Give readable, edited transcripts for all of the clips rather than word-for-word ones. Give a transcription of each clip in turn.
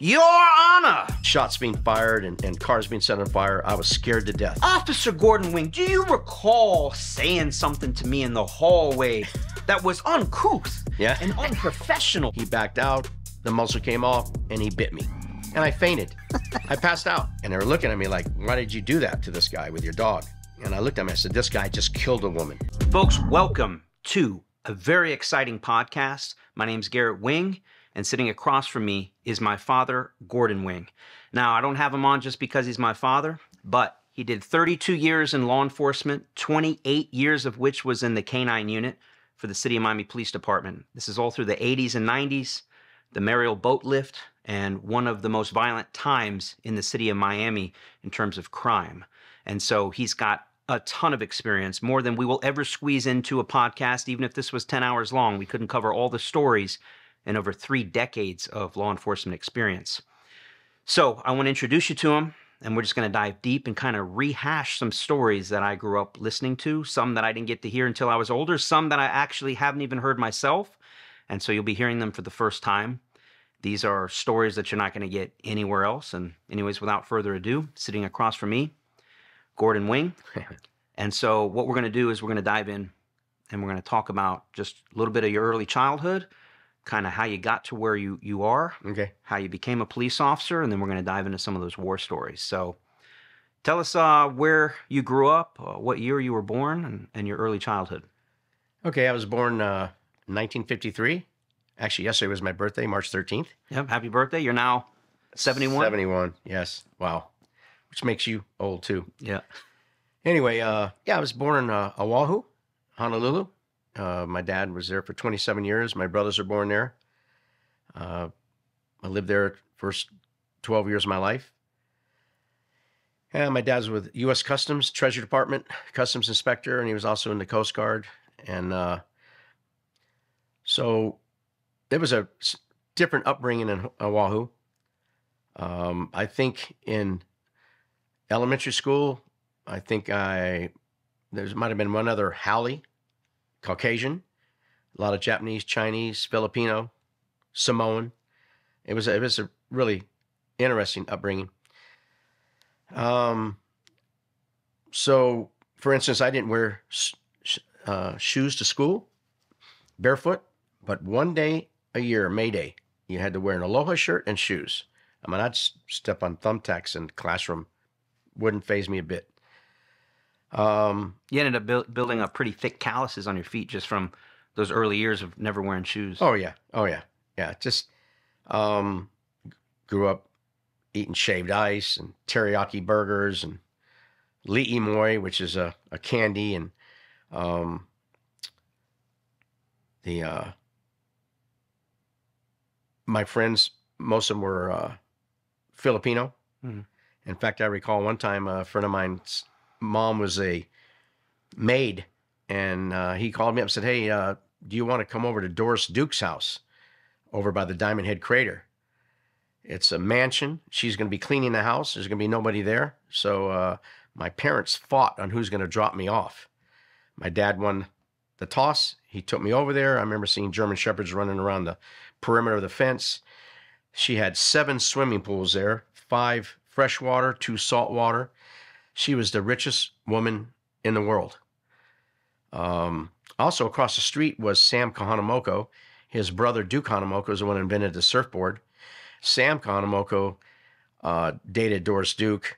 Your Honor! Shots being fired and cars being set on fire. I was scared to death. Officer Gordon Wing, do you recall saying something to me in the hallway that was uncouth and unprofessional? He backed out, the muzzle came off, and he bit me. And I fainted. I passed out. And they were looking at me like, why did you do that to this guy with your dog? And I looked at him and I said, this guy just killed a woman. Folks, welcome to a very exciting podcast. My name's Garret Wing. And sitting across from me is my father, Gordon Wing. Now, I don't have him on just because he's my father, but he did 32 years in law enforcement, 28 years of which was in the K-9 unit for the City of Miami Police Department. This is all through the 80s and 90s, the Mariel boat lift, and one of the most violent times in the city of Miami in terms of crime. And so he's got a ton of experience, more than we will ever squeeze into a podcast. Even if this was 10 hours long, we couldn't cover all the stories and over 3 decades of law enforcement experience. So I want to introduce you to him, and we're just going to dive deep and kind of rehash some stories that I grew up listening to, some that I didn't get to hear until I was older, some that I actually haven't even heard myself, and so you'll be hearing them for the first time. These are stories that you're not going to get anywhere else, and anyways, without further ado, sitting across from me, Gordon Wing. And so what we're going to do is we're going to dive in, and we're going to talk about just a little bit of your early childhood, kind of how you got to where you are, how you became a police officer, and then we're going to dive into some of those war stories. So tell us where you grew up, what year you were born, and your early childhood. Okay, I was born 1953. Actually, yesterday was my birthday, March 13th. Yep, happy birthday. You're now 71? 71, yes. Wow. Which makes you old, too. Yeah. Anyway, I was born in Oahu, Honolulu. My dad was there for 27 years. My brothers were born there. I lived there first 12 years of my life. And my dad's with U.S. Customs, Treasury Department, Customs Inspector, and he was also in the Coast Guard. And so it was a different upbringing in Oahu. I think in elementary school, I think there might have been one other Haole, Caucasian, a lot of Japanese, Chinese, Filipino, Samoan. It was a really interesting upbringing. So, for instance, I didn't wear shoes to school, barefoot, but one day a year, May Day, you had to wear an aloha shirt and shoes. I mean, I'd step on thumbtacks in the classroom. Wouldn't faze me a bit. You ended up building up pretty thick calluses on your feet just from those early years of never wearing shoes. Oh, yeah. Yeah, just grew up eating shaved ice and teriyaki burgers and li'i moi, which is a candy, and my friends, most of them were Filipino. Mm-hmm. In fact, I recall one time a friend of mine's mom was a maid, and he called me up and said, hey, do you want to come over to Doris Duke's house over by the Diamond Head Crater? It's a mansion. She's going to be cleaning the house. There's going to be nobody there. So my parents fought on who's going to drop me off. My dad won the toss. He took me over there. I remember seeing German Shepherds running around the perimeter of the fence. She had 7 swimming pools there, 5 freshwater, 2 saltwater. She was the richest woman in the world. Also across the street was Sam Kahanamoko. His brother Duke Kahanamoko is the one who invented the surfboard. Sam Kahanamoko dated Doris Duke,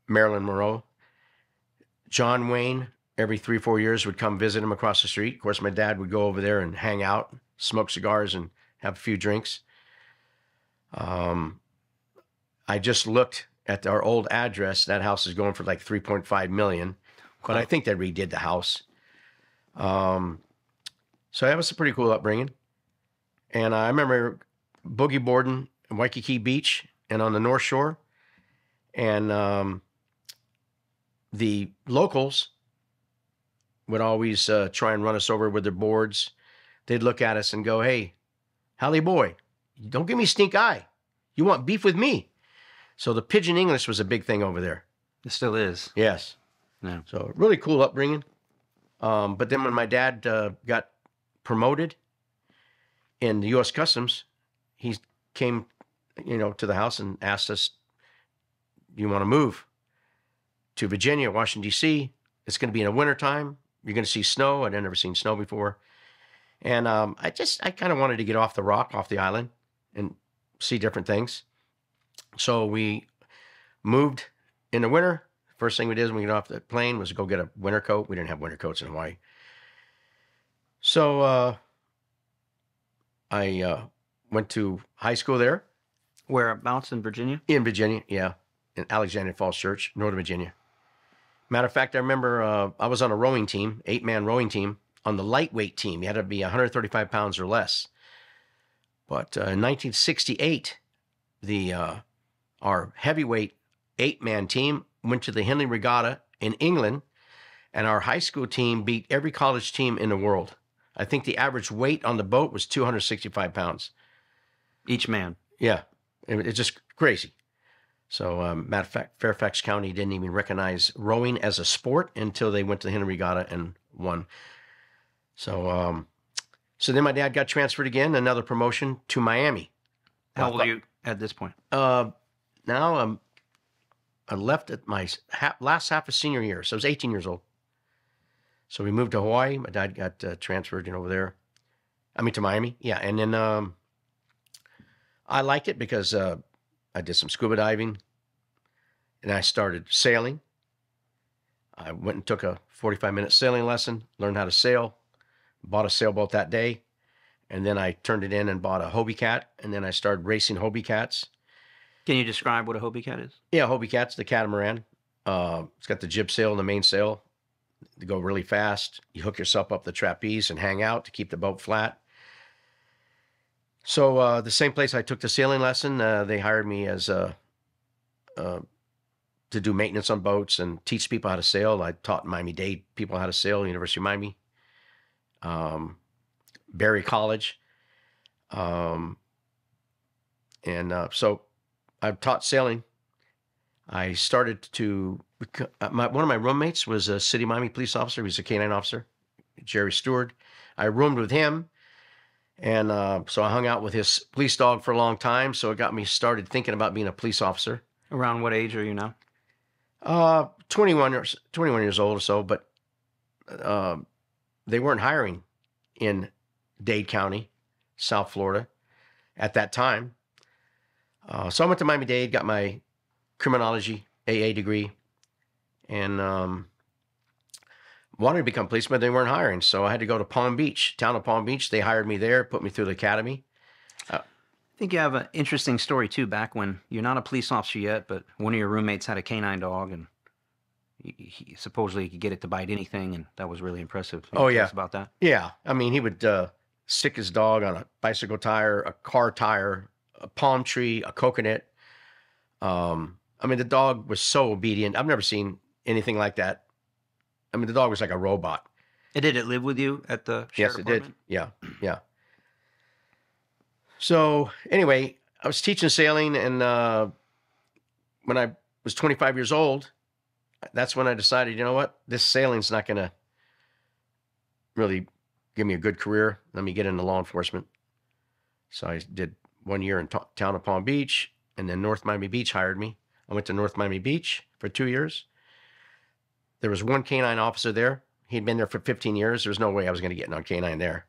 Marilyn Monroe. John Wayne, every 3-4 years, would come visit him across the street. Of course, my dad would go over there and hang out, smoke cigars, and have a few drinks. I just looked at our old address. That house is going for like $3.5 million, but I think they redid the house. So that was a pretty cool upbringing. And I remember boogie boarding in Waikiki Beach and on the North Shore. And the locals would always try and run us over with their boards. They'd look at us and go, hey, Haole boy, don't give me stink eye. You want beef with me. So the pidgin English was a big thing over there. It still is. Yes. Yeah. So really cool upbringing. But then when my dad got promoted in the U.S. Customs, he came to the house and asked us, "You want to move to Virginia, Washington, D.C.? It's going to be in the wintertime. You're going to see snow. I'd never seen snow before. And I kind of wanted to get off the island, and see different things. So we moved in the winter. First thing we did when we got off the plane was go get a winter coat. We didn't have winter coats in Hawaii. So I went to high school there. Whereabouts in Virginia? In Virginia, yeah. In Alexandria Falls Church, Northern Virginia. Matter of fact, I remember I was on a rowing team, 8-man rowing team. On the lightweight team, you had to be 135 pounds or less. But in 1968, our heavyweight 8-man team went to the Henley Regatta in England, and our high school team beat every college team in the world. I think the average weight on the boat was 265 pounds. Each man. Yeah, it's just crazy. So, matter of fact, Fairfax County didn't even recognize rowing as a sport until they went to the Henley Regatta and won. So, so then my dad got transferred again, another promotion to Miami. How old are you at this point? Now I left at my last half of senior year, so I was 18 years old. So we moved to Hawaii. My dad got transferred over there. To Miami. Yeah, and then I liked it because I did some scuba diving, and I started sailing. I went and took a 45-minute sailing lesson, learned how to sail. Bought a sailboat that day, and then I turned it in and bought a Hobie Cat, and then I started racing Hobie Cats. Can you describe what a Hobie Cat is? Yeah, Hobie Cat's the catamaran. It's got the jib sail and the mainsail. They go really fast. You hook yourself up the trapeze and hang out to keep the boat flat. So the same place I took the sailing lesson, they hired me as to do maintenance on boats and teach people how to sail. I taught Miami-Dade people how to sail, University of Miami. Berry College. So I've taught sailing. I started to, one of my roommates was a city Miami police officer. He was a K-9 officer, Jerry Stewart. I roomed with him. And so I hung out with his police dog for a long time. So it got me started thinking about being a police officer. Around what age are you now? 21 years old or so, but they weren't hiring in Dade County, South Florida, at that time. So I went to Miami-Dade, got my criminology AA degree, and wanted to become a policeman. They weren't hiring, so I had to go to Palm Beach, town of Palm Beach. They hired me there, put me through the academy. I think you have an interesting story, too, back when you're not a police officer yet, but one of your roommates had a canine dog, and he supposedly could get it to bite anything, and that was really impressive. Can you tell us about that? Yeah. He would stick his dog on a bicycle tire, a car tire, a palm tree, a coconut. The dog was so obedient. I've never seen anything like that. The dog was like a robot. And did it live with you at the sheriff department? Yes, it did. Yeah. So anyway, I was teaching sailing, and when I was 25 years old, that's when I decided, you know what, this sailing's not going to really give me a good career. Let me get into law enforcement. So I did 1 year in town of Palm Beach, and then North Miami Beach hired me. I went to North Miami Beach for 2 years. There was one K-9 officer there. He'd been there for 15 years. There was no way I was going to get on K-9 there.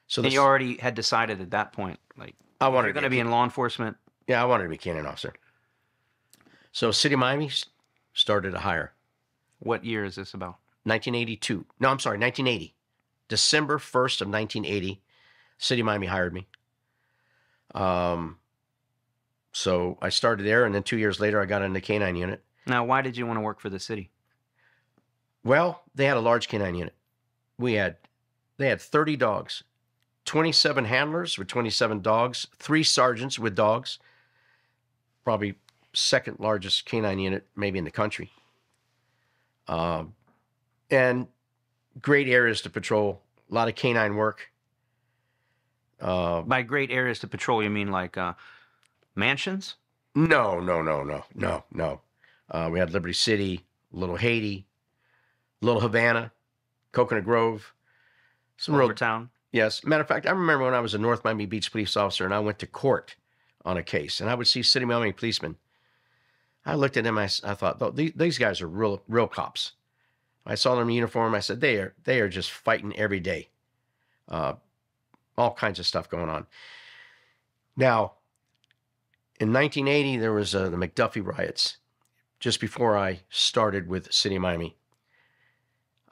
So you already had decided at that point, like, I wanted you're going to be in law enforcement. Yeah, I wanted to be a K-9 officer. So City of Miami started to hire. What year is this about? 1982. No, I'm sorry, 1980. December 1st of 1980, City of Miami hired me. So I started there, and then 2 years later, I got in the K-9 unit. Now, why did you want to work for the city? Well, they had a large K-9 unit. They had 30 dogs, 27 handlers with 27 dogs, 3 sergeants with dogs, probably second largest K-9 unit maybe in the country. And great areas to patrol, a lot of K-9 work. By great areas to patrol, you mean like mansions? No. We had Liberty City, Little Haiti, Little Havana, Coconut Grove. Some Overtown? Yes. Matter of fact, I remember when I was a North Miami Beach police officer and I went to court on a case, and I would see City Miami policemen. I looked at them. I thought, oh, these guys are real cops. I saw them in uniform. I said, they are just fighting every day. All kinds of stuff going on. Now, in 1980, there was the McDuffie riots, just before I started with City of Miami.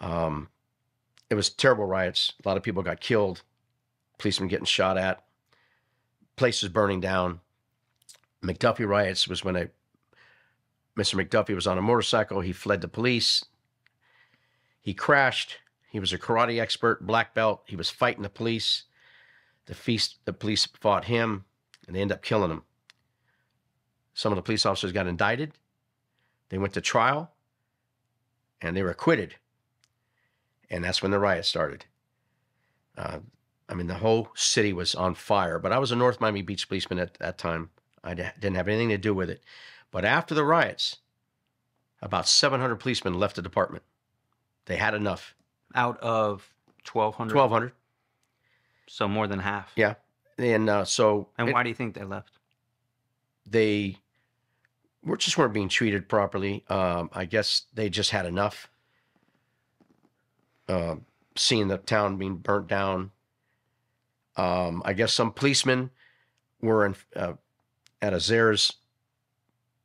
It was terrible riots. A lot of people got killed, policemen getting shot at, places burning down. McDuffie riots was when Mr. McDuffie was on a motorcycle. He fled the police. He crashed. He was a karate expert, black belt. He was fighting the police. The police fought him, and they ended up killing him. Some of the police officers got indicted. They went to trial, and they were acquitted. And that's when the riot started. I mean, the whole city was on fire. But I was a North Miami Beach policeman at that time. I didn't have anything to do with it. But after the riots, about 700 policemen left the department. They had enough. Out of 1,200? 1,200. So more than half. Yeah. And why do you think they left? They weren't being treated properly. I guess they just had enough. Seeing the town being burnt down. I guess some policemen were at a Zehrs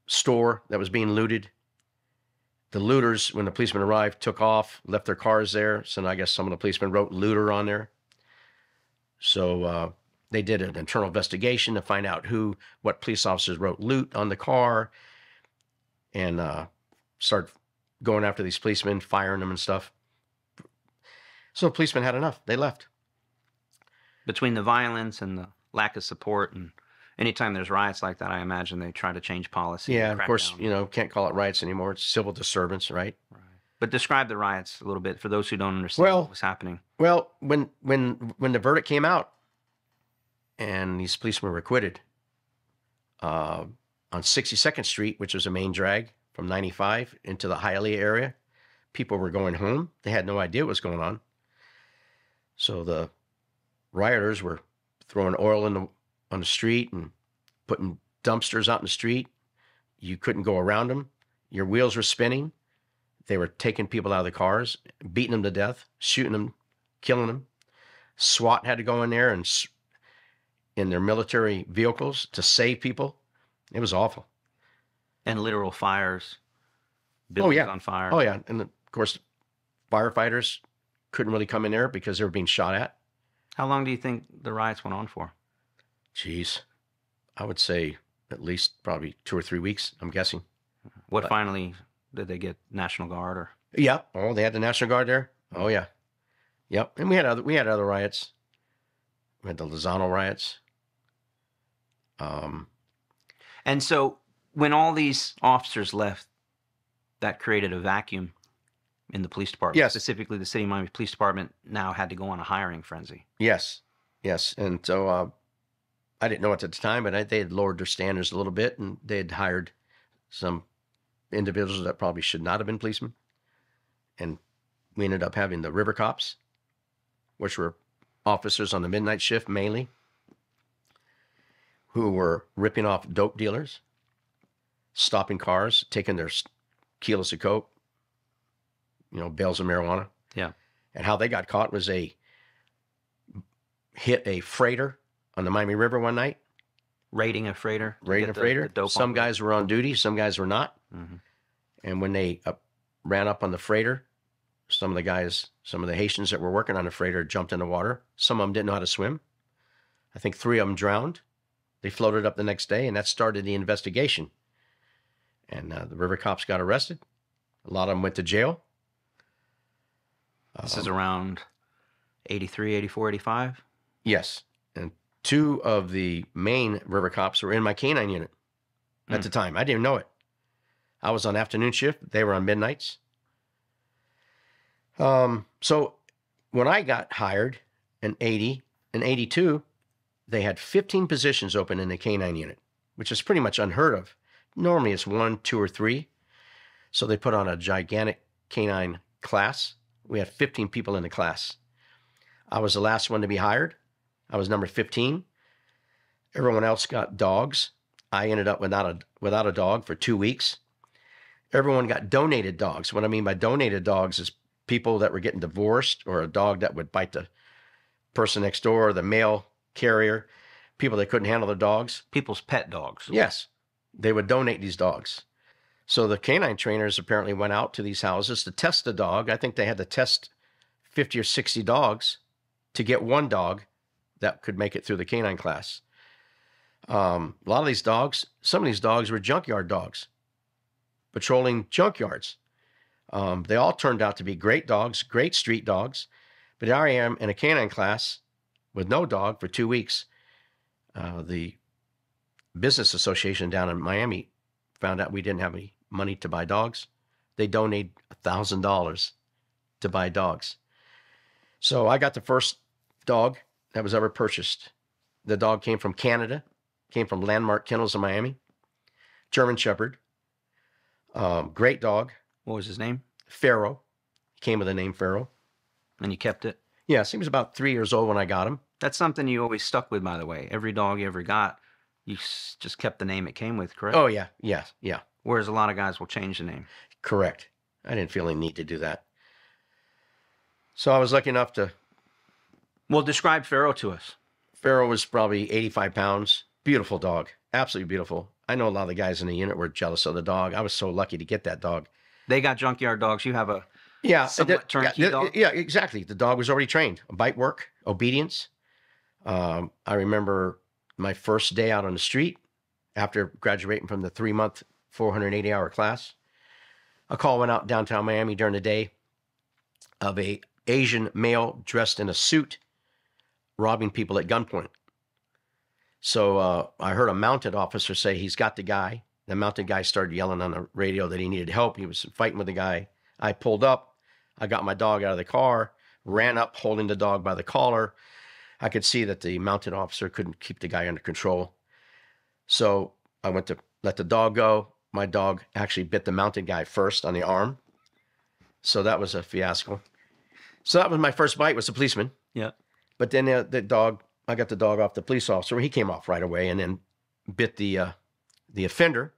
store that was being looted. The looters, when the policemen arrived, took off, left their cars there. So I guess some of the policemen wrote looter on there. So they did an internal investigation to find out what police officers wrote loot on the car, and started going after these policemen, firing them and stuff. So the policemen had enough. They left. Between the violence and the lack of support, and anytime there's riots like that, I imagine they try to change policy. Yeah, of course, can't call it riots anymore. It's civil disturbance, right? Right. But describe the riots a little bit for those who don't understand what was happening. Well, when the verdict came out and these policemen were acquitted, on 62nd Street, which was a main drag from 95 into the Hialeah area, people were going home. They had no idea what was going on. So the rioters were throwing oil on the street and putting dumpsters out in the street. You couldn't go around them. Your wheels were spinning. They were taking people out of the cars, beating them to death, shooting them, killing them. SWAT had to go in there and in their military vehicles to save people. It was awful. And literal fires. Buildings on fire. Oh, yeah. And of course, firefighters couldn't really come in there because they were being shot at. How long do you think the riots went on for? Geez, I would say at least probably 2 or 3 weeks, I'm guessing. Finally, did they get National Guard or? Yeah. Oh, they had the National Guard there. Oh, yeah. Yep. And we had other riots. We had the Lozano riots. And so when all these officers left, that created a vacuum in the police department. Yes. Specifically, the City of Miami Police Department now had to go on a hiring frenzy. Yes. And so I didn't know it at the time, but they had lowered their standards a little bit, and they had hired some individuals that probably should not have been policemen. And we ended up having the river cops, which were officers on the midnight shift mainly, who were ripping off dope dealers, stopping cars, taking their kilos of coke, bales of marijuana. Yeah. And how they got caught was hit a freighter on the Miami River one night. Raiding a freighter. Some guys were on duty, some guys were not. Mm-hmm. And when they ran up on the freighter, some of the Haitians that were working on the freighter jumped in the water. Some of them didn't know how to swim. I think 3 of them drowned. They floated up the next day, and that started the investigation. And the river cops got arrested. A lot of them went to jail. This is around 83, 84, 85? Yes. And 2 of the main river cops were in my K-9 unit at the time. I didn't even know it. I was on afternoon shift. They were on midnights. So when I got hired in 80 and 82, they had 15 positions open in the K-9 unit, which is pretty much unheard of. Normally it's 1, 2, or 3. So they put on a gigantic K-9 class. We had 15 people in the class. I was the last one to be hired. I was number 15. Everyone else got dogs. I ended up without a dog for 2 weeks. Everyone got donated dogs. What I mean by donated dogs is people that were getting divorced, or a dog that would bite the person next door, the mail carrier, people that couldn't handle their dogs. People's pet dogs. Yes, they would donate these dogs. So the canine trainers apparently went out to these houses to test the dog. I think they had to test 50 or 60 dogs to get one dog that could make it through the canine class. A lot of these dogs, some of these dogs were junkyard dogs, patrolling junkyards. They all turned out to be great dogs, great street dogs. But here I am in a canine class with no dog for 2 weeks. The business association down in Miami found out we didn't have any money to buy dogs. They donated $1,000 to buy dogs. So I got the first dog that was ever purchased. The dog came from Canada, came from Landmark Kennels in Miami. German Shepherd. Great dog. What was his name? Pharaoh. Came with the name Pharaoh. And you kept it? Yes, he was about 3 years old when I got him. That's something you always stuck with, by the way. Every dog you ever got, you just kept the name it came with, correct? Oh, yeah, yeah. Whereas a lot of guys will change the name. Correct. I didn't feel any need to do that. So I was lucky enough to... Well, describe Pharaoh to us. Pharaoh was probably 85 pounds. Beautiful dog. Absolutely beautiful. I know a lot of the guys in the unit were jealous of the dog. I was so lucky to get that dog. They got junkyard dogs. You have a somewhat turnkey dog? Yeah, exactly. The dog was already trained. Bite work, obedience. I remember my first day out on the street after graduating from the 3-month, 480-hour class. A call went out downtown Miami during the day of a Asian male dressed in a suit robbing people at gunpoint. So I heard a mounted officer say he's got the guy. The mounted guy started yelling on the radio that he needed help. He was fighting with the guy. I pulled up. I got my dog out of the car, ran up holding the dog by the collar. I could see that the mounted officer couldn't keep the guy under control. So I went to let the dog go. My dog actually bit the mounted guy first on the arm. So that was a fiasco. So that was my first bite, was the policeman. Yeah. But then I got the dog off the police officer. He came off right away and then bit the offender.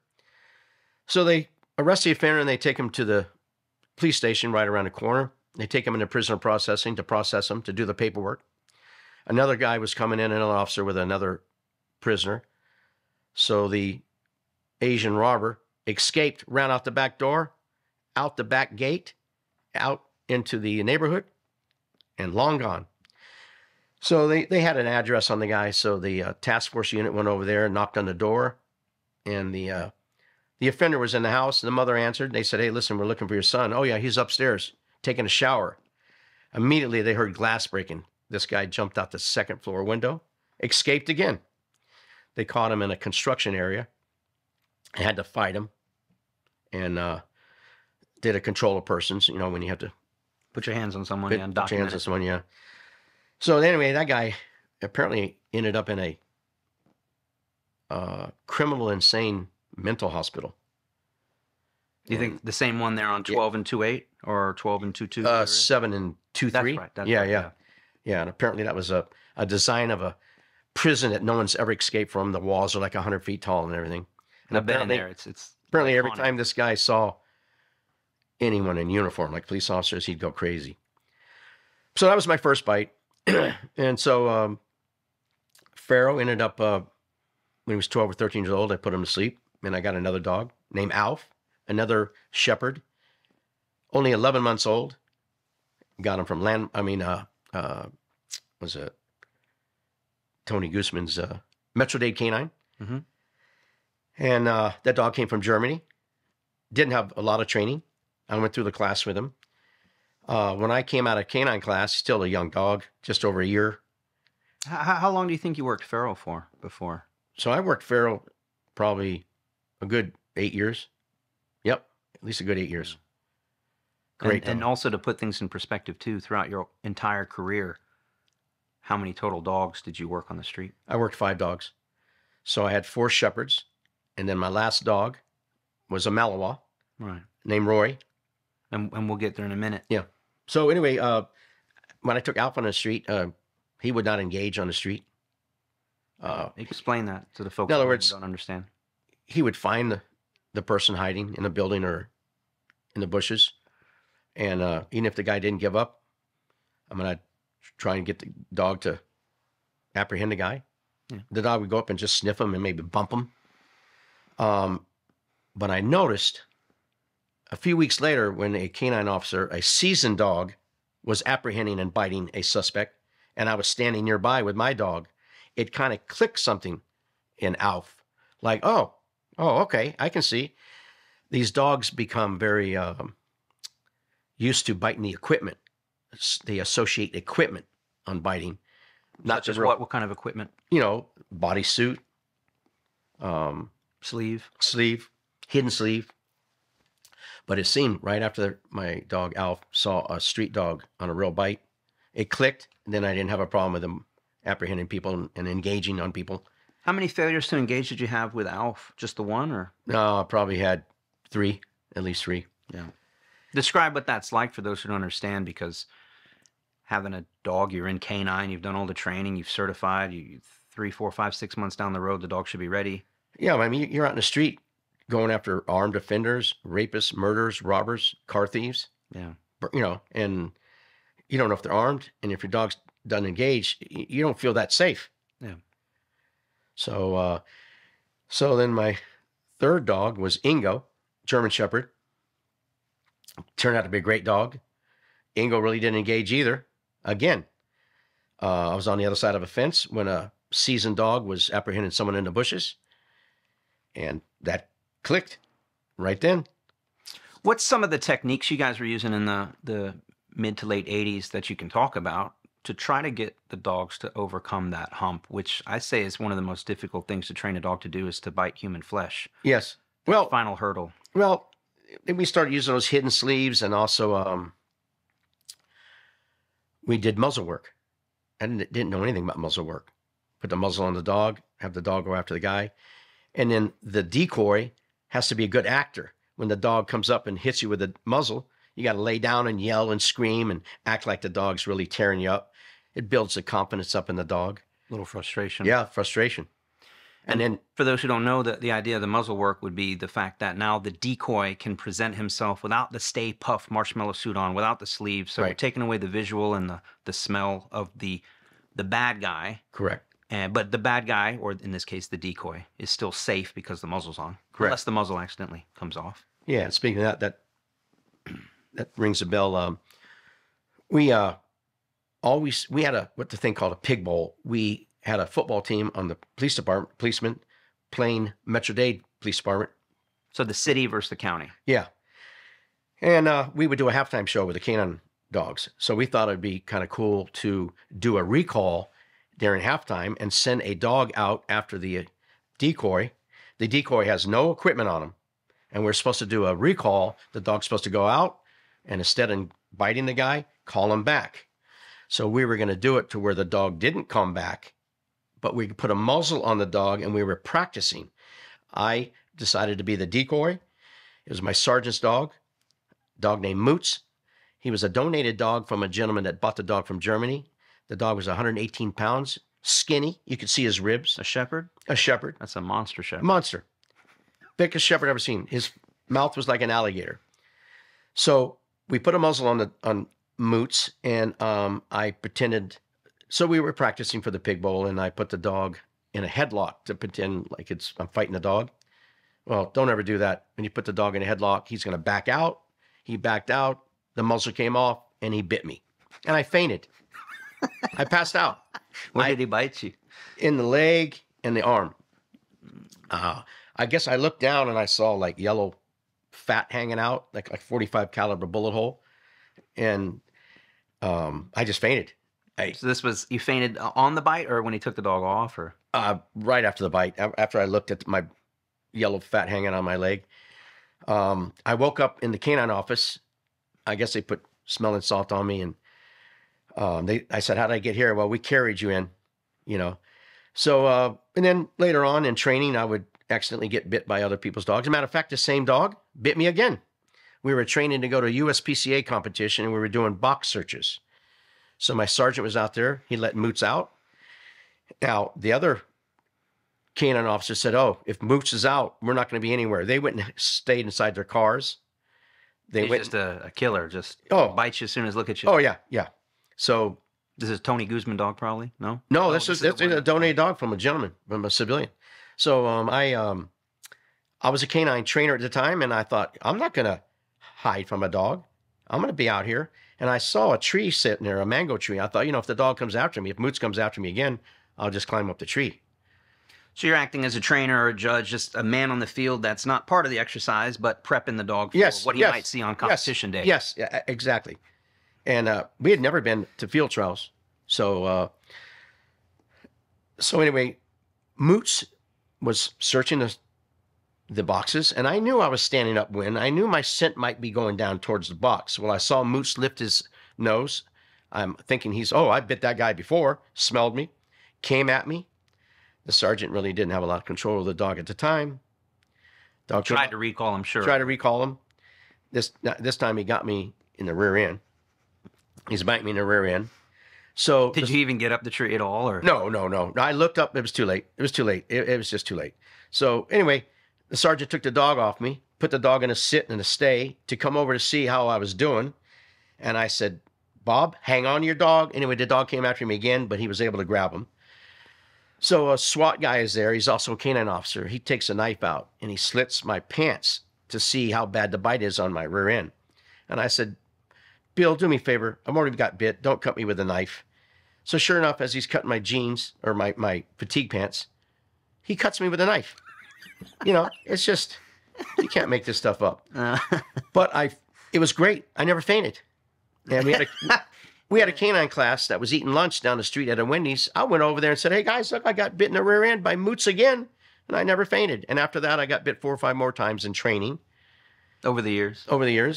So they arrest the offender and they take him to the police station right around the corner. They take him into prisoner processing to process him, to do the paperwork. Another guy was coming in, another officer with another prisoner. So the Asian robber escaped, ran out the back door, out the back gate, out into the neighborhood, and long gone. So they had an address on the guy, so the task force unit went over there and knocked on the door, and the offender was in the house, and the mother answered. They said, "Hey, listen, we're looking for your son." "Oh, yeah, he's upstairs taking a shower." Immediately, they heard glass breaking. This guy jumped out the second floor window, escaped again. They caught him in a construction area. I had to fight him, and did a control of persons, when you have to Put your hands on someone, put your hands on someone, yeah. So anyway, that guy apparently ended up in a criminal insane mental hospital. Do you think the same one there on 12 and 28 or 12 and 22? 7 and 2-3. That's right. That's right. Yeah, and apparently that was a design of a prison that no one's ever escaped from. The walls are like 100 feet tall and everything. And I've been in there. It's apparently every time this guy saw anyone in uniform, like police officers, he'd go crazy. So that was my first bite. And so Pharaoh ended up, when he was 12 or 13 years old, I put him to sleep. And I got another dog named Alf, another shepherd, only 11 months old. Got him from was it Tony Guzman's Metro-Dade K-9. Mm-hmm. And that dog came from Germany. Didn't have a lot of training. I went through the class with him. When I came out of canine class, still a young dog, just over a year. How long do you think you worked Pharaoh for before? So I worked Pharaoh probably a good 8 years. Yep, at least a good 8 years. Great. And also to put things in perspective too, throughout your entire career, how many total dogs did you work on the street? I worked 5 dogs. So I had 4 shepherds, and then my last dog was a Malinois, right, named Roy. And we'll get there in a minute. Yeah. So anyway, when I took Alf on the street, he would not engage on the street. Explain that to the folks In other who words, don't understand. he would find the person hiding in a building or in the bushes. And even if the guy didn't give up, I'm going to try and get the dog to apprehend the guy. Yeah. The dog would go up and just sniff him and maybe bump him. But I noticed a few weeks later when a canine officer, a seasoned dog, was apprehending and biting a suspect, and I was standing nearby with my dog, it kind of clicked something in Alf. Like, oh, okay, I can see. These dogs become very used to biting the equipment. They associate equipment on biting. Not just what kind of equipment? Bodysuit, sleeve, hidden sleeve. But it seemed right after my dog Alf saw a street dog on a real bite, it clicked, and then I didn't have a problem with him apprehending people and engaging on people. How many failures to engage did you have with Alf? Just the one, or? No, I probably had at least three. Yeah. Describe what that's like for those who don't understand, because having a dog, you're in K-9, you've done all the training, you've certified, you 3, 4, 5, 6 months down the road, the dog should be ready. Yeah, I mean, you're out in the street going after armed offenders, rapists, murderers, robbers, car thieves. Yeah. And you don't know if they're armed, and if your dog's doesn't engage, you don't feel that safe. Yeah. So then my third dog was Ingo, German Shepherd. Turned out to be a great dog. Ingo really didn't engage either. Again, I was on the other side of a fence when a seasoned dog was apprehending someone in the bushes, and that clicked right then. What's some of the techniques you guys were using in the mid to late 80s that you can talk about to try to get the dogs to overcome that hump, which I say is one of the most difficult things to train a dog to do, is to bite human flesh? Yes. Well, final hurdle. Well, then we started using those hidden sleeves, and also we did muzzle work. I didn't know anything about muzzle work. Put the muzzle on the dog, have the dog go after the guy. And then the decoy has to be a good actor. When the dog comes up and hits you with the muzzle, you got to lay down and yell and scream and act like the dog's really tearing you up. It builds the confidence up in the dog. A little frustration. Yeah, frustration. And then, for those who don't know, the idea of the muzzle work would be the fact that now the decoy can present himself without the Stay Puft marshmallow suit on, without the sleeves. So we're taking away the visual and the smell of the bad guy. Correct. But the bad guy, or in this case the decoy, is still safe because the muzzle's on. Correct. Unless the muzzle accidentally comes off. Yeah, and speaking of that rings a bell. We had what the thing called a pig bowl. We had a football team on the police department, policemen playing Metro-Dade Police Department. So the city versus the county. Yeah. And we would do a halftime show with the canine dogs. So we thought it'd be kind of cool to do a recall during halftime and send a dog out after the decoy. The decoy has no equipment on him. And we're supposed to do a recall. The dog's supposed to go out, and instead of biting the guy, call him back. So we were going to do it to where the dog didn't come back, but we put a muzzle on the dog, and we were practicing. I decided to be the decoy. It was my sergeant's dog named Moots. He was a donated dog from a gentleman that bought the dog from Germany. The dog was 118 pounds, skinny. You could see his ribs. A shepherd? A shepherd. That's a monster shepherd. Monster. Biggest shepherd I've ever seen. His mouth was like an alligator. So we put a muzzle on Moots, and I pretended. So we were practicing for the pig bowl, and I put the dog in a headlock to pretend like I'm fighting the dog. Well, don't ever do that. When you put the dog in a headlock, he's going to back out. He backed out. The muzzle came off, and he bit me. And I fainted. I passed out. Where did he bite you? In the leg and the arm. I guess I looked down and I saw like yellow fat hanging out, like 45 caliber bullet hole. And I just fainted. So you fainted on the bite, or when he took the dog off, or? Right after the bite, after I looked at my yellow fat hanging on my leg. I woke up in the canine office. I guess they put smelling salt on me, and I said, "How did I get here?" Well, we carried you in, So, and then later on in training, I would accidentally get bit by other people's dogs. As a matter of fact, the same dog bit me again. We were training to go to a USPCA competition, and we were doing box searches. So my sergeant was out there. He let Moots out. Now, the other canine officer said, "Oh, if Mooch is out, we're not going to be anywhere." They went and stayed inside their cars. He's just a killer. Just bites you as soon as look at you. Oh yeah, yeah. So this is Tony Guzman dog, probably. No, this is a donated dog from a gentleman, from a civilian. So I was a canine trainer at the time, and I thought, I'm not going to hide from a dog. I'm going to be out here. And I saw a tree sitting there, a mango tree. I thought, if the dog comes after me, if Moots comes after me again, I'll just climb up the tree. So you're acting as a trainer or a judge, just a man on the field that's not part of the exercise, but prepping the dog for what he might see on competition day. Yes, exactly. And we had never been to field trials. So anyway, Moots was searching the boxes, and I knew I was standing upwind. I knew my scent might be going down towards the box. Well, I saw Moots lift his nose. I'm thinking I bit that guy before, smelled me, came at me. The sergeant really didn't have a lot of control of the dog at the time. Dog tried to recall him, sure. Tried to recall him. This time he got me in the rear end. He's biting me in the rear end. So did you even get up the tree at all? Or No. I looked up. It was too late. It was just too late. So anyway, the sergeant took the dog off me, put the dog in a sit and a stay to come over to see how I was doing. And I said, "Bob, hang on to your dog." Anyway, the dog came after me again, but he was able to grab him. So a SWAT guy is there. He's also a canine officer. He takes a knife out and he slits my pants to see how bad the bite is on my rear end. And I said, "Bill, do me a favor. I've already got bit. Don't cut me with a knife." So sure enough, as he's cutting my jeans or my fatigue pants, he cuts me with a knife. It's just, you can't make this stuff up. But it was great. I never fainted. And we had a canine class that was eating lunch down the street at a Wendy's. I went over there and said, "Hey guys, look, I got bit in the rear end by Moots again." And I never fainted. And after that, I got bit 4 or 5 more times in training. Over the years,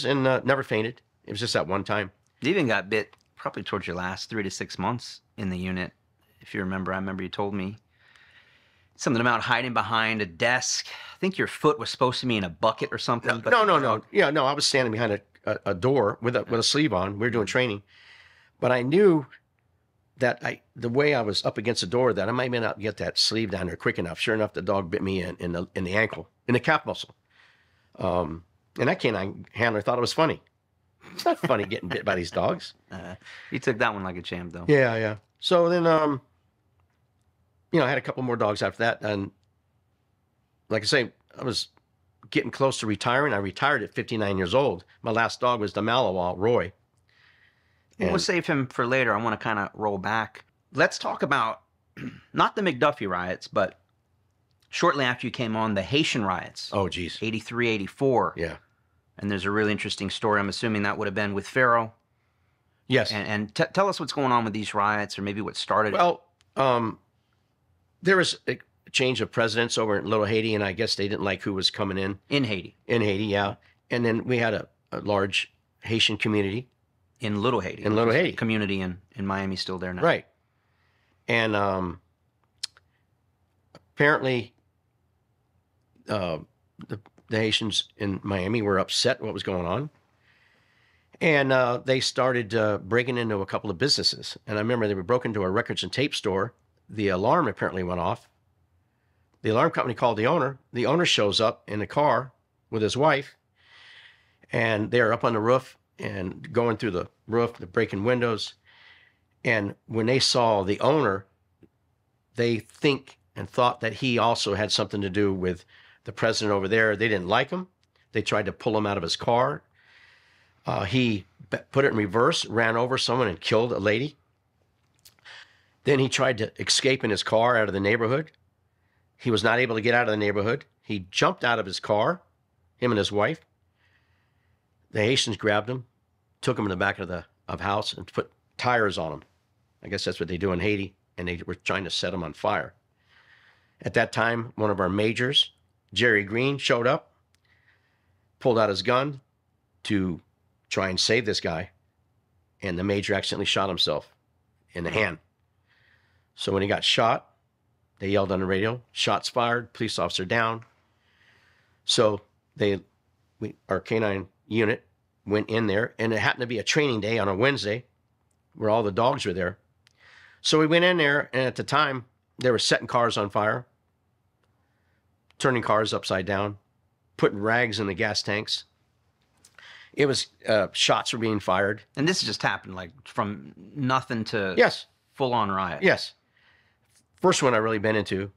and never fainted. It was just that one time. You even got bit probably towards your last 3 to 6 months in the unit. If you remember, I remember you told me something about hiding behind a desk. I think your foot was supposed to be in a bucket or something. No. Yeah, no, I was standing behind a door with a sleeve on. We were doing training. But I knew that the way I was up against the door, that I might not get that sleeve down there quick enough. Sure enough, the dog bit me in the ankle, in the calf muscle. And that canine handler thought it was funny. It's not funny getting bit by these dogs. You took that one like a champ, though. Yeah. So then, I had a couple more dogs after that. And like I say, I was getting close to retiring. I retired at 59 years old. My last dog was the Malinois, Roy. And we'll save him for later. I want to kind of roll back. Let's talk about, not the McDuffie riots, but shortly after you came on, the Haitian riots. Oh, geez. 83, 84. Yeah. And there's a really interesting story. I'm assuming that would have been with Pharaoh. Yes. And tell us what's going on with these riots, or maybe what started it. Well, there was a change of presidents over in Little Haiti, and I guess they didn't like who was coming in. In Haiti. In Haiti, yeah. And then we had a large Haitian community. In Little Haiti. In Little Haiti. Community in Miami still there now. Right. And apparently the Haitians in Miami were upset what was going on. And they started breaking into a couple of businesses. And I remember they were broken into a records and tape store. The alarm apparently went off. The alarm company called the owner. The owner shows up in a car with his wife. And they're up on the roof and going through the roof, breaking windows. And when they saw the owner, they thought that he also had something to do with the president over there. They didn't like him. They tried to pull him out of his car. He put it in reverse, ran over someone and killed a lady. Then he tried to escape in his car out of the neighborhood. He was not able to get out of the neighborhood. He jumped out of his car, him and his wife. The Haitians grabbed him, took him in the back of the house and put tires on him. I guess that's what they do in Haiti, and they were trying to set him on fire. At that time, one of our majors, Jerry Green, showed up, pulled out his gun to try and save this guy, and the major accidentally shot himself in the hand. So when he got shot, they yelled on the radio, "Shots fired, police officer down." So our canine unit went in there, and it happened to be a training day on a Wednesday where all the dogs were there. So we went in there, and at the time, they were setting cars on fire. turning cars upside down, putting rags in the gas tanks. It was shots were being fired. And this just happened like from nothing to Yes, full on riot. yes. First one I really been into.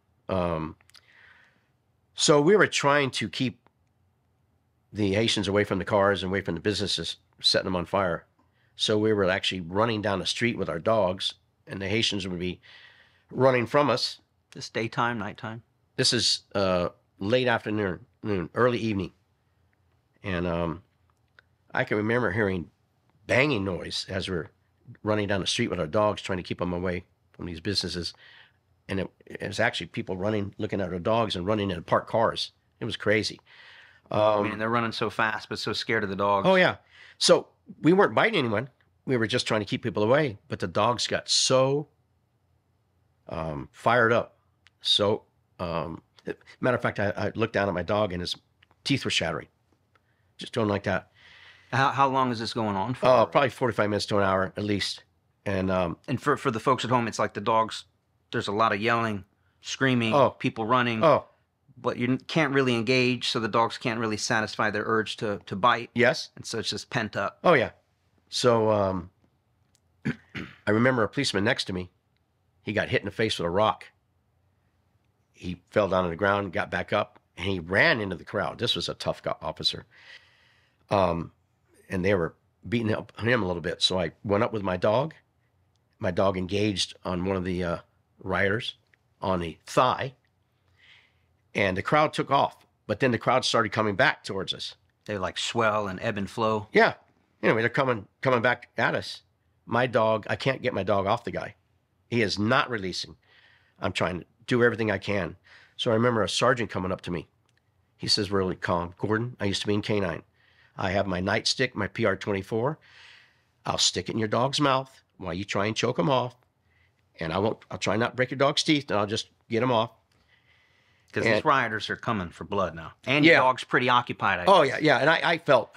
So we were trying to keep the Haitians away from the cars and away from the businesses, setting them on fire. So we were actually running down the street with our dogs, and the Haitians would be running from us. This daytime, nighttime? This is late afternoon, early evening. And I can remember hearing banging noise as we're running down the street with our dogs, trying to keep them away from these businesses. And it was actually people running, looking at our dogs and running into parked cars. It was crazy. I mean, they're running so fast, but so scared of the dogs. Oh, yeah. So we weren't biting anyone. We were just trying to keep people away. But the dogs got so fired up. So, matter of fact, I looked down at my dog and his teeth were shattering. Just going like that. How long is this going on for? Probably 45 minutes to an hour at least. And for the folks at home, it's like the dogs, there's a lot of yelling, screaming, people running. But you can't really engage, so the dogs can't really satisfy their urge to bite. Yes. And so it's just pent up. Oh, yeah. So I remember a policeman next to me. He got hit in the face with a rock. He fell down on the ground, got back up, and he ran into the crowd. This was a tough officer. And they were beating up him a little bit. So I went up with my dog. My dog engaged on one of the rioters on the thigh. And the crowd took off. But then the crowd started coming back towards us. They like swell and ebb and flow. Yeah. Anyway, they're coming back at us. My dog, I can't get my dog off the guy. He is not releasing. I'm trying to do everything I can. So I remember a sergeant coming up to me. He says really calm, "Gordon, I used to be in K-9. I have my nightstick, my PR-24. I'll stick it in your dog's mouth while you try and choke him off. And I'll try not to break your dog's teeth, and I'll just get him off." Because these rioters are coming for blood now. And your dog's pretty occupied. Yeah. And I felt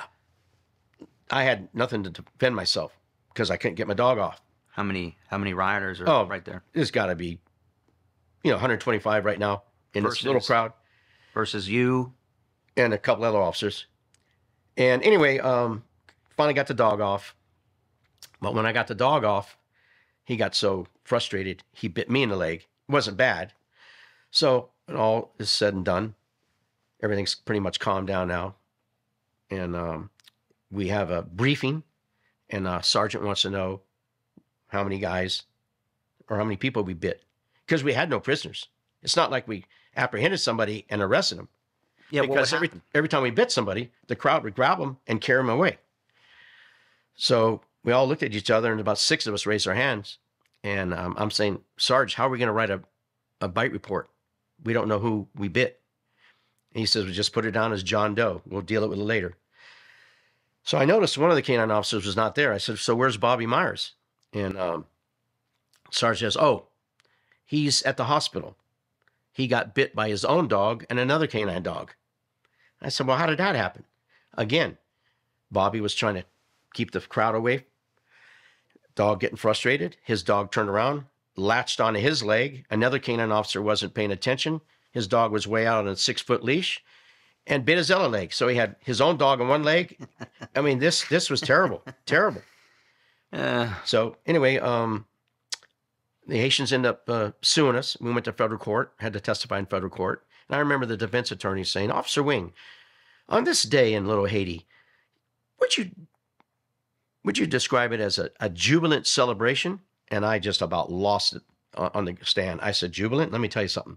I had nothing to defend myself because I couldn't get my dog off. How many rioters are right there? There's got to be, 125 right now in this little crowd. Versus you. And a couple other officers. And anyway, finally got the dog off. But when I got the dog off, he got so frustrated, he bit me in the leg. It wasn't bad. So when all is said and done, everything's pretty much calmed down now. And we have a briefing, and sergeant wants to know how many guys or how many people we bit. Because we had no prisoners. It's not like we apprehended somebody and arrested them. Yeah, because every time we bit somebody, the crowd would grab them and carry them away. So we all looked at each other, and about 6 of us raised our hands. And I'm saying, "Sarge, how are we going to write a bite report? We don't know who we bit." And he says, "We just put it down as John Doe. We'll deal with it later." So I noticed one of the canine officers was not there. I said, "So where's Bobby Myers?" And Sarge says, "Oh, he's at the hospital. He got bit by his own dog and another canine dog." I said, "Well, how did that happen?" Again, Bobby was trying to keep the crowd away. Dog getting frustrated. His dog turned around, latched onto his leg. Another canine officer wasn't paying attention. His dog was way out on a 6-foot leash and bit his other leg. So he had his own dog on one leg. I mean, this was terrible, terrible. So anyway, the Haitians ended up suing us. We went to federal court, had to testify in federal court. And I remember the defense attorney saying, "Officer Wing, on this day in Little Haiti, would you describe it as a jubilant celebration?" And I just about lost it on the stand. I said, "Jubilant? Let me tell you something.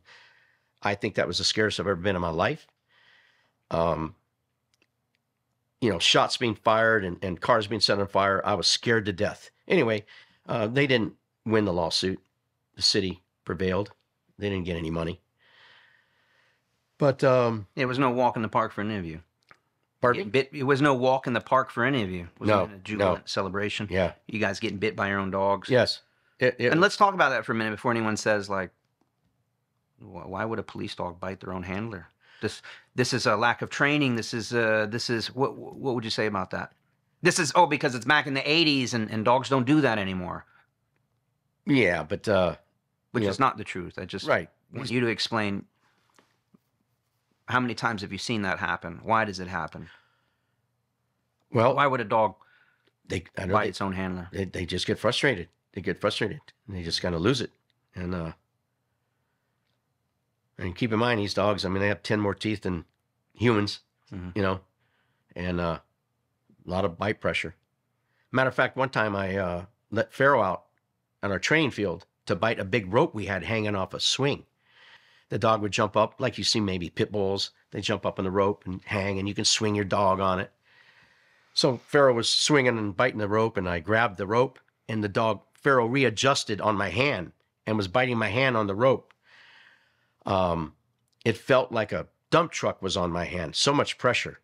I think that was the scariest I've ever been in my life. Shots being fired and cars being set on fire. I was scared to death." Anyway, they didn't win the lawsuit. The city prevailed. They didn't get any money. But it was no walk in the park for any of you. Pardon me? It was no walk in the park for any of you. It was No, a jubilant celebration. Yeah. You guys getting bit by your own dogs. Yes. And let's talk about that for a minute before anyone says, like, why would a police dog bite their own handler? This is a lack of training. This is what would you say about that? This is because it's back in the 80s and dogs don't do that anymore. Yeah, but which is not the truth. I just right. want you to explain How many times have you seen that happen? Why does it happen? Well, Why would a dog I know bite its own handler? they just get frustrated. They get frustrated, and they just kind of lose it. And keep in mind, these dogs, I mean, they have 10 more teeth than humans, you know, and a lot of bite pressure. Matter of fact, one time I let Pharaoh out on our training field to bite a big rope we had hanging off a swing. The dog would jump up, like you see maybe pit bulls. They jump up on the rope and hang, and you can swing your dog on it. So Pharaoh was swinging and biting the rope, and I grabbed the rope, and the dog, Pharaoh, readjusted on my hand and was biting my hand on the rope. It felt like a dump truck was on my hand. So much pressure.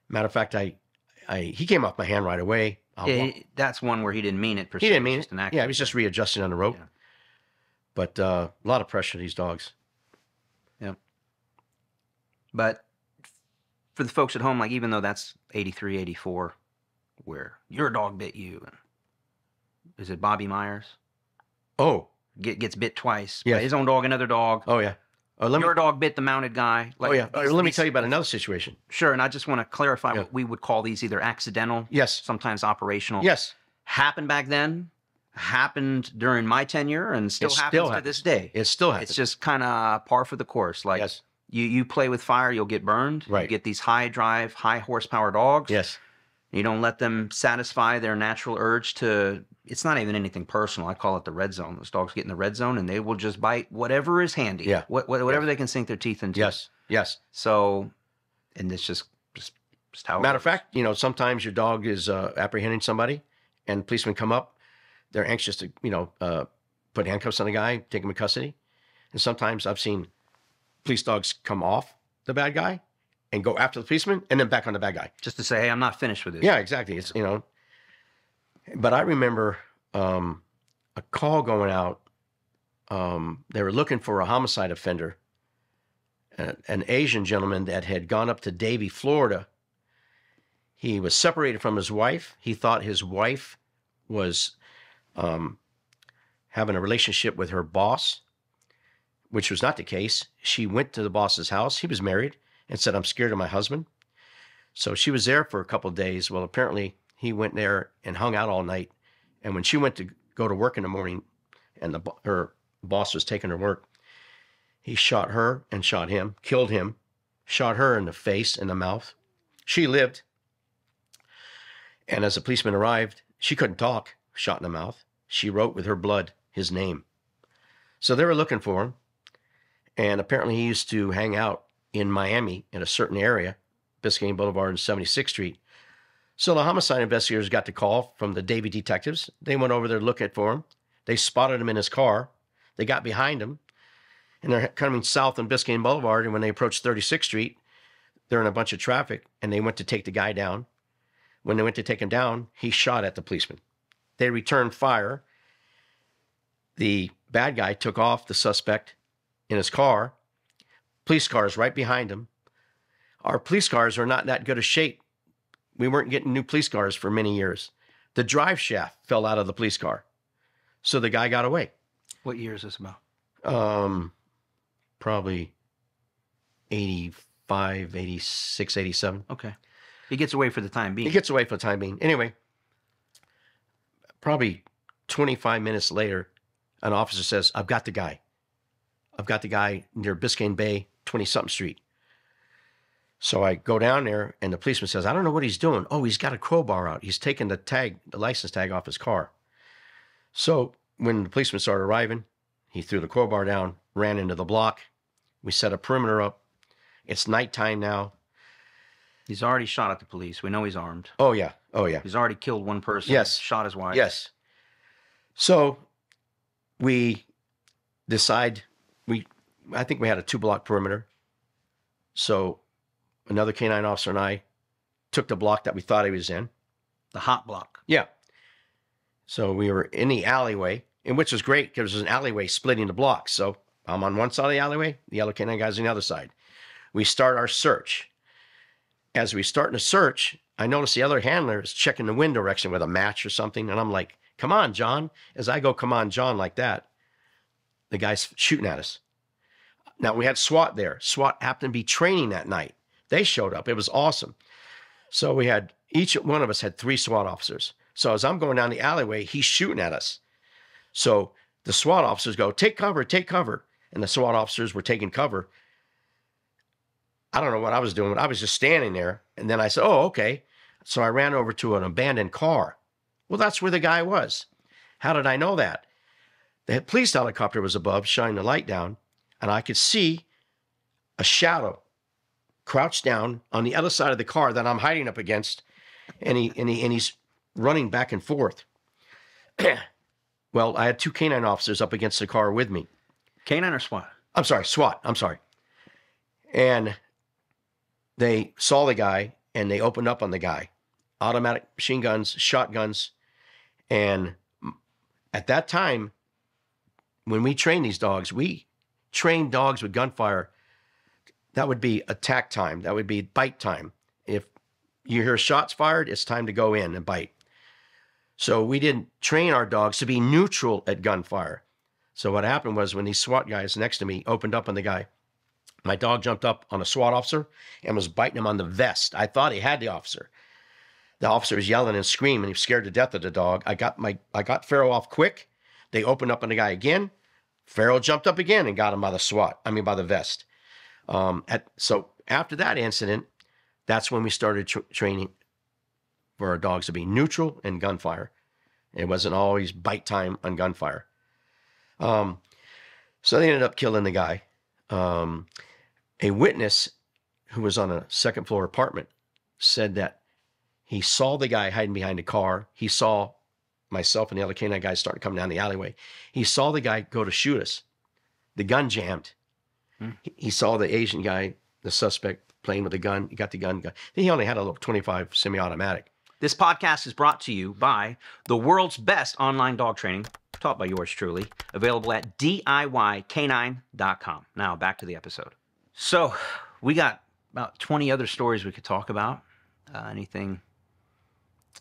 Matter of fact, he came off my hand right away. That's one where he didn't mean it. He didn't mean it. Yeah, he was just readjusting on the rope. Yeah. But a lot of pressure, these dogs. Yeah. But for the folks at home, like even though that's 83, 84, where your dog bit you, and is it Bobby Myers? Oh. Gets bit twice. Yeah. His own dog, another dog. Oh, yeah. Your dog bit the mounted guy. Like, oh, yeah. Let me tell you about another situation. Sure, and I just want to clarify what we would call these either accidental, yes, sometimes operational. Yes. Happened back then, happened during my tenure, and still happens to this day. It still happens. It's just kind of par for the course. Like, yes. You play with fire, you'll get burned. Right. You get these high drive, high horsepower dogs. Yes. You don't let them satisfy their natural urge to, it's not even anything personal. I call it the red zone. Those dogs get in the red zone and they will just bite whatever is handy. Yeah. Whatever they can sink their teeth into. Yes. Yes. So, and it's just how it Matter of works. fact, sometimes your dog is apprehending somebody and policemen come up. They're anxious to, put handcuffs on the guy, take him in custody. And sometimes I've seen police dogs come off the bad guy and go after the policeman and then back on the bad guy. Just to say, hey, I'm not finished with this. Yeah, exactly. It's, but I remember a call going out. They were looking for a homicide offender, an Asian gentleman that had gone up to Davie, Florida. He was separated from his wife. He thought his wife was having a relationship with her boss, which was not the case. She went to the boss's house. He was married and said, I'm scared of my husband. So she was there for a couple of days. Well, apparently he went there and hung out all night. And when she went to go to work in the morning and her boss was taking her work, he shot her and shot him, killed him, shot her in the face and the mouth. She lived. And as the policeman arrived, she couldn't talk, shot in the mouth. She wrote with her blood his name. So they were looking for him. And apparently he used to hang out in Miami in a certain area, Biscayne Boulevard and 76th Street. So the homicide investigators got the call from the Davie detectives. They went over there looking for him. They spotted him in his car. They got behind him. And they're coming south on Biscayne Boulevard. And when they approached 36th Street, they're in a bunch of traffic. And they went to take the guy down. When they went to take him down, he shot at the policeman. They returned fire. The bad guy took off the suspect in his car. Police cars right behind him. Our police cars are not in that good a shape. We weren't getting new police cars for many years. The drive shaft fell out of the police car. So the guy got away. What year is this about? Probably 85, 86, 87. Okay. He gets away for the time being. He gets away for the time being. Anyway, probably 25 minutes later, an officer says, I've got the guy. I've got the guy near Biscayne Bay, 20-something street. So I go down there, and the policeman says, I don't know what he's doing. Oh, he's got a crowbar out. He's taking the license tag off his car. So when the policeman started arriving, he threw the crowbar down, ran into the block. We set a perimeter up. It's nighttime now. He's already shot at the police. We know he's armed. Oh, yeah. Oh, yeah. He's already killed one person. Yes. Shot his wife. Yes. So we decide, I think we had a 2-block perimeter. So another K-9 officer and I took the block that we thought he was in. The hot block. Yeah. So we were in the alleyway, and which was great because there was an alleyway splitting the block. So I'm on one side of the alleyway, the other K-9 guy's on the other side. We start our search. As we start to search, I notice the other handler is checking the wind direction with a match or something. And I'm like, come on, John. As I go, come on, John, like that, the guy's shooting at us. Now, we had SWAT there. SWAT happened to be training that night. They showed up. It was awesome. So we had, each one of us had 3 SWAT officers. So as I'm going down the alleyway, he's shooting at us. So the SWAT officers go, take cover, take cover. And the SWAT officers were taking cover. I don't know what I was doing. I was just standing there. And then I said, oh, okay. So I ran over to an abandoned car. Well, that's where the guy was. How did I know that? The police helicopter was above, shining the light down, and I could see a shadow crouched down on the other side of the car that I'm hiding up against, and he's running back and forth. Well, I had 2 canine officers up against the car with me. K-9 or SWAT? I'm sorry, SWAT. I'm sorry. And they saw the guy, and they opened up on the guy. Automatic machine guns, shotguns. And at that time, when we trained these dogs, we trained dogs with gunfire. That would be attack time. That would be bite time. If you hear shots fired, it's time to go in and bite. So we didn't train our dogs to be neutral at gunfire. So what happened was when these SWAT guys next to me opened up on the guy, my dog jumped up on a SWAT officer and was biting him on the vest. I thought he had the officer. The officer was yelling and screaming. He was scared to death of the dog. I got Farrell off quick. They opened up on the guy again. Farrell jumped up again and got him by the vest. So after that incident, that's when we started training for our dogs to be neutral in gunfire. It wasn't always bite time on gunfire. So they ended up killing the guy. A witness who was on a second floor apartment said that he saw the guy hiding behind a car. He saw myself and the other canine guys starting coming down the alleyway. He saw the guy go to shoot us. The gun jammed. He saw the Asian guy, the suspect, playing with the gun. He got the gun. He only had a little 25 semi-automatic. This podcast is brought to you by the world's best online dog training, taught by yours truly, available at DIYK9.com. Now, back to the episode. So, we got about 20 other stories we could talk about. Anything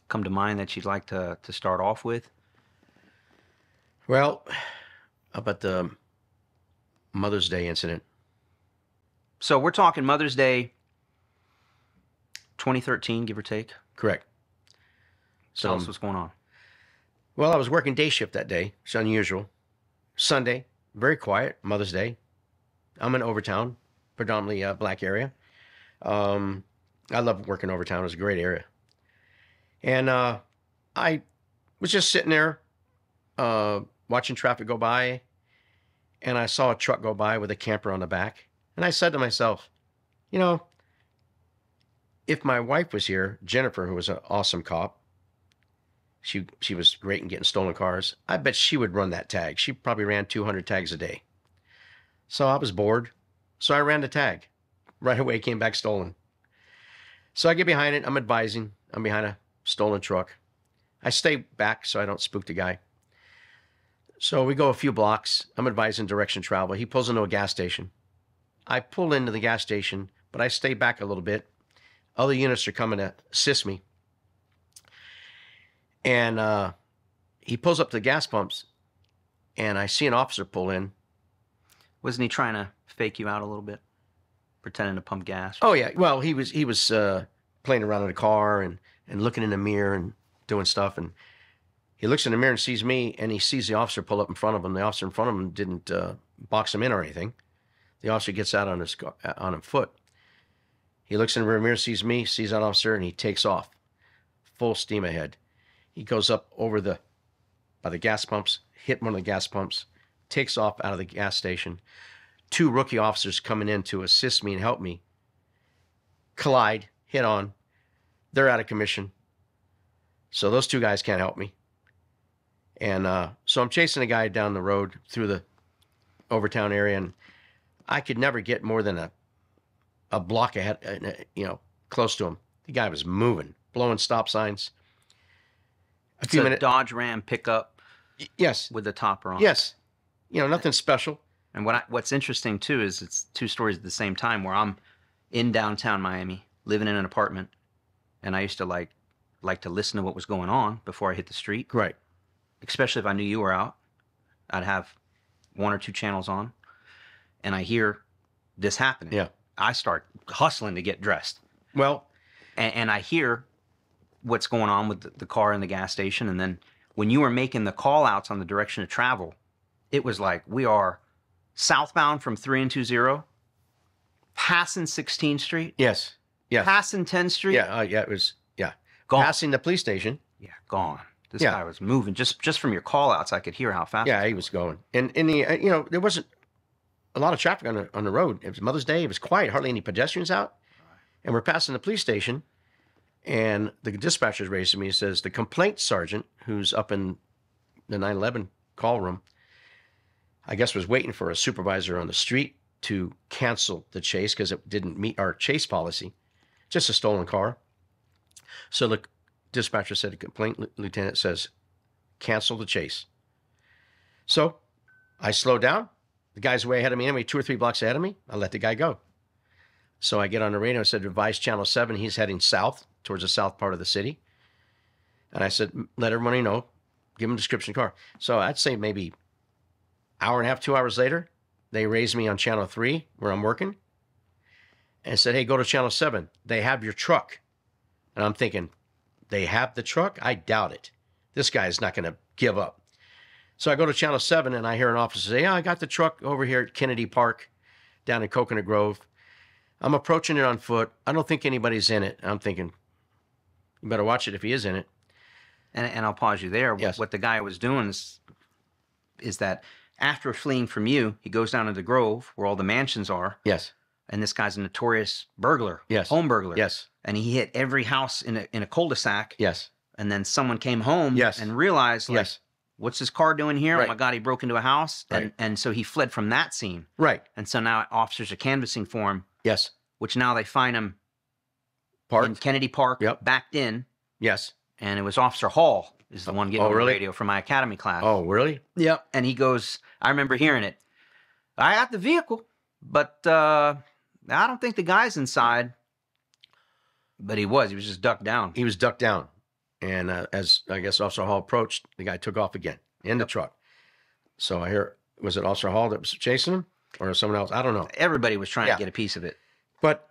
come to mind that you'd like to start off with? Well, how about the Mother's Day incident? So we're talking Mother's Day 2013, give or take? Correct. So tell us what's going on. Well, I was working day shift that day. It's unusual. Sunday, very quiet, Mother's Day. I'm in Overtown, predominantly a black area. I love working Overtown. It was a great area. And I was just sitting there watching traffic go by, and I saw a truck go by with a camper on the back. And I said to myself, you know, if my wife was here, Jennifer, who was an awesome cop, she was great in getting stolen cars, I bet she would run that tag. She probably ran 200 tags a day. So I was bored. So I ran the tag. Right away, came back stolen. So I get behind it. I'm advising. I'm behind a stolen truck. I stay back so I don't spook the guy. So we go a few blocks. I'm advising direction travel. He pulls into a gas station. I pull into the gas station, but I stay back a little bit. Other units are coming to assist me. And he pulls up to the gas pumps, and I see an officer pull in. Wasn't he trying to fake you out a little bit? Pretending to pump gas? Oh, yeah. Well, he was playing around in the car and looking in the mirror and doing stuff. And he looks in the mirror and sees me, and he sees the officer pull up in front of him. The officer in front of him didn't box him in or anything. The officer gets out on his foot. He looks in the rear mirror, sees me, sees that officer, and he takes off. Full steam ahead. He goes up over by the gas pumps, hit one of the gas pumps, takes off out of the gas station. 2 rookie officers coming in to assist me and help me collide, hit on. They're out of commission. So those 2 guys can't help me. And so I'm chasing a guy down the road through the Overtown area, and I could never get more than a block ahead, close to him. The guy was moving, blowing stop signs. It's a Dodge Ram pickup. Yes. With the topper on. Yes. Nothing special. And what's interesting too is it's 2 stories at the same time where I'm in downtown Miami, living in an apartment, and I used to like to listen to what was going on before I hit the street. Right. Especially if I knew you were out. I'd have 1 or 2 channels on, and I hear this happening. Yeah. I start hustling to get dressed. Well, And I hear what's going on with the car in the gas station. And then when you were making the call outs on the direction of travel, it was like we are southbound from 3 and 20, passing 16th Street, yes. Yes. passing 10th Street. Yeah. Yeah. It was, yeah. Gone. Passing the police station. Yeah, gone. This Yeah. guy was moving. Just from your call outs, I could hear how fast. Yeah, he was going. And in the, there wasn't a lot of traffic on the road. It was Mother's Day. It was quiet. Hardly any pedestrians out. And we're passing the police station. And the dispatcher's raising me. He says, the complaint sergeant, who's up in the 911 call room, I guess was waiting for a supervisor on the street to cancel the chase because it didn't meet our chase policy. Just a stolen car. So the dispatcher said, the complaint lieutenant says, cancel the chase. So I slowed down. The guy's way ahead of me anyway, 2 or 3 blocks ahead of me. I let the guy go. So I get on the radio and said, advise Channel 7. He's heading south towards the south part of the city. And I said, let everybody know, give him a description of the car. So I'd say maybe hour and a half, 2 hours later, they raised me on Channel 3 where I'm working and said, hey, go to Channel 7. They have your truck. And I'm thinking, they have the truck? I doubt it. This guy is not going to give up. So I go to Channel 7 and I hear an officer say, yeah, I got the truck over here at Kennedy Park down in Coconut Grove. I'm approaching it on foot. I don't think anybody's in it. I'm thinking, you better watch it if he is in it. And I'll pause you there. Yes. What the guy was doing is that after fleeing from you, he goes down to the Grove where all the mansions are. Yes. And this guy's a notorious burglar. Yes. Home burglar. Yes. And he hit every house in a cul-de-sac. Yes. And then someone came home Yes. and realized, like, Yes. what's this car doing here? Right. Oh my God, he broke into a house. Right. And so he fled from that scene. Right. And so now officers are canvassing for him, Yes. which now they find him Park. in Kennedy Park, Yep. backed in. Yes. And it was Officer Hall is the one getting on really? the radio for my academy class. Oh, really? Yep. And he goes, I remember hearing it. I got the vehicle, but I don't think the guy's inside. But he was just ducked down. He was ducked down. And as I guess Officer Hall approached, the guy took off again in the truck. So I hear, was it Officer Hall that was chasing him or someone else? I don't know. Everybody was trying Yeah. to get a piece of it. But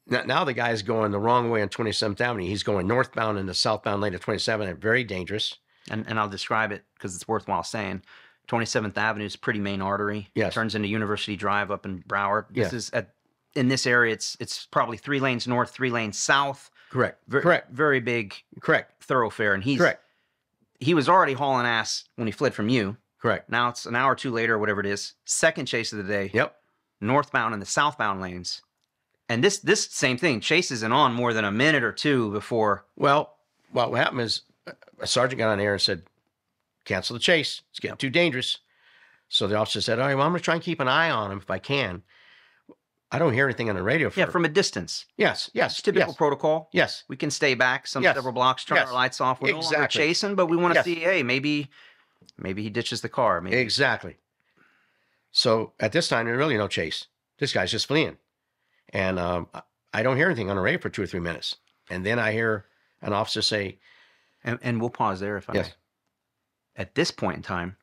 now the guy's going the wrong way on 27th Avenue. He's going northbound in the southbound lane of 27 and very dangerous. And I'll describe it because it's worthwhile saying. 27th Avenue is a pretty main artery. Yes. Turns into University Drive up in Broward. This Yeah. is in this area, it's probably 3 lanes north, 3 lanes south. Correct. Correct. Very big Correct. thoroughfare. And Correct. he was already hauling ass when he fled from you. Correct. Now it's an hour or two later, whatever it is. Second chase of the day. Yep. Northbound in the southbound lanes. And this same thing, chase isn't on more than a minute or two before. Well, what happened is a sergeant got on air and said, cancel the chase. It's getting too dangerous. So the officer said, all right, well, I'm going to try and keep an eye on him if I can. I don't hear anything on the radio. From a distance. Yes. It's typical yes. protocol. Yes. We can stay back Yes. several blocks, turn Yes. our lights off. We're no longer Exactly. chasing, but we want to Yes. see, hey, maybe he ditches the car. Maybe. Exactly. So at this time, there's really no chase. This guy's just fleeing. And I don't hear anything on the radio for 2 or 3 minutes. And then I hear an officer say, And we'll pause there if I yes. may. At this point in time,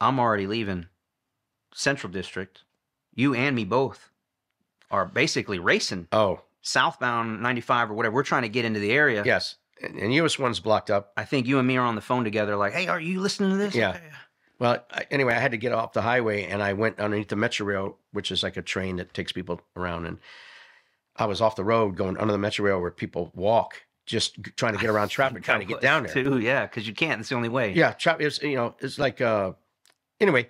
I'm already leaving Central District. You and me both are basically racing Oh, southbound 95 or whatever. We're trying to get into the area. yes. And US 1's blocked up. I think you and me are on the phone together like, hey, are you listening to this? Yeah. Okay. Well, anyway, I had to get off the highway and I went underneath the Metro Rail, which is like a train that takes people around. And I was off the road going under the Metro Rail where people walk, just trying to get around traffic, trying to get down there. Too, yeah, because you can't. It's the only way. Yeah, it's like, anyway.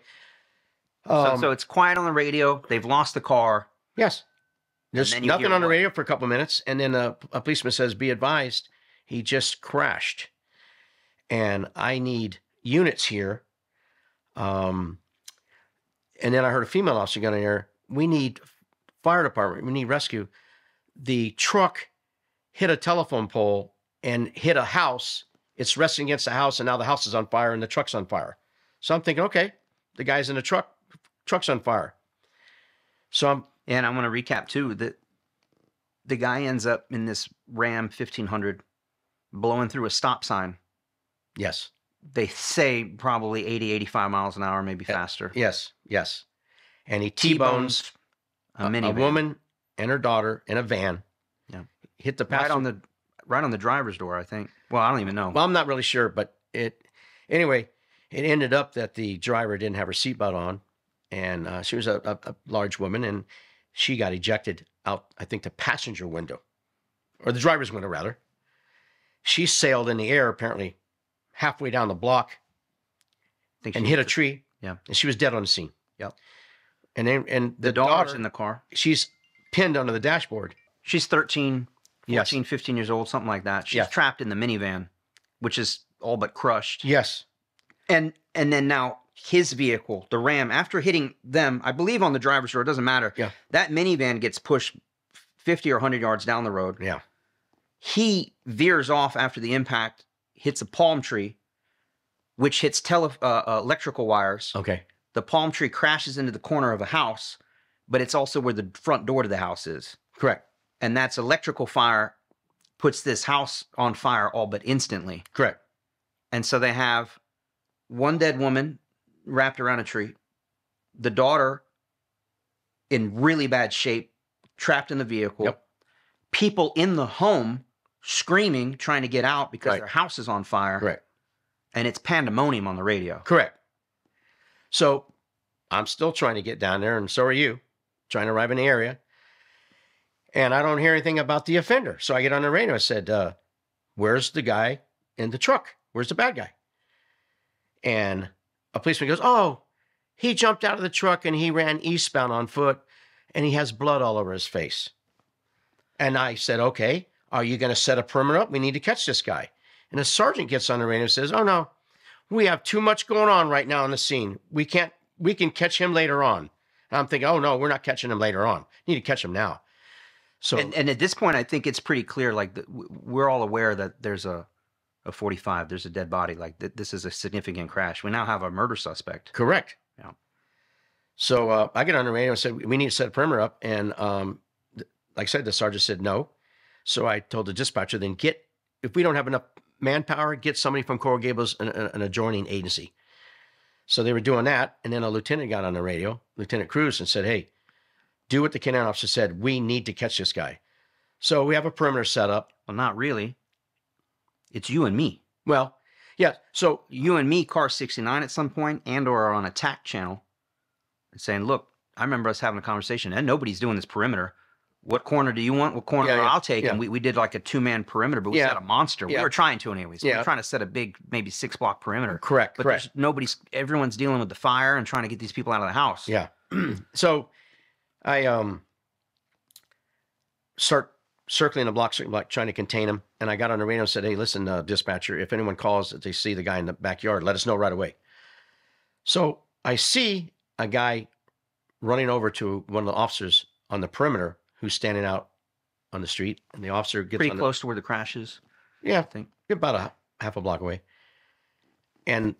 So it's quiet on the radio. They've lost the car. Yes. There's then you nothing hear on the what? radio for a couple of minutes. And then a policeman says, be advised, he just crashed. And I need units here. And then I heard a female officer get on there. We need fire department. We need rescue. The truck hit a telephone pole and hit a house. It's resting against the house. And now the house is on fire and the truck's on fire. So I'm thinking, okay, the guy's in the truck's on fire. So And I want to recap too that the guy ends up in this Ram 1500 blowing through a stop sign. yes. They say probably 80, 85 miles an hour, maybe faster. Yes. And he T-bones A minivan. A woman and her daughter in a van. Yeah. Hit the passenger. Right on the driver's door, I think. Well, I don't even know. Well, I'm not really sure, but anyway, it ended up that the driver didn't have her seatbelt on, and she was a large woman, and she got ejected out, I think, the passenger window, or the driver's window, rather. She sailed in the air, apparently, halfway down the block, and hit a tree. Yeah. And she was dead on the scene. Yep. And the daughter's daughter in the car. She's pinned under the dashboard. She's 13, 14, Yes. 15 years old, something like that. She's Yes. trapped in the minivan, which is all but crushed. Yes. And then now his vehicle, the Ram, after hitting them, I believe on the driver's door, it doesn't matter. Yeah. That minivan gets pushed 50 or 100 yards down the road. Yeah. He veers off after the impact, hits a palm tree, which hits electrical wires. Okay. The palm tree crashes into the corner of a house, but it's also where the front door to the house is. Correct. And that's electrical fire puts this house on fire all but instantly. Correct. And so they have one dead woman wrapped around a tree, the daughter in really bad shape, trapped in the vehicle, Yep. people in the home screaming, trying to get out because Right. their house is on fire. Correct. And it's pandemonium on the radio. Correct. So I'm still trying to get down there, and so are you, trying to arrive in the area. And I don't hear anything about the offender. So I get on the radio. I said, where's the guy in the truck? Where's the bad guy? And a policeman goes, oh, he jumped out of the truck and he ran eastbound on foot and he has blood all over his face. And I said, okay, are you going to set a perimeter up? We need to catch this guy. And the sergeant gets on the radio and says, oh, no, we have too much going on right now on the scene. We can catch him later on. And I'm thinking, oh, no, we're not catching him later on. Need to catch him now. So, and at this point, I think it's pretty clear, like, we're all aware that there's a 45, there's a dead body. Like, this is a significant crash. We now have a murder suspect. correct. Yeah. So I get on the radio and said, we need to set a perimeter up. And like I said, the sergeant said no. So I told the dispatcher, then if we don't have enough manpower, get somebody from Coral Gables, an adjoining agency. So they were doing that. And then a lieutenant got on the radio, Lieutenant Cruz, and said, hey, do what the K-9 officer said. We need to catch this guy. So we have a perimeter set up. Well, not really. It's you and me. Well, yeah. So You and me, car 69 at some point, and or are on a TAC channel, and saying, look, I remember us having a conversation, and nobody's doing this perimeter. What corner do you want? What corner Yeah, I'll take? yeah. And we did like a 2-man perimeter, but we Yeah. set a monster. We Yeah. were trying to anyways. We Yeah. were trying to set a big, maybe 6-block perimeter. correct. But there's everyone's dealing with the fire and trying to get these people out of the house. Yeah. So I start circling the block, trying to contain him. And I got on the radio and said, hey, listen, dispatcher, if anyone calls that they see the guy in the backyard, let us know right away. So I see a guy running over to one of the officers on the perimeter who's standing out on the street. And the officer gets Pretty close to where the crash is, Yeah, I think. about a half a block away. And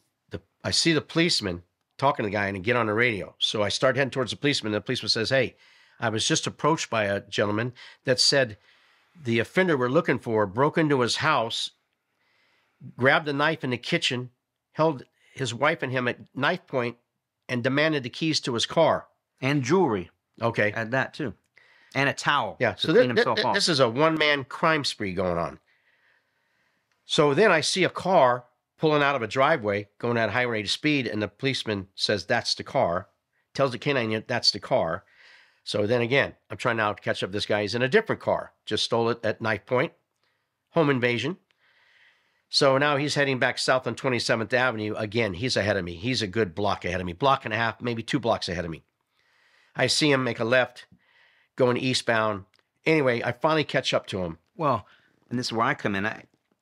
I see the policeman talking to the guy and I get on the radio. So I start heading towards the policeman. And the policeman says, hey, I was just approached by a gentleman that said the offender we're looking for broke into his house, grabbed a knife in the kitchen, held his wife and him at knife point, and demanded the keys to his car. And jewelry. Okay. Add that too. And a towel. Yeah. To So clean himself off. this is a one-man crime spree going on. So then I see a car pulling out of a driveway, going at high rate of speed, and the policeman says, that's the car. Tells the K-9 unit, that's the car. So then again, I'm trying now to catch up this guy. He's in a different car. Just stole it at knife point. Home invasion. So now he's heading back south on 27th Avenue. Again, he's ahead of me. He's a good block ahead of me. Block and a half, maybe 2 blocks ahead of me. I see him make a left, going eastbound. Anyway, I finally catch up to him. Well, and this is where I come in.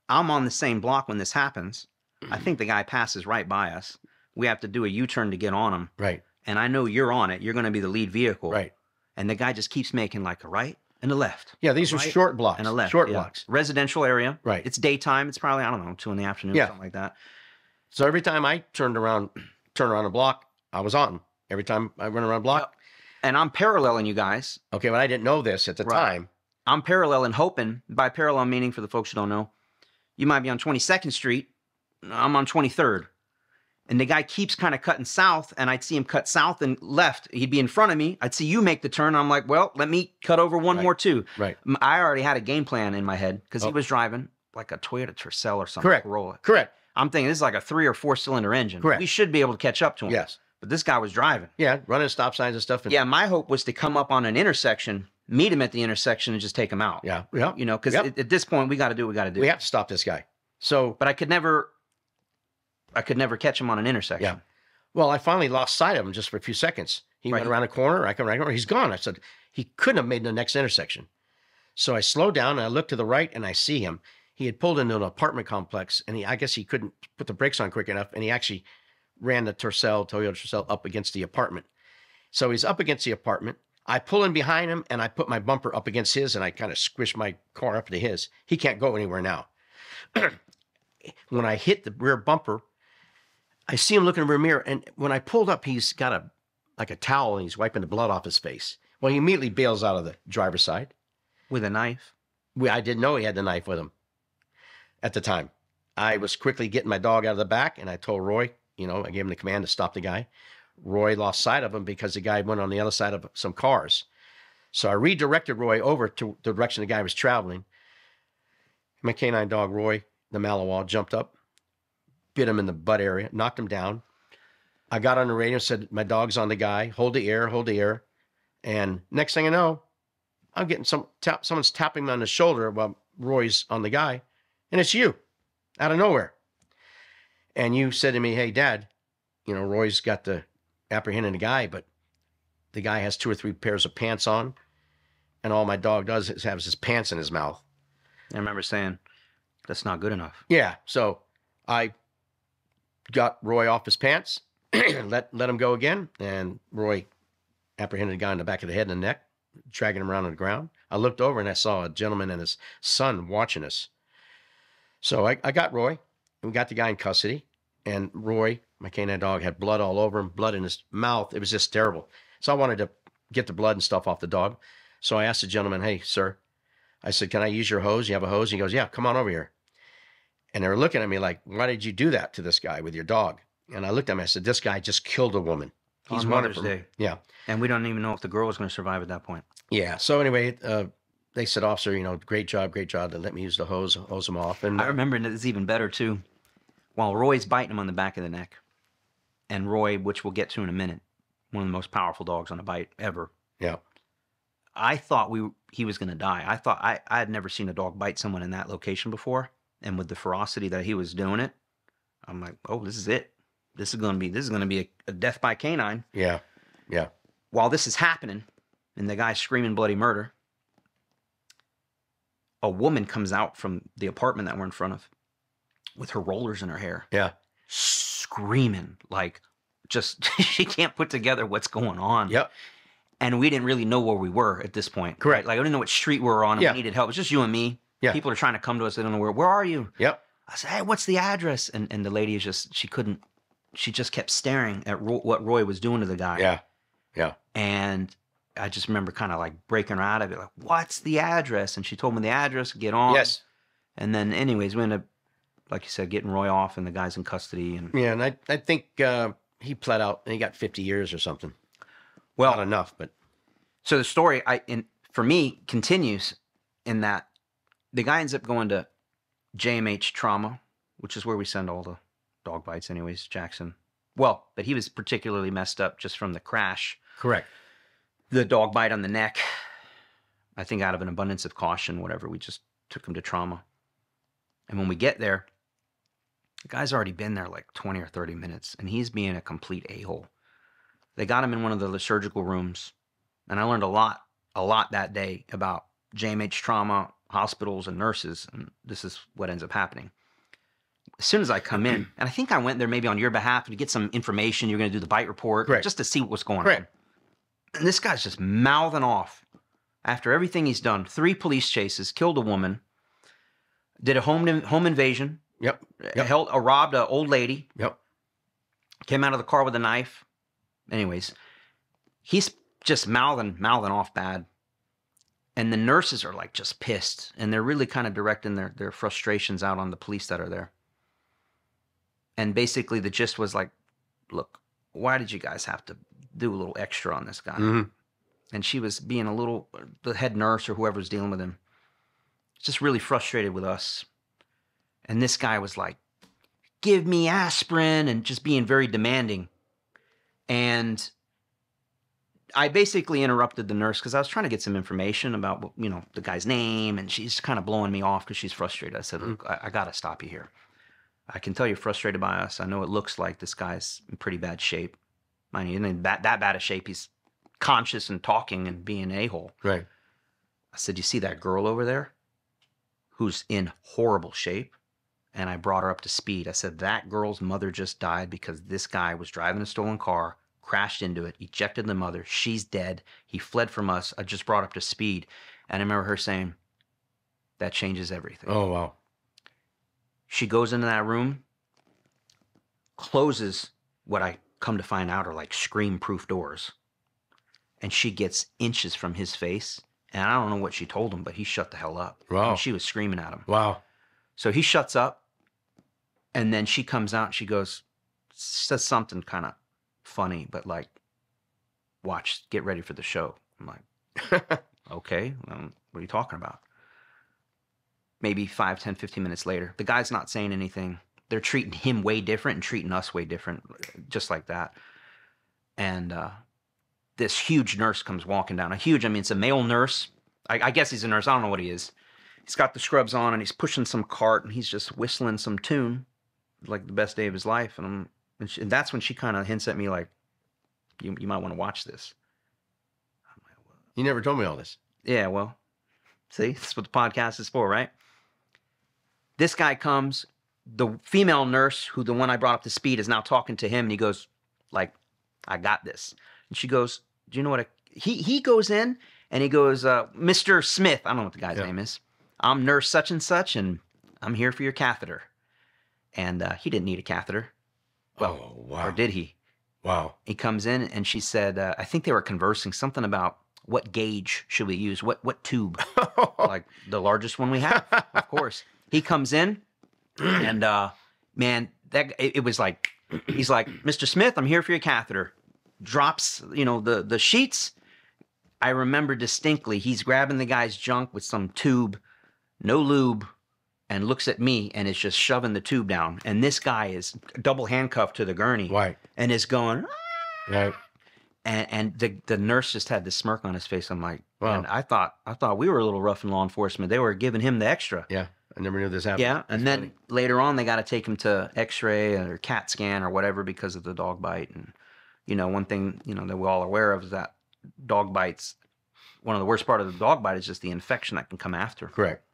I'm on the same block when this happens. I think the guy passes right by us. We have to do a U-turn to get on him. Right. And I know you're on it. You're going to be the lead vehicle. Right. And the guy just keeps making like a right and a left. Yeah, these are right short blocks. and a left. Short yeah. blocks. Residential area. Right. It's daytime. It's probably, I don't know, 2 in the afternoon, Yeah. something like that. So every time I turned around a block, I was on him. Every time I run around a block. And I'm paralleling you guys. Okay, but I didn't know this at the Right. time. I'm paralleling, hoping, by parallel meaning for the folks who don't know, you might be on 22nd Street. I'm on 23rd. And the guy keeps kind of cutting south, and I'd see him cut south and left. He'd be in front of me. I'd see you make the turn. I'm like, well, let me cut over one more too. Right. I already had a game plan in my head because he was driving like a Toyota Tercel or something. Correct. Corolla. Correct. I'm thinking this is like a 3 or 4 cylinder engine. Correct. We should be able to catch up to him. Yes. But this guy was driving. Yeah, running stop signs and stuff. And yeah, my hope was to come up on an intersection, meet him at the intersection, and just take him out. Yeah. Yeah. You know, because at this point, we got to do what we got to do. We have to stop this guy. So, but I could never catch him on an intersection. Yeah. Well, I finally lost sight of him just for a few seconds. He went around a corner. I come right over. He's gone. I said, he couldn't have made the next intersection. So I slowed down and I looked to the right and I see him. He had pulled into an apartment complex and I guess he couldn't put the brakes on quick enough. And he actually ran the Toyota Tercel up against the apartment. So he's up against the apartment. I pull in behind him and I put my bumper up against his and I kind of squish my car up to his. He can't go anywhere now. When I hit the rear bumper, I see him looking in the rear mirror, and when I pulled up, he's got a towel, and he's wiping the blood off his face. Well, he immediately bails out of the driver's side. With a knife? I didn't know he had the knife with him at the time. I was quickly getting my dog out of the back, and I told Roy, I gave him the command to stop the guy. Roy lost sight of him because the guy went on the other side of some cars. So I redirected Roy over to the direction the guy was traveling. My K-9 dog, Roy, the Malinois, jumped up, bit him in the butt area, knocked him down. I got on the radio and said, my dog's on the guy. Hold the air. And next thing I know, I'm getting someone's tapping me on the shoulder while Roy's on the guy. And it's you, out of nowhere. And you said to me, hey, Dad, Roy's got the apprehending the guy, but the guy has 2 or 3 pairs of pants on. And all my dog does is have his pants in his mouth. I remember saying, that's not good enough. Yeah. So I got Roy off his pants, let him go again, and Roy apprehended a guy in the back of the head and the neck, dragging him around on the ground. I looked over and I saw a gentleman and his son watching us. So I got Roy, and we got the guy in custody, and Roy, my canine dog, had blood all over him, blood in his mouth. It was just terrible. So I wanted to get the blood and stuff off the dog. So I asked the gentleman, hey, sir, I said, can I use your hose? You have a hose? He goes, yeah, come on over here. And they were looking at me like, why did you do that to this guy with your dog? And I looked at him, I said, this guy just killed a woman. He's Mother's Day. Yeah. And we don't even know if the girl was going to survive at that point. Yeah. So anyway, they said, officer, great job. They let me use the hose him off. And I remember, and it's even better too, while Roy's biting him on the back of the neck, and Roy, which we'll get to in a minute, one of the most powerful dogs on a bite ever. Yeah. I thought he was going to die. I thought I had never seen a dog bite someone in that location before. And with the ferocity that he was doing it, I'm like, oh, this is it. This is going to be a death by canine. Yeah. Yeah. While this is happening, and the guy's screaming bloody murder, a woman comes out from the apartment that we're in front of with her rollers in her hair. Yeah. Screaming like just she can't put together what's going on. Yep. And we didn't really know where we were at this point. Correct. Like I didn't know what street we were on and we needed help. It was just you and me. Yeah. People are trying to come to us. They don't know where are you? Yep. I said, hey, what's the address? And the lady is just, she just kept staring at what Roy was doing to the guy. Yeah. Yeah. And I just remember kind of like breaking her out of it. Like, what's the address? And she told me the address, get on. Yes. And then anyways, we ended up, like you said, getting Roy off and the guy's in custody. And yeah. And I think he pled out and he got 50 years or something. Well, not enough, but. So the story, for me, continues in that the guy ends up going to JMH Trauma, which is where we send all the dog bites anyways, Jackson. Well, but he was particularly messed up just from the crash. Correct. The dog bite on the neck, I think out of an abundance of caution, whatever, we just took him to trauma. And when we get there, the guy's already been there like 20 or 30 minutes, and he's being a complete a-hole. They got him in one of the surgical rooms, and I learned a lot that day about JMH Trauma, hospitals, and nurses, and this is what ends up happening. As soon as I come in, and I think I went there maybe on your behalf to get some information, you're going to do the bite report, Correct. Just to see what's going on. And this guy's just mouthing off after everything he's done. 3 police chases, killed a woman, did a home invasion. Yep. Robbed an old lady. Yep. Came out of the car with a knife. Anyways, he's just mouthing off bad. And the nurses are like just pissed. And they're really kind of directing their frustrations out on the police that are there. And basically the gist was like, look, why did you guys have to do a little extra on this guy? And she was being the head nurse or whoever was dealing with him, just really frustrated with us. And this guy was like, give me aspirin, and just being very demanding. And I basically interrupted the nurse because I was trying to get some information about, the guy's name, and she's kind of blowing me off because she's frustrated. I said, look, I got to stop you here. I can tell you're frustrated by us. I know it looks like this guy's in pretty bad shape. I mean, in that bad of shape. He's conscious and talking and being an a-hole. Right. I said, you see that girl over there who's in horrible shape? And I brought her up to speed. I said, that girl's mother just died because this guy was driving a stolen car, crashed into it, ejected the mother. She's dead. He fled from us. I just brought her up to speed. And I remember her saying, that changes everything. Oh, wow. She goes into that room, closes what I come to find out are like scream-proof doors. And she gets inches from his face. And I don't know what she told him, but he shut the hell up. Wow. And she was screaming at him. Wow. So he shuts up. And then she comes out and she says something kind of funny, but like, watch, get ready for the show. I'm like, okay, what are you talking about? Maybe 5, 10, 15 minutes later, the guy's not saying anything. They're treating him way different and treating us way different, just like that. And this huge nurse comes walking down. It's a male nurse. I guess he's a nurse. I don't know what he is. He's got the scrubs on and he's pushing some cart and he's just whistling some tune, like the best day of his life. And that's when she kind of hints at me like, you might want to watch this. I'm like, well, You never told me all this. yeah, well, see, that's what the podcast is for, right? This guy comes, the female nurse, the one I brought up to speed, is now talking to him, and he goes, like, I got this. And she goes, do you know what he goes in, and he goes, Mr. Smith, I don't know what the guy's name is. I'm nurse such and such, and I'm here for your catheter. And he didn't need a catheter. Well, oh, wow. Or did he? Wow. He comes in, and she said, I think they were conversing something about what gauge should we use, what tube, like the largest one we have, of course. He comes in, and man, it was like, he's like, Mr. Smith, I'm here for your catheter. Drops, the sheets. I remember distinctly, he's grabbing the guy's junk with some tube, no lube, and looks at me and is just shoving the tube down. And this guy is double handcuffed to the gurney, Right. and is going, Right. And the nurse just had this smirk on his face. I'm like, Wow. and I thought we were a little rough in law enforcement. They were giving him the extra. Yeah. I never knew this happened. Yeah, and That's then funny. later on, they got to take him to X-ray or CAT scan or whatever because of the dog bite. And one thing that we're all aware of is that dog bites. One of the worst part of the dog bite is just the infection that can come after. Correct.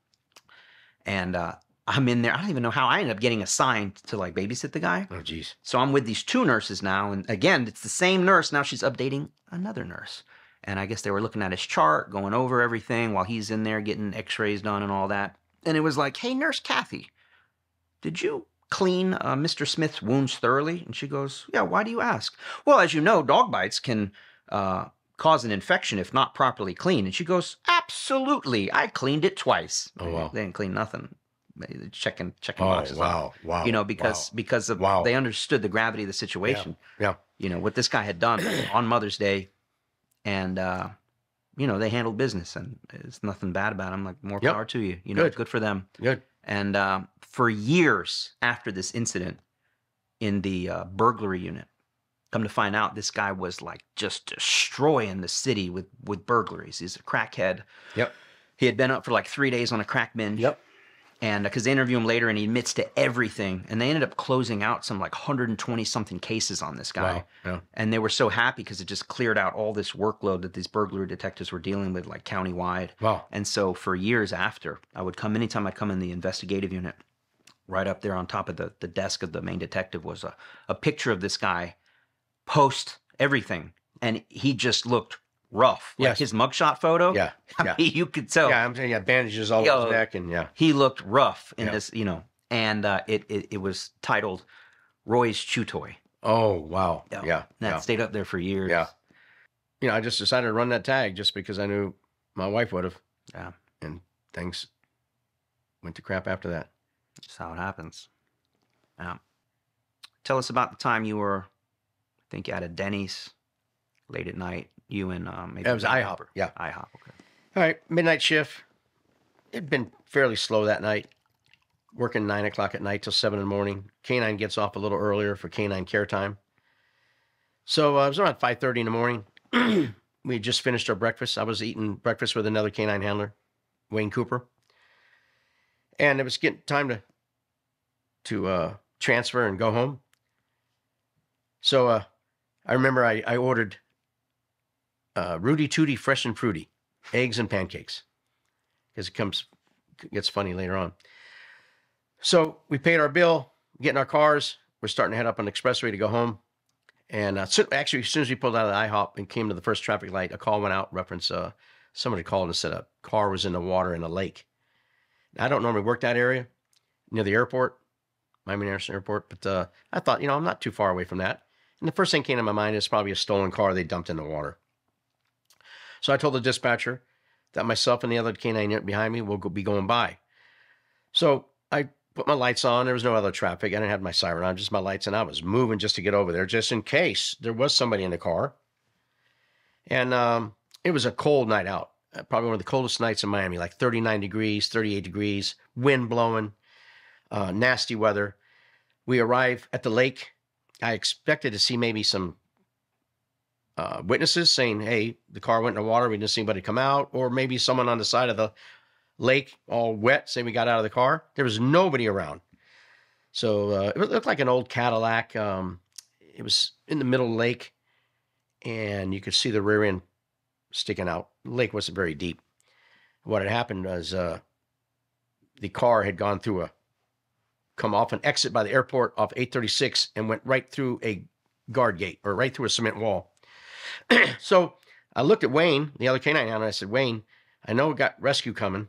And I'm in there. I don't even know how I ended up getting assigned to like babysit the guy. Oh, geez. So I'm with these two nurses now, and again, it's the same nurse. Now she's updating another nurse. And I guess they were looking at his chart, going over everything while he's in there getting X-rays done and all that. And it was like, hey, Nurse Kathy, did you clean Mr. Smith's wounds thoroughly? And she goes, yeah, why do you ask? Well, as you know, dog bites can cause an infection if not properly cleaned. And she goes, absolutely, I cleaned it twice. Oh, wow. They didn't clean nothing. Checking Oh, boxes wow. off. Wow. Because of Wow. they understood the gravity of the situation. Yeah. What this guy had done on Mother's Day, and they handled business, and it's nothing bad about him. Like, more power to you. Good for them. Good. And for years after this incident in the burglary unit, come to find out, this guy was like just destroying the city with burglaries. He's a crackhead. Yep. He had been up for like 3 days on a crack binge. Yep. And because they interview him later, and he admits to everything. And they ended up closing out some like 120-something cases on this guy. Wow. Yeah. And they were so happy because it just cleared out all this workload that these burglary detectives were dealing with, like countywide. Wow. And so for years after, anytime I'd come in the investigative unit, right up there on top of the desk of the main detective was a picture of this guy post everything. And he just looked rough. Like Yes. his mugshot photo. Yeah. I mean, you could tell. Yeah, I'm saying, bandages all over his neck, and yeah. He looked rough in Yeah. this, and it was titled Roy's Chew Toy. Oh, wow. Yeah. That stayed up there for years. Yeah. I just decided to run that tag just because I knew my wife would have. Yeah. And things went to crap after that. That's how it happens. Yeah. Tell us about the time you were think you had a Denny's late at night. You and maybe It was IHOP. Yeah. IHOP. Okay. All right. Midnight shift. It'd been fairly slow that night. Working 9 o'clock at night till 7 in the morning. K-9 gets off a little earlier for K-9 care time. So it was around 5:30 in the morning. We had just finished our breakfast. I was eating breakfast with another K-9 handler, Wayne Cooper. And it was getting time to transfer and go home. So I remember I ordered Rudy Tooty Fresh and Fruity, eggs and pancakes. Because it gets funny later on. So we paid our bill, get in our cars. We're starting to head up on the expressway to go home. And actually, as soon as we pulled out of the IHOP and came to the first traffic light, a call went out, reference somebody called and said a car was in the water in a lake. Now, I don't normally work that area near the airport, Miami International Airport, but I thought, I'm not too far away from that. And the first thing came to my mind is probably a stolen car they dumped in the water. So I told the dispatcher that myself and the other K-9 unit behind me will be going by. So I put my lights on. There was no other traffic. I didn't have my siren on, just my lights, and I was moving just to get over there, just in case there was somebody in the car. And it was a cold night out, probably one of the coldest nights in Miami, like 39 degrees, 38 degrees, wind blowing, nasty weather. We arrive at the lake. I expected to see maybe some witnesses saying, hey, the car went in the water, we didn't see anybody come out, or maybe someone on the side of the lake all wet saying we got out of the car. There was nobody around. So it looked like an old Cadillac. It was in the middle of the lake, and you could see the rear end sticking out. The lake wasn't very deep. What had happened was the car had gone through come off an exit by the airport off 836 and went right through a guard gate, or right through a cement wall. So I looked at Wayne, the other K-9 hound, and I said, Wayne, I know we got rescue coming.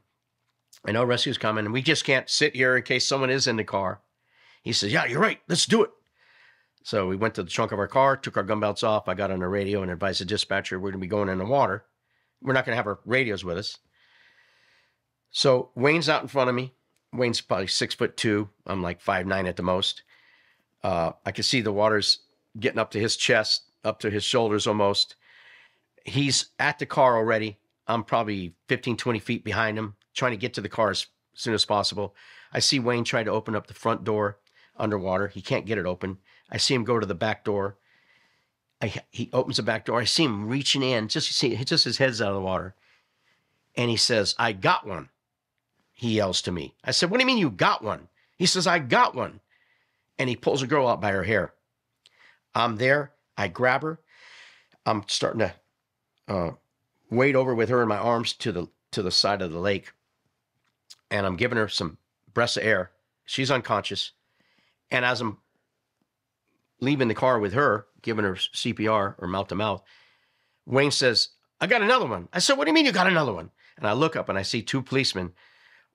I know rescue's coming, and we just can't sit here in case someone is in the car. He says, yeah, you're right. Let's do it. So we went to the trunk of our car, took our gun belts off. I got on the radio and advised the dispatcher we're going to be going in the water. We're not going to have our radios with us. So Wayne's out in front of me. Wayne's probably 6'2". I'm like 5'9" at the most. I could see the water's getting up to his chest, up to his shoulders almost. He's at the car already. I'm probably 15, 20 feet behind him, trying to get to the car as soon as possible. I see Wayne try to open up the front door underwater. He can't get it open. I see him go to the back door. He opens the back door. I see him reaching in, just his head's out of the water. And he says, I got one. He yells to me. I said, what do you mean you got one? He says, I got one. And he pulls a girl out by her hair. I'm there. I grab her. I'm starting to wade over with her in my arms to the side of the lake. And I'm giving her some breaths of air. She's unconscious. And as I'm leaving the car with her, giving her CPR or mouth to mouth, Wayne says, I got another one. I said, what do you mean you got another one? And I look up and I see two policemen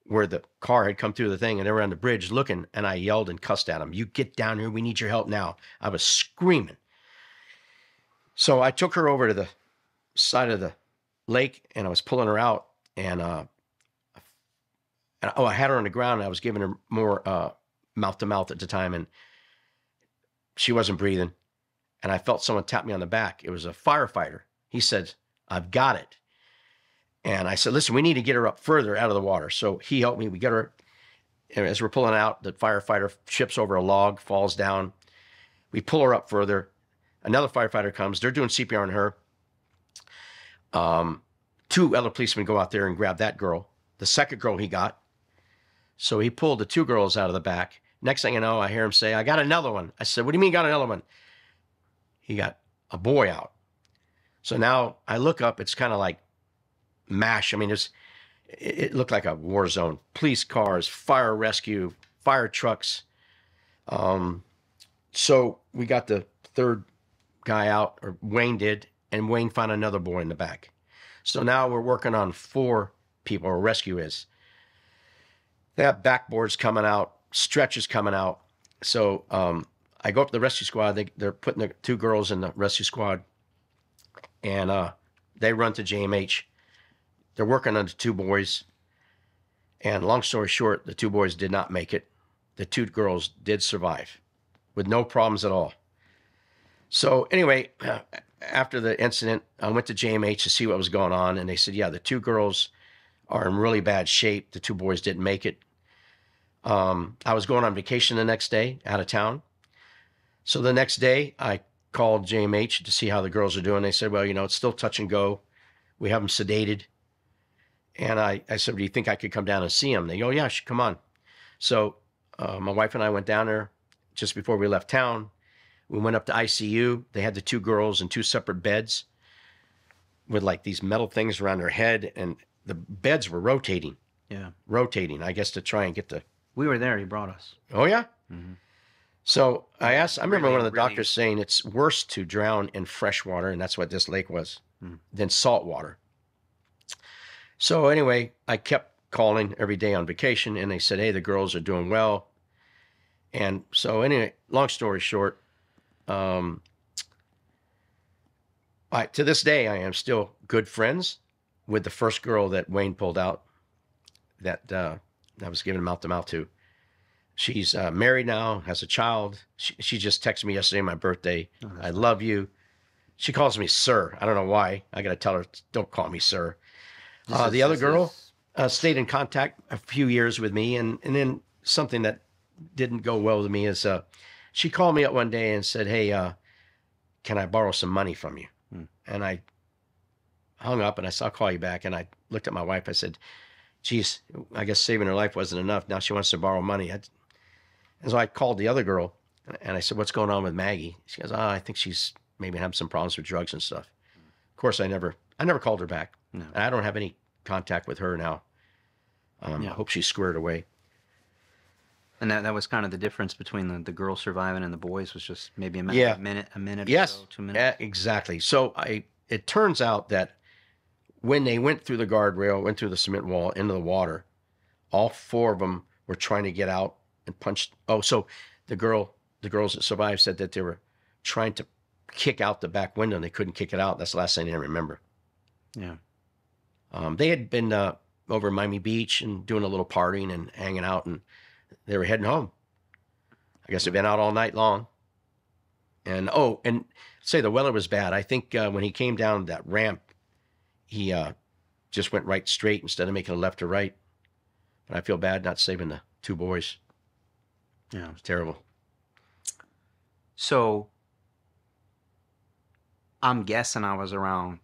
where the car had come through the thing, and they were on the bridge looking, and I yelled and cussed at them. You get down here. We need your help now. I was screaming. So I took her over to the side of the lake, and I was pulling her out, and I had her on the ground, and I was giving her more mouth to mouth at the time, and she wasn't breathing. And I felt someone tap me on the back. It was a firefighter. He said, I've got it. And I said, listen, we need to get her up further out of the water. So he helped me. We get her. And as we're pulling out, the firefighter trips over a log, falls down. We pull her up further. Another firefighter comes. They're doing CPR on her. Two other policemen go out there and grab that girl. The second girl he got. So he pulled the two girls out of the back. Next thing I know, I hear him say, I got another one. I said, what do you mean you got another one? He got a boy out. So now I look up. It's kind of like MASH. I mean, it looked like a war zone. Police cars, fire rescue, fire trucks. So we got the third guy out, or Wayne did, and Wayne found another boy in the back. So now we're working on 4 people, or rescue is. They have backboards coming out, stretchers coming out. So I go up to the rescue squad. They're putting the 2 girls in the rescue squad, and they run to JMH. They're working on the 2 boys. And long story short, the 2 boys did not make it. The 2 girls did survive with no problems at all. So anyway, after the incident, I went to JMH to see what was going on, and they said, yeah, the two girls are in really bad shape. The two boys didn't make it. I was going on vacation the next day out of town. So the next day, I called JMH to see how the girls are doing. They said, well, it's still touch and go. We have them sedated. And I said, do you think I could come down and see them? They go, yeah, come on. So my wife and I went down there just before we left town. We went up to ICU. They had the two girls in two separate beds with like these metal things around their head. And the beds were rotating. Yeah. Rotating, I guess, to try and get the... We were there. He brought us. Oh, yeah? Mm-hmm. So I remember Really, one of the really- doctors saying it's worse to drown in fresh water, and that's what this lake was, than salt water. So anyway, I kept calling every day on vacation, and they said, hey, the girls are doing well. And so anyway, long story short, to this day, I am still good friends with the first girl that Wayne pulled out that I was giving mouth-to-mouth to. She's married now, has a child. She just texted me yesterday, my birthday. Oh, I love you. She calls me sir. I don't know why. I got to tell her, don't call me sir. The other girl stayed in contact a few years with me. And then something that didn't go well with me is she called me up one day and said, hey, can I borrow some money from you? And I hung up and I said, I'll call you back. And I looked at my wife. I said, geez, I guess saving her life wasn't enough. Now she wants to borrow money. And so I called the other girl and I said, what's going on with Maggie? She goes, I think she's maybe having some problems with drugs and stuff. Of course, I never called her back. No. And I don't have any contact with her now. I hope she's squared away. And that was kind of the difference between the girl surviving and the boys was just maybe a minute Yes. or so, 2 minutes. Yeah, exactly. So it turns out that when they went through the guardrail, went through the cement wall into the water, all four of them were trying to get out and punched. Oh, so the girls that survived said that they were trying to kick out the back window and they couldn't kick it out. That's the last thing I remember. Yeah. They had been over Miami Beach and doing a little partying and hanging out, and they were heading home. I guess they'd been out all night long. And say the weather was bad. I think when he came down that ramp, he just went right straight instead of making a left or right. But I feel bad not saving the two boys. Yeah. It's terrible. So I'm guessing I was around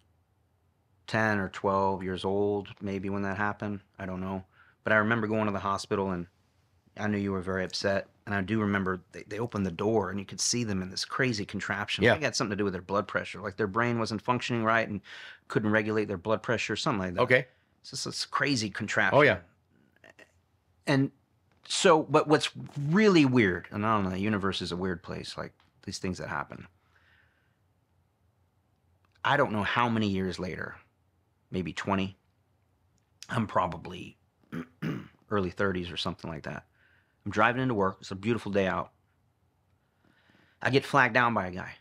10 or 12 years old, maybe when that happened. I don't know. But I remember going to the hospital and I knew you were very upset. And I do remember they opened the door and you could see them in this crazy contraption. Yeah. I think it had something to do with their blood pressure. Like their brain wasn't functioning right and couldn't regulate their blood pressure, something like that. Okay. It's just this crazy contraption. Oh, yeah. And so, but what's really weird, and I don't know, the universe is a weird place, like these things that happen. I don't know how many years later, maybe 20. I'm probably early 30s or something like that. I'm driving into work. It's a beautiful day out. I get flagged down by a guy.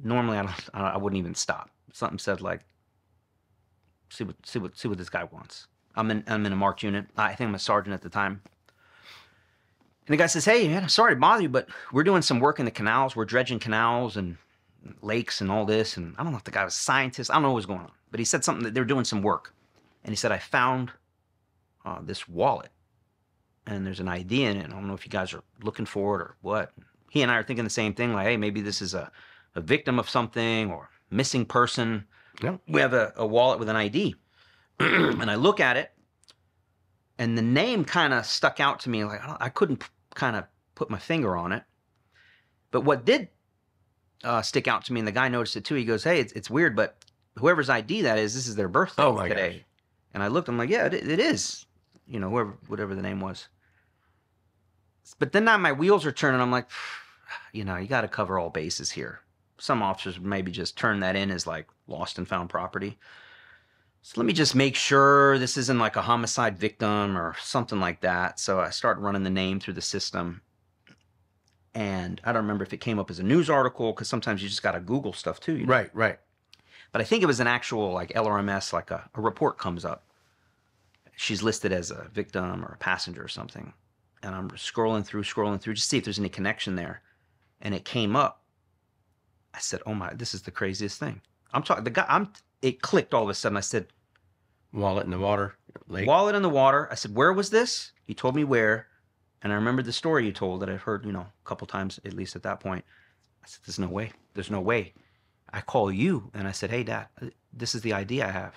Normally, I wouldn't even stop. Something said like, see what this guy wants. I'm in a marked unit. I think I'm a sergeant at the time. And the guy says, hey, man, sorry to bother you, but we're doing some work in the canals. We're dredging canals and lakes and all this. And I don't know if the guy was a scientist. I don't know what was going on. But he said something that they were doing some work. And he said, I found this wallet. And there's an ID in it. I don't know if you guys are looking for it or what. He and I are thinking the same thing. Like, hey, maybe this is a victim of something or missing person. Yeah. We have a wallet with an ID. And I look at it. And the name kind of stuck out to me. Like, I couldn't kind of put my finger on it. But what did stick out to me, and the guy noticed it too, he goes, hey, it's weird, but whoever's ID that is, this is their birthday today. Gosh. And I looked, I'm like, yeah, it is. You know, whatever the name was. But then now my wheels are turning. I'm like, you know, you got to cover all bases here. Some officers maybe just turn that in as like lost and found property. So let me just make sure this isn't like a homicide victim or something like that. So I start running the name through the system. And I don't remember if it came up as a news article, because sometimes you just got to Google stuff too. You know? Right. But I think it was an actual like LRMS, like a report comes up. She's listed as a victim or a passenger or something. And I'm scrolling through, just see if there's any connection there. And it came up. I said, oh my, this is the craziest thing. I'm talking, it clicked all of a sudden. I said, Wallet in the water, lake. wallet in the water. I said, where was this? He told me where. And I remembered the story you told that I've heard, a couple times, at least at that point. I said, there's no way. There's no way. I call you and I said, hey, Dad, this is the idea I have.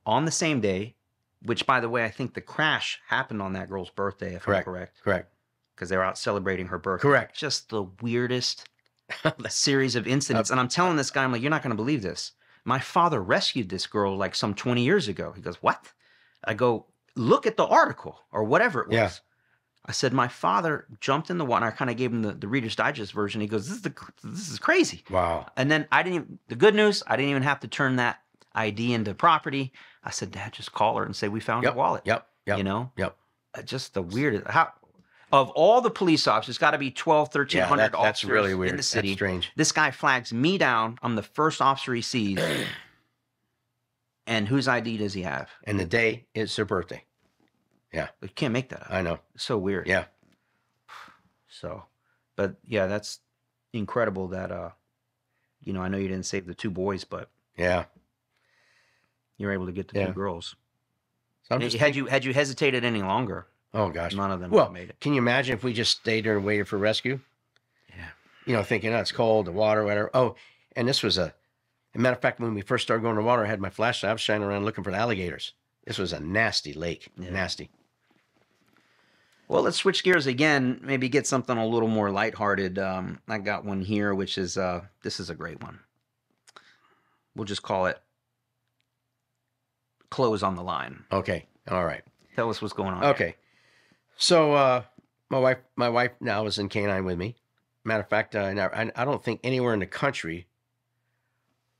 On the same day, which, by the way, I think the crash happened on that girl's birthday, if I'm correct. Correct. Because they were out celebrating her birthday. Correct. Just the weirdest series of incidents. And I'm telling this guy, I'm like, you're not going to believe this. My father rescued this girl like some 20 years ago. He goes, what? I go, look at the article or whatever it was. Yeah. I said, my father jumped in the water. I kind of gave him the Reader's Digest version. He goes, this is crazy. Wow. And then the good news, I didn't even have to turn that ID into property. I said, Dad, just call her and say we found her wallet. Yep. Yep. Just the weirdest. Of all the police officers, got to be 1,300 officers that's really weird. in the city. That's strange. This guy flags me down. I'm the first officer he sees. And whose ID does he have? And the day is her birthday. Yeah. You can't make that up. I know. It's so weird. Yeah. So, but yeah, that's incredible that, I know you didn't save the 2 boys, but yeah, you're able to get the 2 girls. So had you hesitated any longer, oh gosh, none of them would have made it. Can you imagine if we just stayed there and waited for rescue? Yeah. Thinking, it's cold, the water, whatever. Oh, and this was a matter of fact, when we first started going to water, I had my flashlight. I was shining around looking for the alligators. This was a nasty lake. Yeah. Nasty. Well, let's switch gears again. Maybe get something a little more lighthearted. I got one here, which is, this is a great one. We'll just call it Clothes on the Line. Okay. All right. Tell us what's going on. Okay. Here. So, my wife now is in K-9 with me. Matter of fact, I don't think anywhere in the country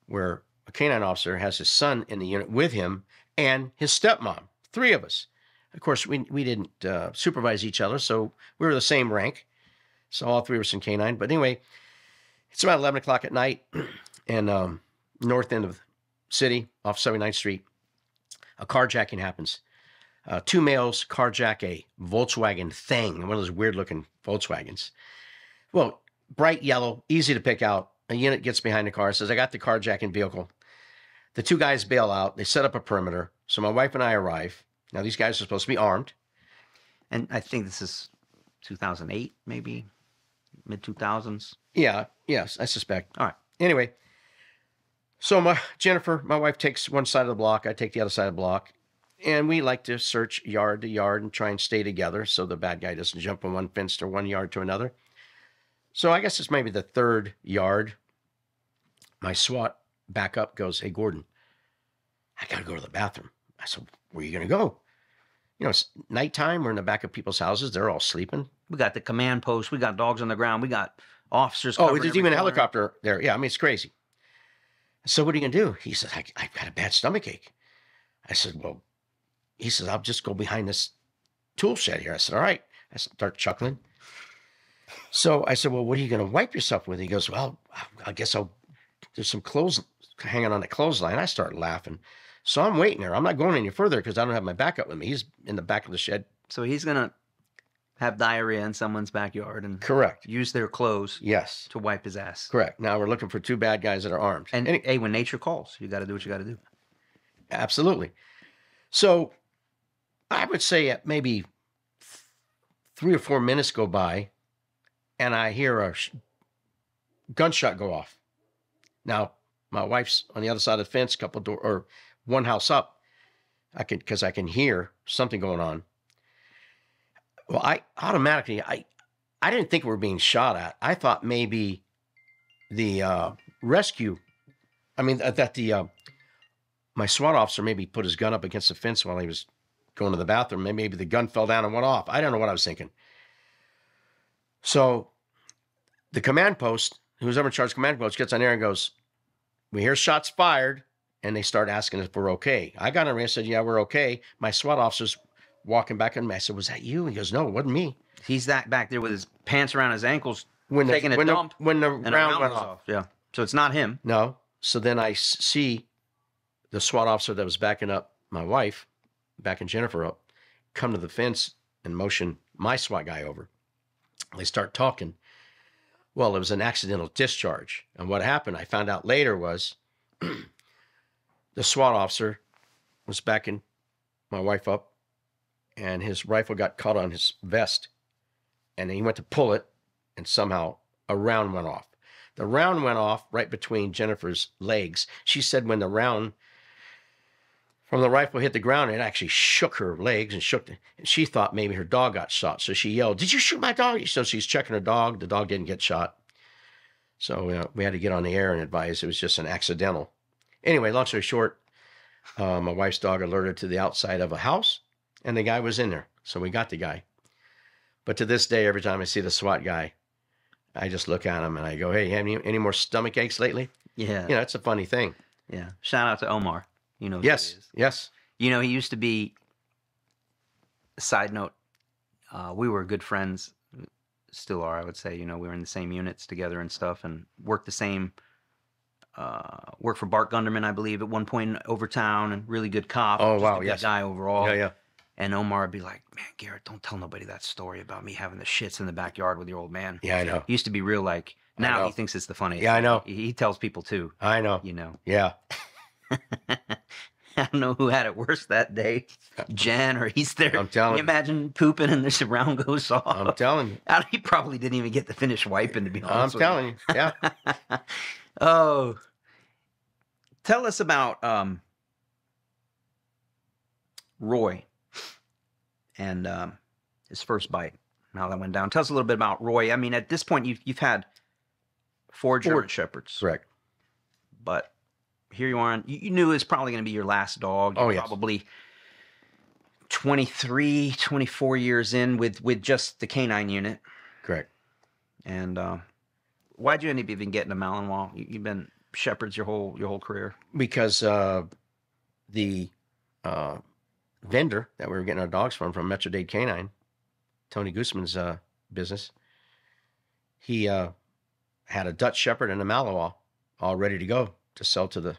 where a K-9 officer has his son in the unit with him and his stepmom, 3 of us. Of course, we didn't supervise each other, so we were the same rank. So all 3 of us in K-9. But anyway, it's about 11 o'clock at night, and north end of the city, off 79th Street, a carjacking happens. 2 males carjack a Volkswagen Thing, one of those weird-looking Volkswagens. Well, bright yellow, easy to pick out. A unit gets behind the car, says, I got the carjacking vehicle. The 2 guys bail out. They set up a perimeter. So my wife and I arrive. Now, these guys are supposed to be armed. And I think this is 2008, maybe mid-2000s. Yeah, yes, I suspect. All right. Anyway, so Jennifer, my wife, takes one side of the block. I take the other side of the block. And we like to search yard to yard and try and stay together so the bad guy doesn't jump from one fence to one yard to another. So I guess it's maybe the 3rd yard. My SWAT backup goes, hey, Gordon, I got to go to the bathroom. I said, where are you going to go? It's nighttime. We're in the back of people's houses. They're all sleeping. We got the command post. We got dogs on the ground. We got officers. Oh, there's even a helicopter there. Yeah, I mean, it's crazy. So what are you going to do? He says, I've got a bad stomach ache. I said, well, he says, I'll just go behind this tool shed here. I said, all right. I start chuckling. So I said, well, what are you going to wipe yourself with? He goes, well, I guess there's some clothes hanging on the clothesline. I start laughing. So I'm waiting there. I'm not going any further because I don't have my backup with me. He's in the back of the shed. So he's going to have diarrhea in someone's backyard and correct. Use their clothes to wipe his ass. Correct. Now we're looking for 2 bad guys that are armed. And hey, when nature calls, you got to do what you got to do. Absolutely. So I would say maybe 3 or 4 minutes go by and I hear a gunshot go off. Now, my wife's on the other side of the fence, one house up. Because I can hear something going on. Well, I didn't think we were being shot at. I thought maybe the rescue, my SWAT officer maybe put his gun up against the fence while he was going to the bathroom. Maybe the gun fell down and went off. I don't know what I was thinking. So the command post, who's ever in charge of command post, gets on there and goes, we hear shots fired, and they start asking if we're okay. I got on there and said, yeah, we're okay. My SWAT officer's walking back in. I said, was that you? He goes, no, it wasn't me. He's back there with his pants around his ankles, taking a dump. When the round went off. Yeah. So it's not him. No. So then I see the SWAT officer that was backing up my wife, backing Jennifer up, come to the fence and motion my SWAT guy over. They start talking. Well, it was an accidental discharge. And what happened, I found out later, was the SWAT officer was backing my wife up, and his rifle got caught on his vest. And he went to pull it, and somehow a round went off. The round went off right between Jennifer's legs. She said when the round from the rifle hit the ground, it actually shook her legs and shook. And she thought maybe her dog got shot. So she yelled, "Did you shoot my dog?" So she's checking her dog. The dog didn't get shot. So we had to get on the air and advise it was just an accidental. Anyway, long story short, my wife's dog alerted to the outside of a house, and the guy was in there. So we got the guy. But to this day, every time I see the SWAT guy, I just look at him and I go, "Hey, you have any more stomach aches lately?" Yeah. You know, it's a funny thing. Yeah. Shout out to Omar. You know who Yes. he is. Yes. You know, he used to be, side note, we were good friends, still are, I would say. You know, we were in the same units together and stuff, and worked the same, worked for Bart Gunderman, I believe, at one point in Overtown, and really good cop. Oh, just wow, a good yes. guy overall. Yeah, yeah. And Omar would be like, "Man, Garrett, don't tell nobody that story about me having the shits in the backyard with your old man." Yeah, I know. He used to be real like, I now know. he thinks it's the funniest. Yeah, I know. He tells people too, I know. you know. Yeah. I don't know who had it worse that day, Jen or he's there. I'm telling Can you you. imagine pooping and the round goes off? I'm telling you. He probably didn't even get to finish wiping, to be honest. I'm telling you. Yeah. Oh, tell us about Roy and his first bite. How that went down. Tell us a little bit about Roy. I mean, at this point, you've had four German Shepherds, Correct. but here you are. You knew it was probably going to be your last dog. Oh, You're yes. Probably 23, 24 years in with just the K-9 unit. Correct. And why'd you end up even getting a Malinois? You've been Shepherds your whole career. Because the vendor that we were getting our dogs from Metro-Dade K-9, Tony Guzman's business, he had a Dutch Shepherd and a Malinois all ready to go to sell to the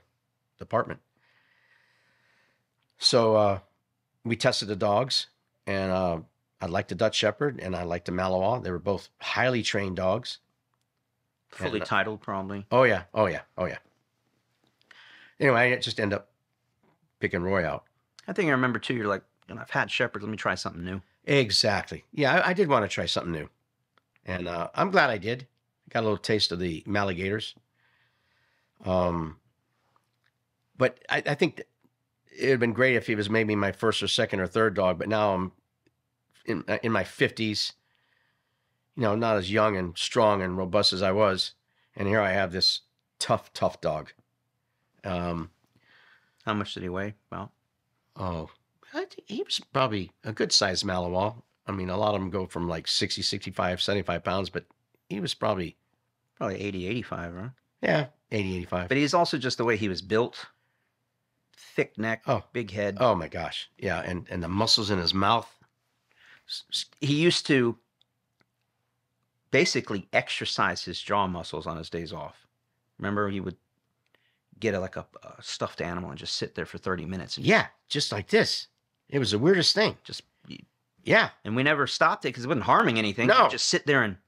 department. So we tested the dogs, and I liked the Dutch Shepherd and I liked the Malinois. They were both highly trained dogs. Fully And, titled, probably. Oh, yeah. Oh, yeah. Oh, yeah. Anyway, I just end up picking Roy out. I think I remember too. You're like, I've had Shepherds. Let me try something new. Exactly. Yeah, I did want to try something new. And I'm glad I did. Got a little taste of the Maligators. But I think that it would have been great if he was maybe my first or second or third dog. But now I'm in my 50s, you know, not as young and strong and robust as I was. And here I have this tough dog. How much did he weigh? Well, I think he was probably a good sized Malinois. I mean, a lot of them go from like 60, 65, 75 pounds, but he was probably 80, 85, right? Yeah, 80, 85. But he's also just the way he was built. Thick neck, big head. Oh my gosh. Yeah, and the muscles in his mouth. He used to basically exercise his jaw muscles on his days off. Remember, he would get a stuffed animal and just sit there for 30 minutes. And Yeah, just like this. It was the weirdest thing. Yeah. And we never stopped it because it wasn't harming anything. No. He'd just sit there and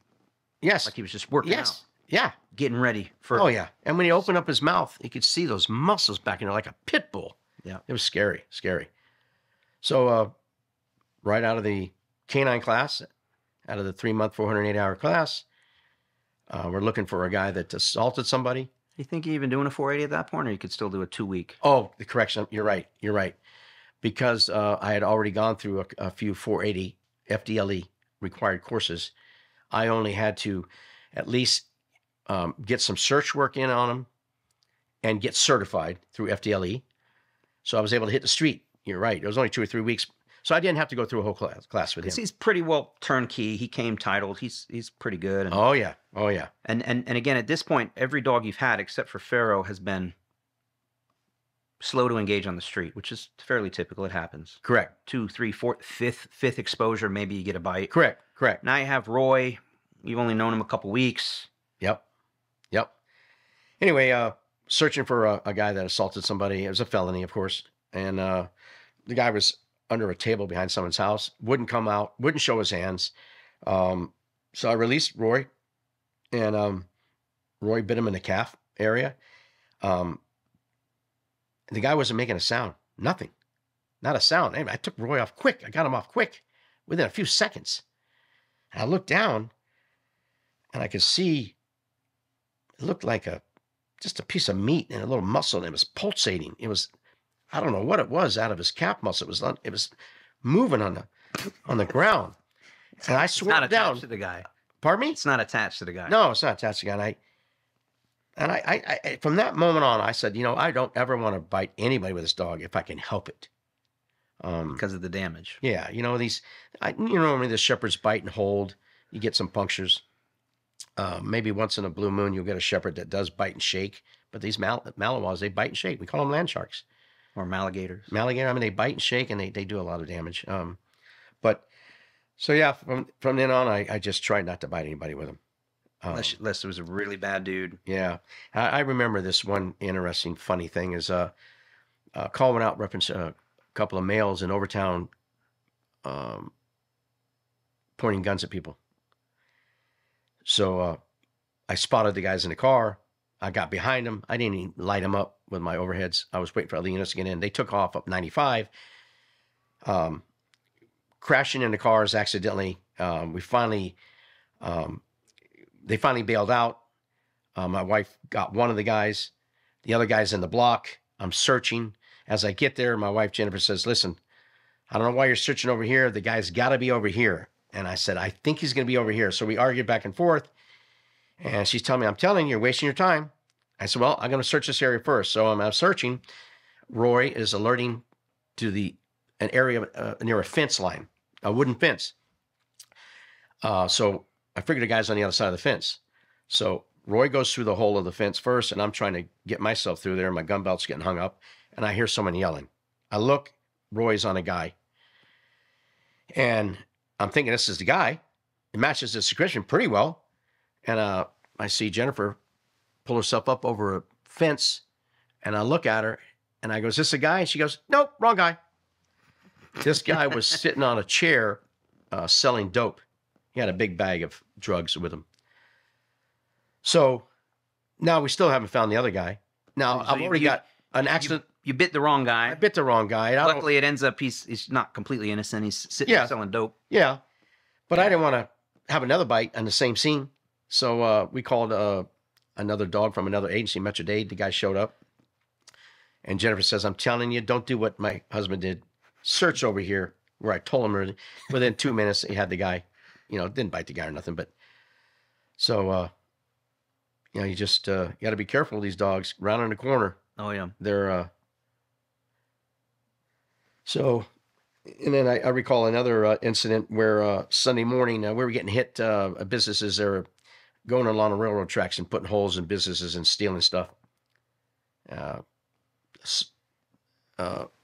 Yes. like he was just working out. Yeah. Getting ready for. Oh yeah. And when he opened up his mouth, you could see those muscles back in there like a pit bull. Yeah. It was scary. So right out of the K-9 class, out of the 3-month, 408-hour class, we're looking for a guy that assaulted somebody. You think you're even doing a 480 at that point, or you could still do a 2-week? Oh, the correction. You're right. Because I had already gone through a few 480 FDLE required courses, I only had to at least get some search work in on them and get certified through FDLE. So I was able to hit the street. You're right. It was only 2 or 3 weeks. So I didn't have to go through a whole class with him. He's pretty well turnkey. He came titled. He's pretty good. And, Oh yeah. And again, at this point, every dog you've had, except for Pharaoh, has been slow to engage on the street, which is fairly typical. It happens. Correct. 2, 3, 4, fifth exposure, maybe you get a bite. Correct. Now you have Roy. You've only known him a couple weeks. Yep. Anyway, searching for a guy that assaulted somebody. It was a felony, of course. And the guy was under a table behind someone's house, wouldn't come out, wouldn't show his hands. So I released Roy, and Roy bit him in the calf area. The guy wasn't making a sound. Nothing. Not a sound. Anyway, I took Roy off quick. I got him off quick within a few seconds. And I looked down, and I could see it looked like just a piece of meat and a little muscle, and it was pulsating. It was, I don't know what it was out of his calf muscle. It was moving on the ground. And I swerved down. Attached to the guy. Pardon me? It's not attached to the guy. No, it's not attached to the guy. And I from that moment on, I said, I don't ever want to bite anybody with this dog if I can help it. Because of the damage. Yeah, normally the shepherds bite and hold. You get some punctures. Maybe once in a blue moon, you'll get a shepherd that does bite and shake. But these Malawas, they bite and shake. We call them land sharks. Or alligators. Alligator, I mean, they bite and shake, and they do a lot of damage. So yeah, from then on, I just tried not to bite anybody with them. Unless it was a really bad dude. Yeah. I remember this one interesting, funny thing is call went out reference a couple of males in Overtown pointing guns at people. So I spotted the guys in the car. I got behind them. I didn't even light them up with my overheads. I was waiting for other units to get in. They took off up 95, crashing into cars accidentally. They finally bailed out. My wife got one of the guys. The other guy's in the block. I'm searching. As I get there, my wife, Jennifer, says, listen, I don't know why you're searching over here. The guy's got to be over here. And I said, I think he's going to be over here. So we argued back and forth. And she's telling me, I'm telling you, you're wasting your time. I said, well, I'm going to search this area first. So I'm searching. Roy is alerting to an area near a fence line, a wooden fence. So I figured the guy's on the other side of the fence. So Roy goes through the hole of the fence first, and I'm trying to get myself through there. My gun belt's getting hung up, and I hear someone yelling. I look, Roy's on a guy. And I'm thinking this is the guy. It matches the description pretty well. And I see Jennifer pull herself up over a fence, and I look at her, and I go, is this a guy? And she goes, nope, wrong guy. This guy was sitting on a chair selling dope. He had a big bag of drugs with him. So now we still haven't found the other guy. Now, I've already got an accident. You bit the wrong guy. I bit the wrong guy. Luckily, it ends up he's not completely innocent. He's sitting there selling dope. Yeah. But I didn't want to have another bite on the same scene. So we called another dog from another agency, Metro Dade. The guy showed up. And Jennifer says, I'm telling you, don't do what my husband did. Search over here where I told him. Within 2 minutes, he had the guy. Didn't bite the guy or nothing. But so, you just got to be careful of these dogs round in the corner. Oh, yeah. They're so, and then I recall another incident where Sunday morning we were getting hit. Businesses, they were going along the railroad tracks and putting holes in businesses and stealing stuff. An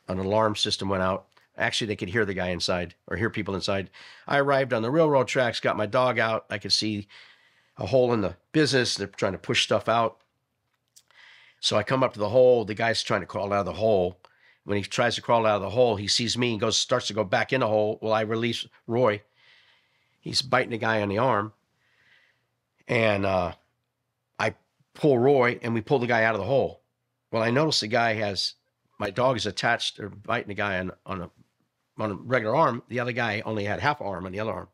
alarm system went out. Actually, they could hear the guy inside or hear people inside. I arrived on the railroad tracks, got my dog out. I could see a hole in the business. They're trying to push stuff out. So I come up to the hole. The guy's trying to crawl out of the hole. When he tries to crawl out of the hole, he sees me and starts to go back in the hole. Well, I release Roy. He's biting the guy on the arm. And I pull Roy, and we pull the guy out of the hole. Well, I notice the guy my dog is attached or biting the guy on a regular arm. The other guy only had half arm on the other arm.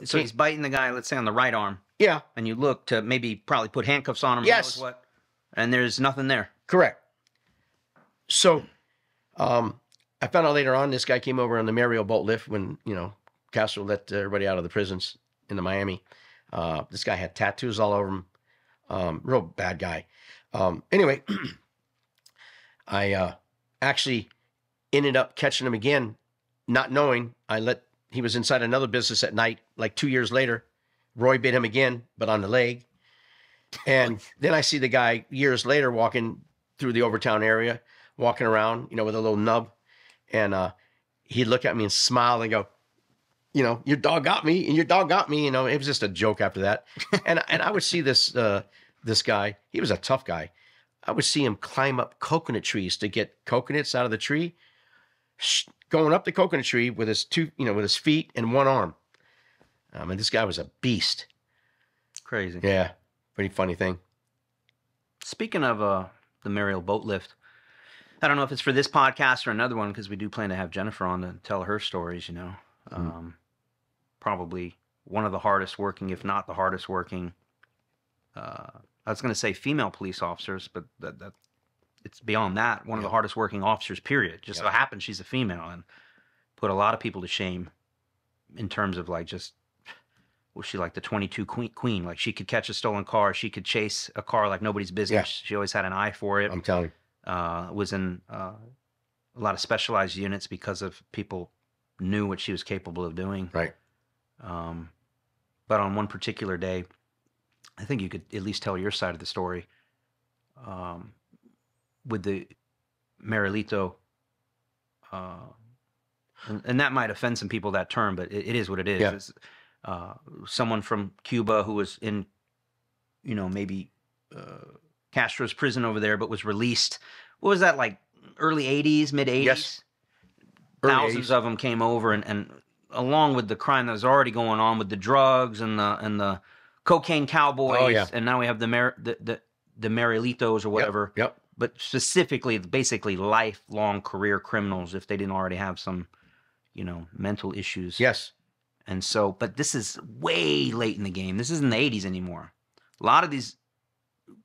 So he's biting the guy, let's say on the right arm. Yeah. And you look to probably put handcuffs on him. Yes. And there's nothing there. Correct. So I found out later on this guy came over on the Mario boat lift when, Castro let everybody out of the prisons into Miami. This guy had tattoos all over him. Real bad guy. Anyway, I actually ended up catching him again, not knowing. He was inside another business at night, like 2 years later. Roy bit him again, but on the leg. And then I see the guy years later walking through the Overtown area, walking around, with a little nub. And he'd look at me and smile and go, your dog got me, and your dog got me. It was just a joke after that. And I would see this guy. He was a tough guy. I would see him climb up coconut trees to get coconuts out of the tree, going up the coconut tree with his feet and one arm. And this guy was a beast. Crazy. Yeah, pretty funny thing. Speaking of the Mariel boat lift, I don't know if it's for this podcast or another one, because we do plan to have Jennifer on to tell her stories, you know. Probably one of the hardest working, if not the hardest working, I was going to say female police officers, but that it's beyond that. One of the hardest working officers, period. Just so happens she's a female and put a lot of people to shame in terms of like just, was she like the 22 queen? Like she could catch a stolen car. She could chase a car like nobody's business. Yeah. She always had an eye for it. I'm telling you. Was in a lot of specialized units because of people knew what she was capable of doing. Right. But on one particular day, I think you could at least tell your side of the story. With the Marielito, and that might offend some people, that term, but it is what it is. Yeah. It's, someone from Cuba who was in, you know, maybe Castro's prison over there, but was released. What was that, like early 80s, mid 80s? Yes. Thousands of them came over, and along with the crime that was already going on with the drugs and the cocaine cowboys. Oh, yeah. And now we have the Marielitos or whatever. Yep. But specifically, basically lifelong career criminals if they didn't already have some, you know, mental issues. Yes. And so, but this is way late in the game. This isn't the 80s anymore. A lot of these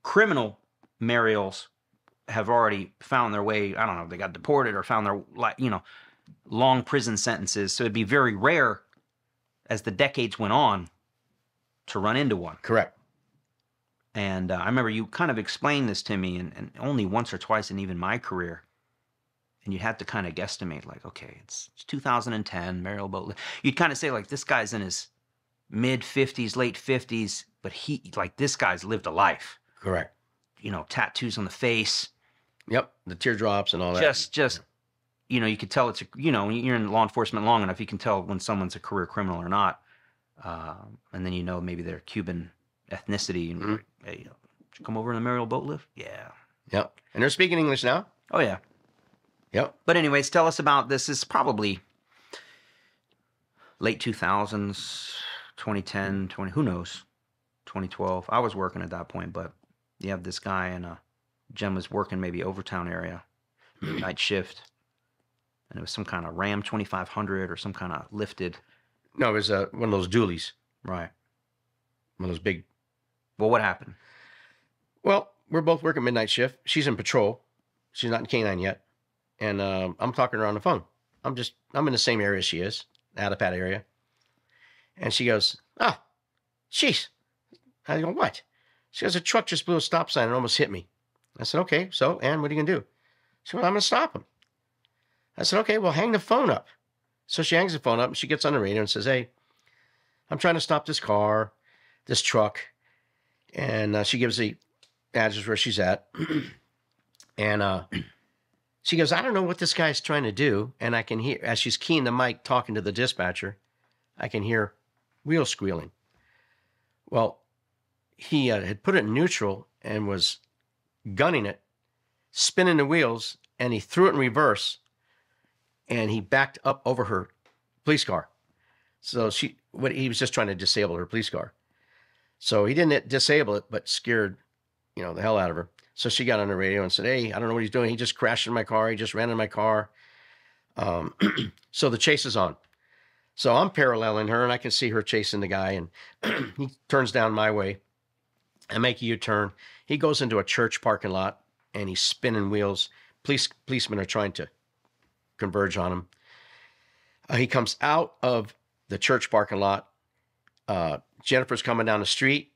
criminal Mariels have already found their way. I don't know if they got deported or found their, you know, long prison sentences. So it'd be very rare as the decades went on to run into one. Correct. And I remember you kind of explained this to me, and only once or twice in even my career. And you had to kind of guesstimate, like, okay, it's 2010, Mariel boat lift. You'd kind of say, like, this guy's in his mid 50s, late 50s, but this guy's lived a life. Correct. You know, tattoos on the face. Yep. The teardrops and all that. Just, you know, you could tell you're in law enforcement long enough, you can tell when someone's a career criminal or not. And then, you know, maybe they're Cuban ethnicity. And like, hey, did you come over in the Mariel boat lift? Yeah. Yep. And they're speaking English now? Oh, yeah. Yep. But anyways, tell us about this. Is probably late 2000s, 2010, who knows, 2012. I was working at that point, but you have this guy, and Jen was working maybe Overtown area, night shift, and it was some kind of Ram 2500 or some kind of lifted. No, it was one of those dualies. Right. One of those big. Well, what happened? Well, we're both working midnight shift. She's in patrol. She's not in K-9 yet. And I'm talking to her on the phone. I'm in the same area she is, Attapat area. And she goes, oh, jeez. I go, what? She goes, a truck just blew a stop sign and almost hit me. I said, okay, so, and what are you going to do? She goes, I'm going to stop him. I said, okay, well, hang the phone up. So she hangs the phone up and she gets on the radio and says, hey, I'm trying to stop this car, this truck. And she gives the address where she's at. And she goes, I don't know what this guy's trying to do. And I can hear, as she's keying the mic talking to the dispatcher, I can hear wheels squealing. Well, he had put it in neutral and was gunning it, spinning the wheels, and he threw it in reverse, and he backed up over her police car. So he was just trying to disable her police car. So he didn't disable it, but scared, you know, the hell out of her. So she got on the radio and said, hey, I don't know what he's doing. He just crashed in my car. He just ran in my car. So the chase is on. So I'm paralleling her, and I can see her chasing the guy, and he turns down my way. I make a U-turn. He goes into a church parking lot, and he's spinning wheels. Policemen are trying to converge on him. He comes out of the church parking lot. Jennifer's coming down the street.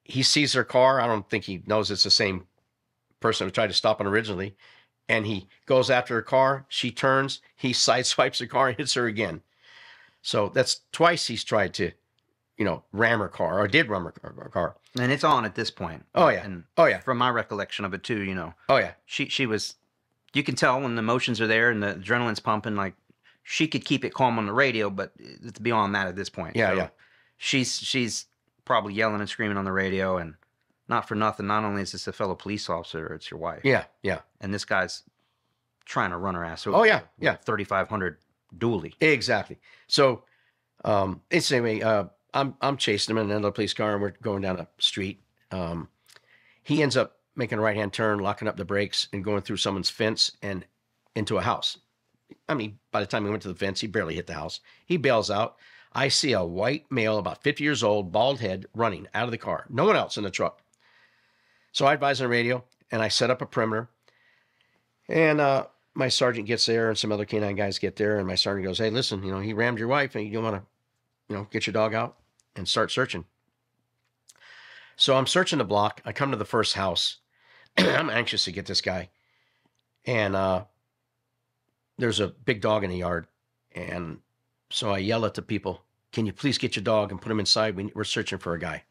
He sees her car. I don't think he knows it's the same person who tried to stop him originally. And he goes after her car. She turns. He sideswipes the car and hits her again. So that's twice he's tried to, you know, ram her car, or did ram her car. And it's on at this point. Oh, yeah. And oh, yeah. From my recollection of it, too, you know. Oh, yeah. She was, you can tell when the emotions are there and the adrenaline's pumping, like, she could keep it calm on the radio, but it's beyond that at this point. Yeah, so yeah. She's probably yelling and screaming on the radio, and not for nothing, not only is this a fellow police officer, it's your wife. Yeah, yeah. And this guy's trying to run her ass over. Oh, yeah, yeah. 3,500 dually. Exactly. So, it's anyway, I'm chasing him in another police car, and we're going down a street. He ends up making a right-hand turn, locking up the brakes, and going through someone's fence and into a house. I mean, by the time he went to the fence, he barely hit the house. He bails out. I see a white male, about 50 years old, bald head, running out of the car. No one else in the truck. So I advise on the radio, and I set up a perimeter. And my sergeant gets there, and some other K-9 guys get there, and my sergeant goes, "Hey, listen, he rammed your wife, and you want to, get your dog out and start searching." So I'm searching the block. I come to the first house. I'm anxious to get this guy. And there's a big dog in the yard. And so I yell at the people, "Can you please get your dog and put him inside? We're searching for a guy."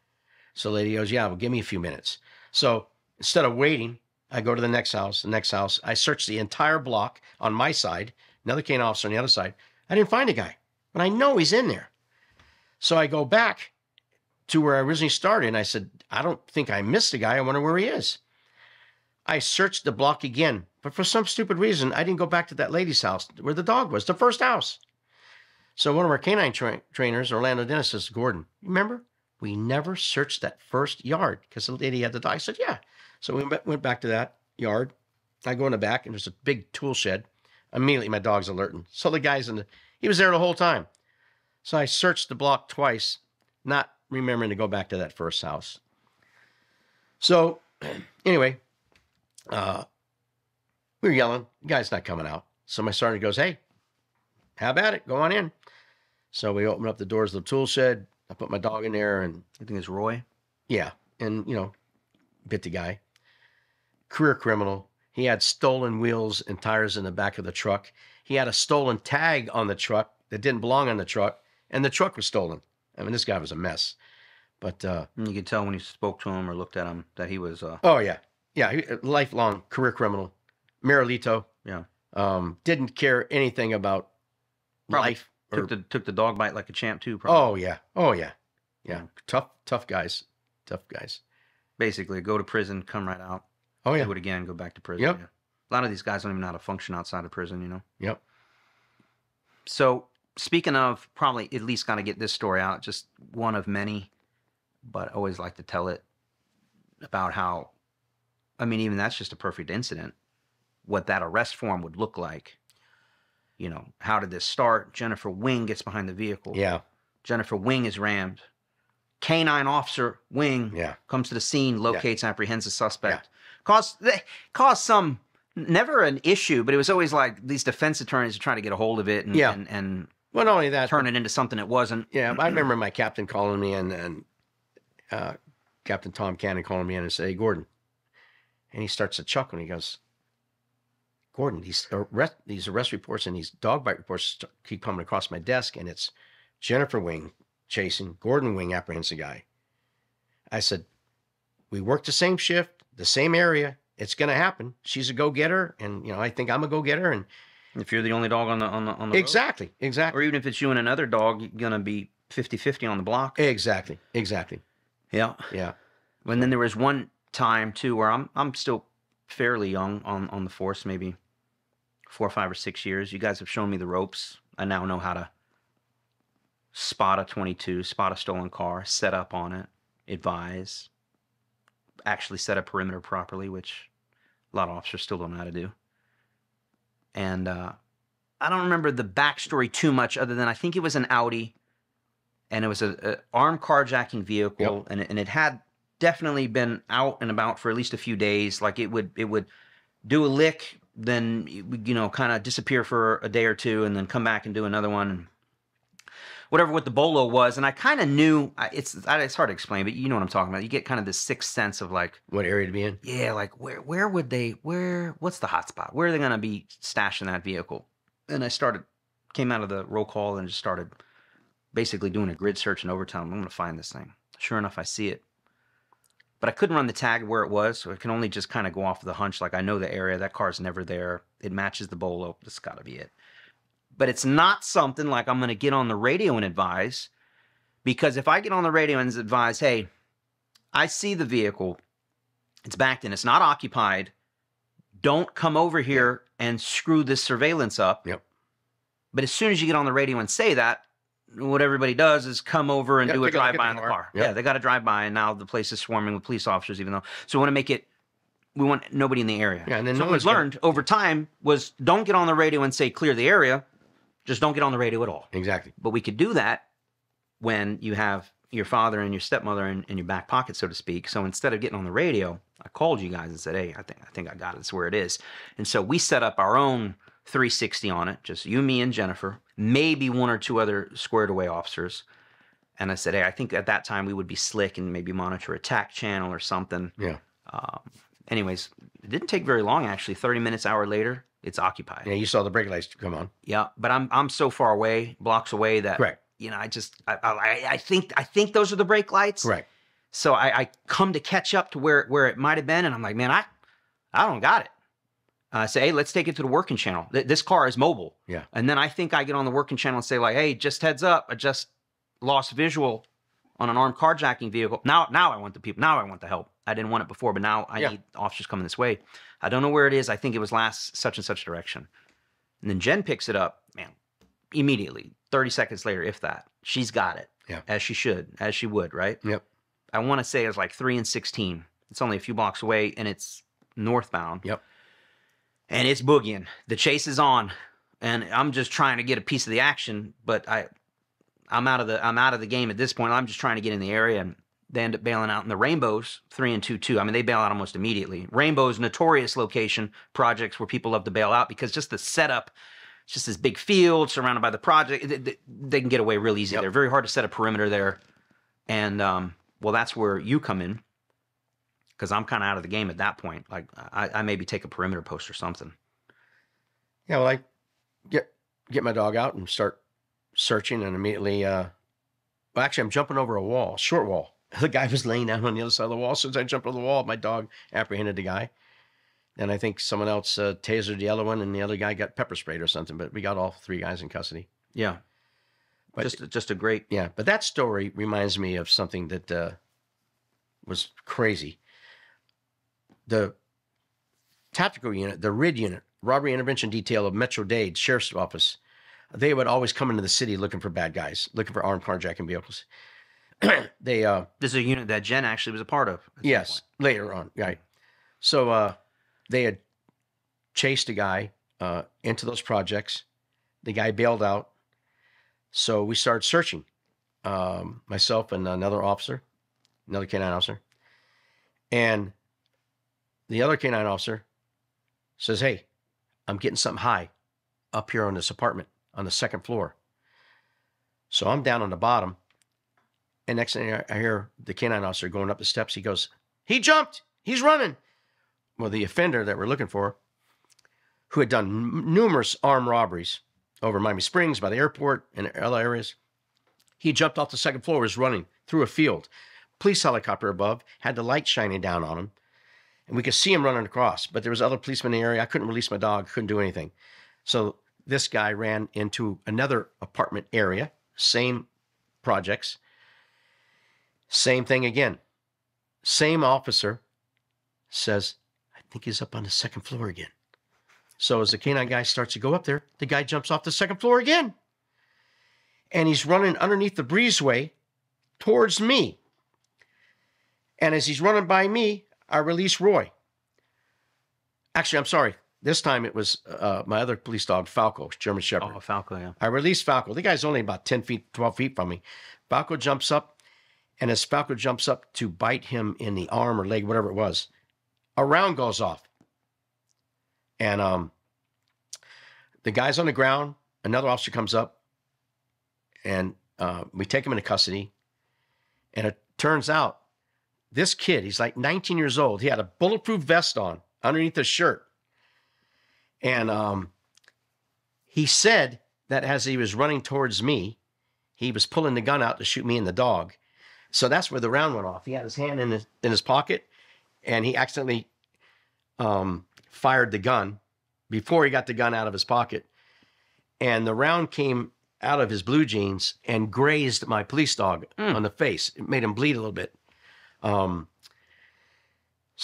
So the lady goes, "Yeah, well, give me a few minutes." So instead of waiting, I go to the next house. I search the entire block on my side, another K-9 officer on the other side. I didn't find a guy, but I know he's in there. So I go back to where I originally started, and I said, "I don't think I missed a guy. I wonder where he is." I searched the block again, but for some stupid reason, I didn't go back to that lady's house where the dog was, the first house. So one of our K-9 trainers, Orlando Dennis, says, "Gordon, remember? We never searched that first yard because the lady had the dog." I said, "Yeah." So we went back to that yard. I go in the back, and there's a big tool shed. Immediately, my dog's alerting. So the guy's he was there the whole time. So I searched the block twice, not remembering to go back to that first house. So anyway, we were yelling. The guy's not coming out. So my sergeant goes, "Hey, how about it? Go on in." So we open up the doors of the tool shed. I put my dog in there, and I think it's Roy. Yeah, and bit the guy. Career criminal. He had stolen wheels and tires in the back of the truck. He had a stolen tag on the truck that didn't belong on the truck, and the truck was stolen. I mean, this guy was a mess. But you could tell when you spoke to him or looked at him that he was. Oh yeah, lifelong career criminal, Marilito. Yeah. Didn't care anything about life. Took the dog bite like a champ too. Probably. Oh yeah. Tough guys. Basically, go to prison, come right out. Oh yeah. Do it again, go back to prison. Yep. Yeah. A lot of these guys don't even know how to function outside of prison. Yep. So speaking of, probably at least got to get this story out. Just one of many, but I always like to tell it about how. I mean, even that's just a perfect incident. What that arrest form would look like. How did this start? Jennifer Wing gets behind the vehicle. Yeah. Jennifer Wing is rammed. K-9 officer Wing comes to the scene, locates, apprehends the suspect. Caused some, never an issue, but it was always like these defense attorneys are trying to get a hold of it and well, not only that, turn it into something it wasn't. Yeah, I remember my captain calling me and Captain Tom Cannon calling me in and say, "Hey, Gordon," and he starts to chuckle and he goes, "Gordon, these arrest reports and these dog bite reports keep coming across my desk, and it's Jennifer Wing chasing, Gordon Wing apprehends a guy." I said, "We work the same shift, the same area. It's going to happen. She's a go-getter, and I think I'm a go-getter." And if you're the only dog on the exactly, road, or even if it's you and another dog, you're going to be 50-50 on the block. Exactly. Yeah. And then there was one time too where I'm still fairly young on the force, maybe 4 or 5 or 6 years. You guys have shown me the ropes. I now know how to spot a 22, spot a stolen car, set up on it, advise, actually set a perimeter properly, which a lot of officers still don't know how to do. And I don't remember the backstory too much, other than I think it was an Audi, and it was a armed carjacking vehicle, and it had definitely been out and about for at least a few days. Like it would do a lick, then kind of disappear for a day or two, and then come back and do another one. And whatever what the bolo was, and I kind of knew, it's hard to explain, but you know what I'm talking about. You get kind of this sixth sense of like what area to be in. Yeah, like what's the hot spot? Where are they going to be stashing that vehicle? And I came out of the roll call and just started basically doing a grid search in overtime. I'm going to find this thing. Sure enough, I see it. But I couldn't run the tag where it was, so I can only just kind of go off of the hunch. Like, I know the area. That car's never there. It matches the bolo. That's got to be it. But it's not something like I'm going to get on the radio and advise, because if I get on the radio and advise, "Hey, I see the vehicle. It's backed in. It's not occupied. Don't come over here and screw this surveillance up." Yep. But as soon as you get on the radio and say that, what everybody does is come over and do a take a look at drive-by the in the car. car. Yep. Yeah, they got a drive-by, and now the place is swarming with police officers, even though. So we want to make it. We want nobody in the area. Yeah, and then so no what one's we've learned over time was don't get on the radio and say clear the area. Just don't get on the radio at all. Exactly. But we could do that when you have your father and your stepmother in your back pocket, so to speak. So instead of getting on the radio, I called you guys and said, hey, I think I got it. It's where it is. And so we set up our own 360 on it, just you, me, and Jennifer, maybe one or two other squared away officers. And I said, hey, I think at that time we would be slick and maybe monitor a TAC channel or something. Yeah. Anyways, it didn't take very long, actually. 30 minutes, hour later, it's occupied. Yeah, you saw the brake lights come on. Yeah, but I'm so far away, blocks away that Correct. You know, I think those are the brake lights. Right. So I come to catch up to where it might have been, and I'm like, man, I don't got it. I say, hey, let's take it to the working channel. This car is mobile. Yeah. And then I think I get on the working channel and say like, hey, just heads up, I just lost visual on an armed carjacking vehicle. Now I want the people. Now I want the help. I didn't want it before, but now I need officers coming this way. I don't know where it is. I think it was last such and such direction. And then Jen picks it up, man, immediately. 30 seconds later, if that. She's got it. Yeah. As she should, as she would, right? Yep. I want to say it was like 3 and 16. It's only a few blocks away, and it's northbound. Yep. And it's boogieing. The chase is on, and I'm just trying to get a piece of the action, but I'm out of the game at this point. I'm just trying to get in the area, and they end up bailing out in the Rainbows, 3 and 2-2. I mean, they bail out almost immediately. Rainbows, notorious location, projects where people love to bail out because just the setup, it's just this big field surrounded by the project. They can get away real easy. Yep. They're very hard to set a perimeter there. And, well, that's where you come in because I'm kind of out of the game at that point. Like, I maybe take a perimeter post or something. Yeah, well, I get my dog out and start searching, and immediately, well, actually, I'm jumping over a wall, short wall. The guy was laying down on the other side of the wall. As soon as I jumped over the wall, my dog apprehended the guy. And I think someone else tasered the other one, and the other guy got pepper sprayed or something. But we got all 3 guys in custody. Yeah. But just a great... Yeah, but that story reminds me of something that was crazy. The tactical unit, the RID unit, Robbery Intervention Detail of Metro-Dade Sheriff's Office, they would always come into the city looking for bad guys, looking for armed carjacking vehicles. This is a unit that Jen actually was a part of. Yes, later on, right. So they had chased a guy into those projects. The guy bailed out. So we started searching, myself and another officer, another K-9 officer. And the other K-9 officer says, hey, I'm getting something high up here on this apartment on the 2nd floor. So I'm down on the bottom. And next thing I hear the K-9 officer going up the steps. He goes, he jumped. He's running. Well, the offender that we're looking for, who had done numerous armed robberies over Miami Springs, by the airport, and other areas, he jumped off the 2nd floor, was running through a field. Police helicopter above, had the light shining down on him. And we could see him running across. But there was other policemen in the area. I couldn't release my dog. Couldn't do anything. So this guy ran into another apartment area. Same projects. Same thing again. Same officer says, I think he's up on the 2nd floor again. So as the K-9 guy starts to go up there, the guy jumps off the 2nd floor again. And he's running underneath the breezeway towards me. And as he's running by me, I release Roy. Actually, I'm sorry. This time it was my other police dog, Falco, German Shepherd. Oh, Falco, yeah. I released Falco. The guy's only about 10 feet, 12 feet from me. Falco jumps up. And as Falco jumps up to bite him in the arm or leg, whatever it was, a round goes off. And the guy's on the ground. Another officer comes up. And we take him into custody. And it turns out, this kid, he's like 19 years old. He had a bulletproof vest on underneath his shirt. And he said that as he was running towards me, he was pulling the gun out to shoot me and the dog. So that's where the round went off. He had his hand in his pocket, and he accidentally fired the gun before he got the gun out of his pocket. And the round came out of his blue jeans and grazed my police dog on the face. It made him bleed a little bit. So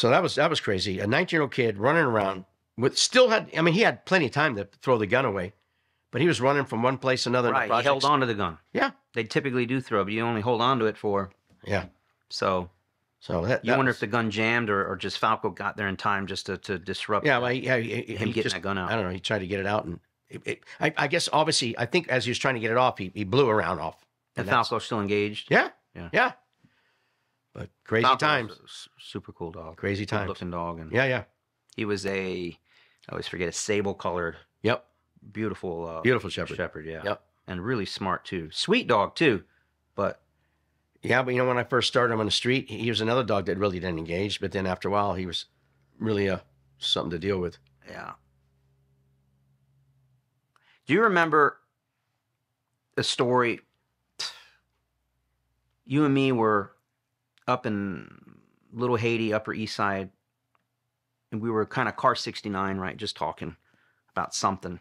that was crazy. A 19-year-old kid running around with he had plenty of time to throw the gun away, But he was running from one place to another. Right, he held on to the gun. Yeah. They typically do throw, but you only hold on to it for... Yeah. So that you wonder if the gun jammed or just Falco got there in time just to disrupt well, him getting just, that gun out. I don't know. He tried to get it out. And I guess, obviously, I think as he was trying to get it off, he blew a round off. And Falco's still engaged? Yeah. Yeah. Yeah. But crazy Falco times. was a super cool dog. Crazy times. Good looking dog. And yeah. he was I always forget, a sable-colored, Beautiful shepherd. Shepherd, yeah. Yep. And really smart, too. Sweet dog, too. But... Yeah, but when I first started him on the street, he was another dog that really didn't engage. But then after a while, he was really something to deal with. Yeah. Do you remember the story? You and me were up in Little Haiti, Upper East Side, and we were kind of car 69, right? Just talking about something.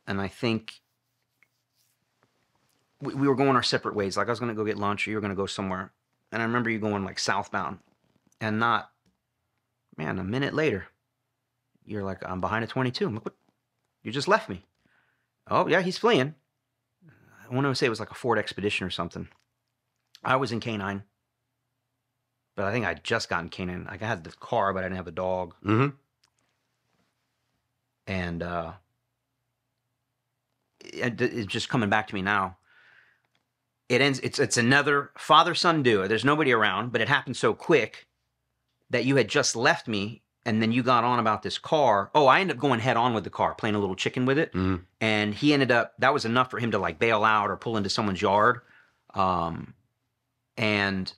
And I think we were going our separate ways. Like I was going to go get lunch or you were going to go somewhere. And I remember you going like southbound and not, man, a minute later, you're like, I'm behind a 22. I'm like, what? You just left me. Oh, yeah, he's fleeing. I want to say it was like a Ford Expedition or something. I was in K-9. But I think I just gotten K-9. Like I had the car, but I didn't have the dog. Mm-hmm. And it's just coming back to me now. It ends. It's another father-son duo. There's nobody around, but it happened so quick that you had just left me, and then you got on about this car. Oh, I ended up going head on with the car, playing a little chicken with it, and he ended up. That was enough for him to like bail out or pull into someone's yard, and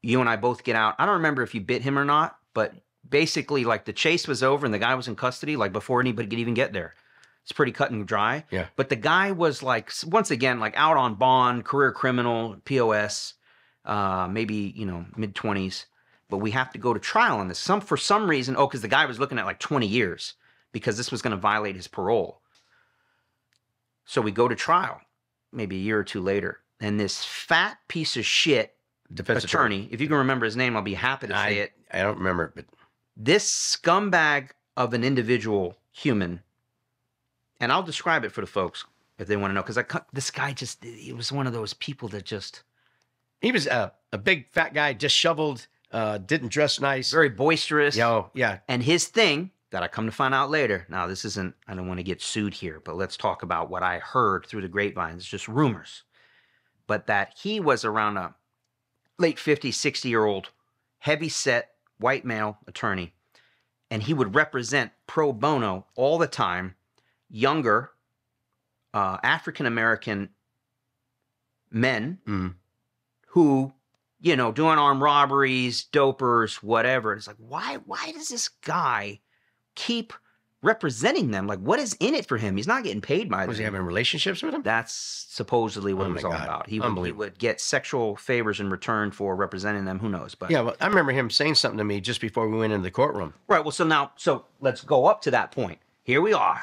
you and I both get out. I don't remember if you bit him or not, but basically, like the chase was over and the guy was in custody, like before anybody could even get there. It's pretty cut and dry. Yeah. But the guy was like, once again, like out on bond, career criminal, POS, maybe, mid-20s. But we have to go to trial on this. For some reason, because the guy was looking at like 20 years because this was going to violate his parole. So we go to trial maybe a year or two later. And this fat piece of shit defense attorney, if you can remember his name, I'll be happy to say it. I don't remember it, but this scumbag of an individual human, and I'll describe it for the folks if they want to know, because this guy he was one of those people that just... He was a big fat guy, disheveled, didn't dress nice. Very boisterous. Yeah. And his thing, that I come to find out later, now this isn't, I don't want to get sued here, but let's talk about what I heard through the grapevine. It's just rumors. But that he was around a late 50, 60-year-old, heavy-set, white male attorney, and he would represent pro bono all the time younger African-American men who, doing armed robberies, dopers, whatever. It's like, why does this guy keep representing them? Like, what is in it for him? He's not getting paid by them. Was he having relationships with them? That's supposedly what it was all about. He would get sexual favors in return for representing them. Who knows? But yeah, well, I remember him saying something to me just before we went into the courtroom. Right. Well, so let's go up to that point. Here we are.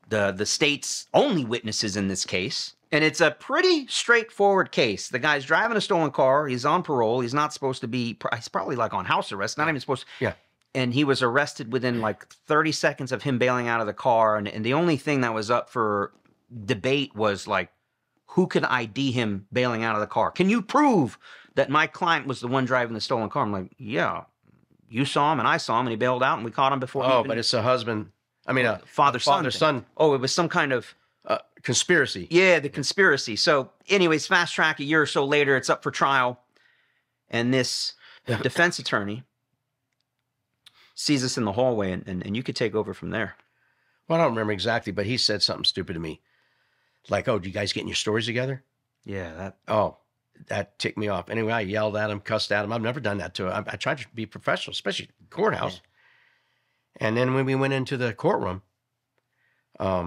The state's only witnesses in this case. And it's a pretty straightforward case. The guy's driving a stolen car. He's on parole. He's not supposed to be, he's probably like on house arrest. Not even supposed to. Yeah. And he was arrested within like 30 seconds of him bailing out of the car. And the only thing that was up for debate was like, who could ID him bailing out of the car? Can you prove that my client was the one driving the stolen car? I'm like, yeah, you saw him and I saw him and he bailed out and we caught him before. But it's a husband. I mean, a father-son. Oh, it was some kind of conspiracy. Yeah, the conspiracy. So anyways, fast track, a year or so later, it's up for trial. And this defense attorney sees us in the hallway, and you could take over from there. Well, I don't remember exactly, but he said something stupid to me. Like, oh, do you guys getting your stories together? Yeah, that ticked me off. Anyway, I yelled at him, cussed at him. I've never done that to him. I tried to be professional, especially courthouse. Yeah. And then when we went into the courtroom,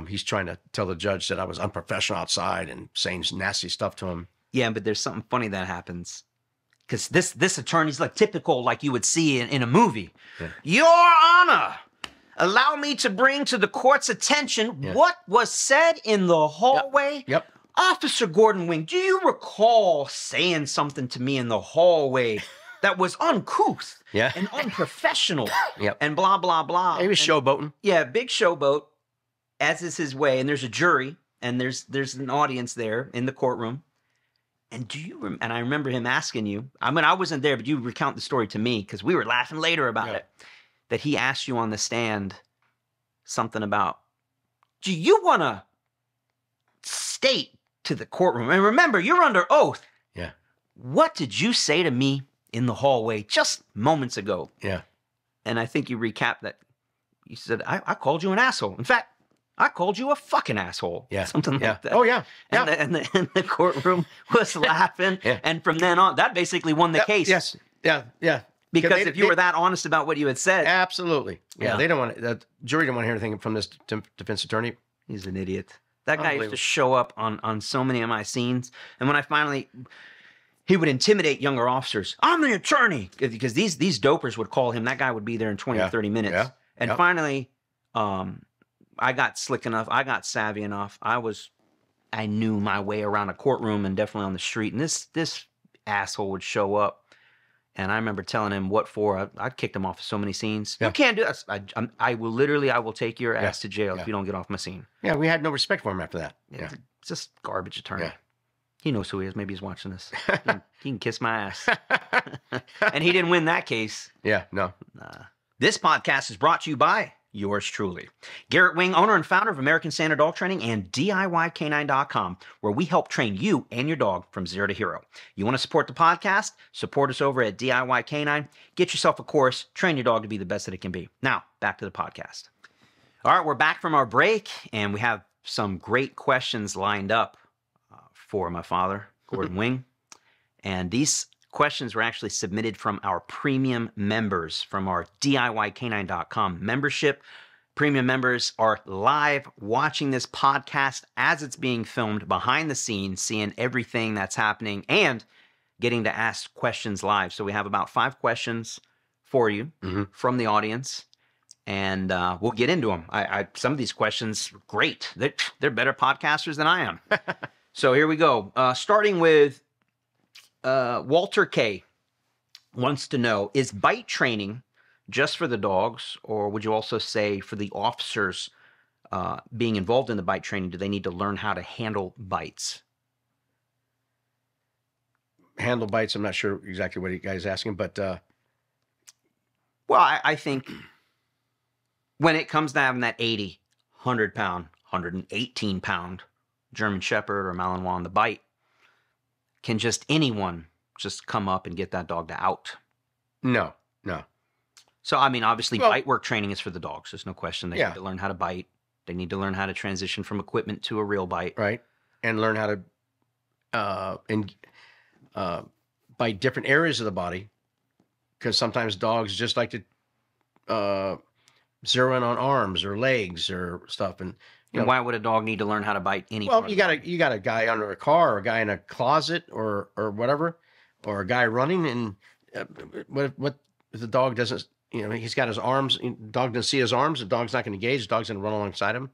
he's trying to tell the judge that I was unprofessional outside and saying nasty stuff to him. Yeah, but there's something funny that happens. Because this attorney's like typical, like you would see in a movie. Yeah. Your Honor, allow me to bring to the court's attention what was said in the hallway. Yep. Officer Gordon Wing, do you recall saying something to me in the hallway that was uncouth and unprofessional and blah, blah, blah? He was showboating. Yeah, big showboat. as is his way, and there's a jury, and there's an audience there in the courtroom. And and I remember him asking you, I mean, I wasn't there, but you recount the story to me because we were laughing later about it, that he asked you on the stand something about, do you want to state to the courtroom? And remember, you're under oath. Yeah. What did you say to me in the hallway just moments ago? Yeah. And I think you recapped that. You said, I called you an asshole. In fact, I called you a fucking asshole. Yeah. Something like that. Oh, yeah. Yeah. And the courtroom was laughing. Yeah. And from then on, that basically won the case. Yes. Yeah. Yeah. Because if you were that honest about what you had said. Absolutely. Yeah. They don't want the jury didn't want to hear anything from this defense attorney. He's an idiot. That guy used to show up on so many of my scenes. And when I finally, he would intimidate younger officers. I'm the attorney. Because these dopers would call him. That guy would be there in 20 or 30 minutes. Yeah. And finally, I got slick enough. I got savvy enough. I knew my way around a courtroom and definitely on the street. And this asshole would show up. And I remember telling him what for. I kicked him off of so many scenes. Yeah. You can't do that. I will take your ass to jail if you don't get off my scene. Yeah, we had no respect for him after that. Yeah. It's just garbage attorney. Yeah. He knows who he is. Maybe he's watching this. He can kiss my ass. And he didn't win that case. Yeah, no. This podcast is brought to you by yours truly, Garret Wing, owner and founder of American Standard Dog Training and DIYcanine.com, where we help train you and your dog from zero to hero. You want to support the podcast? Support us over at DIY Canine. Get yourself a course. Train your dog to be the best that it can be. Now, back to the podcast. All right, we're back from our break, and we have some great questions lined up for my father, Gordon Wing. And these questions were actually submitted from our premium members from our DIYcanine.com membership. Premium members are live watching this podcast as it's being filmed behind the scenes, seeing everything that's happening and getting to ask questions live. So we have about 5 questions for you from the audience, and we'll get into them. Some of these questions, great. They're better podcasters than I am. So here we go. Starting with Walter K. wants to know, is bite training just for the dogs, or would you also say for the officers being involved in the bite training, do they need to learn how to handle bites? Handle bites, I'm not sure exactly what you guys are asking, but... Well, I think when it comes to having that 80, 100-pound, 118-pound German Shepherd or Malinois on the bite, can just anyone just come up and get that dog to out? No. So, I mean, obviously, bite work training is for the dogs. There's no question. They need to learn how to bite. They need to learn how to transition from equipment to a real bite. Right. And learn how to bite different areas of the body. Because sometimes dogs just like to zero in on arms or legs or stuff. And why would a dog need to learn how to bite any? Well, you got a guy under a car, or a guy in a closet, or whatever, or a guy running, and what if the dog doesn't? He's got his arms. The dog doesn't see his arms. The dog's not going to engage. The dog's going to run alongside him.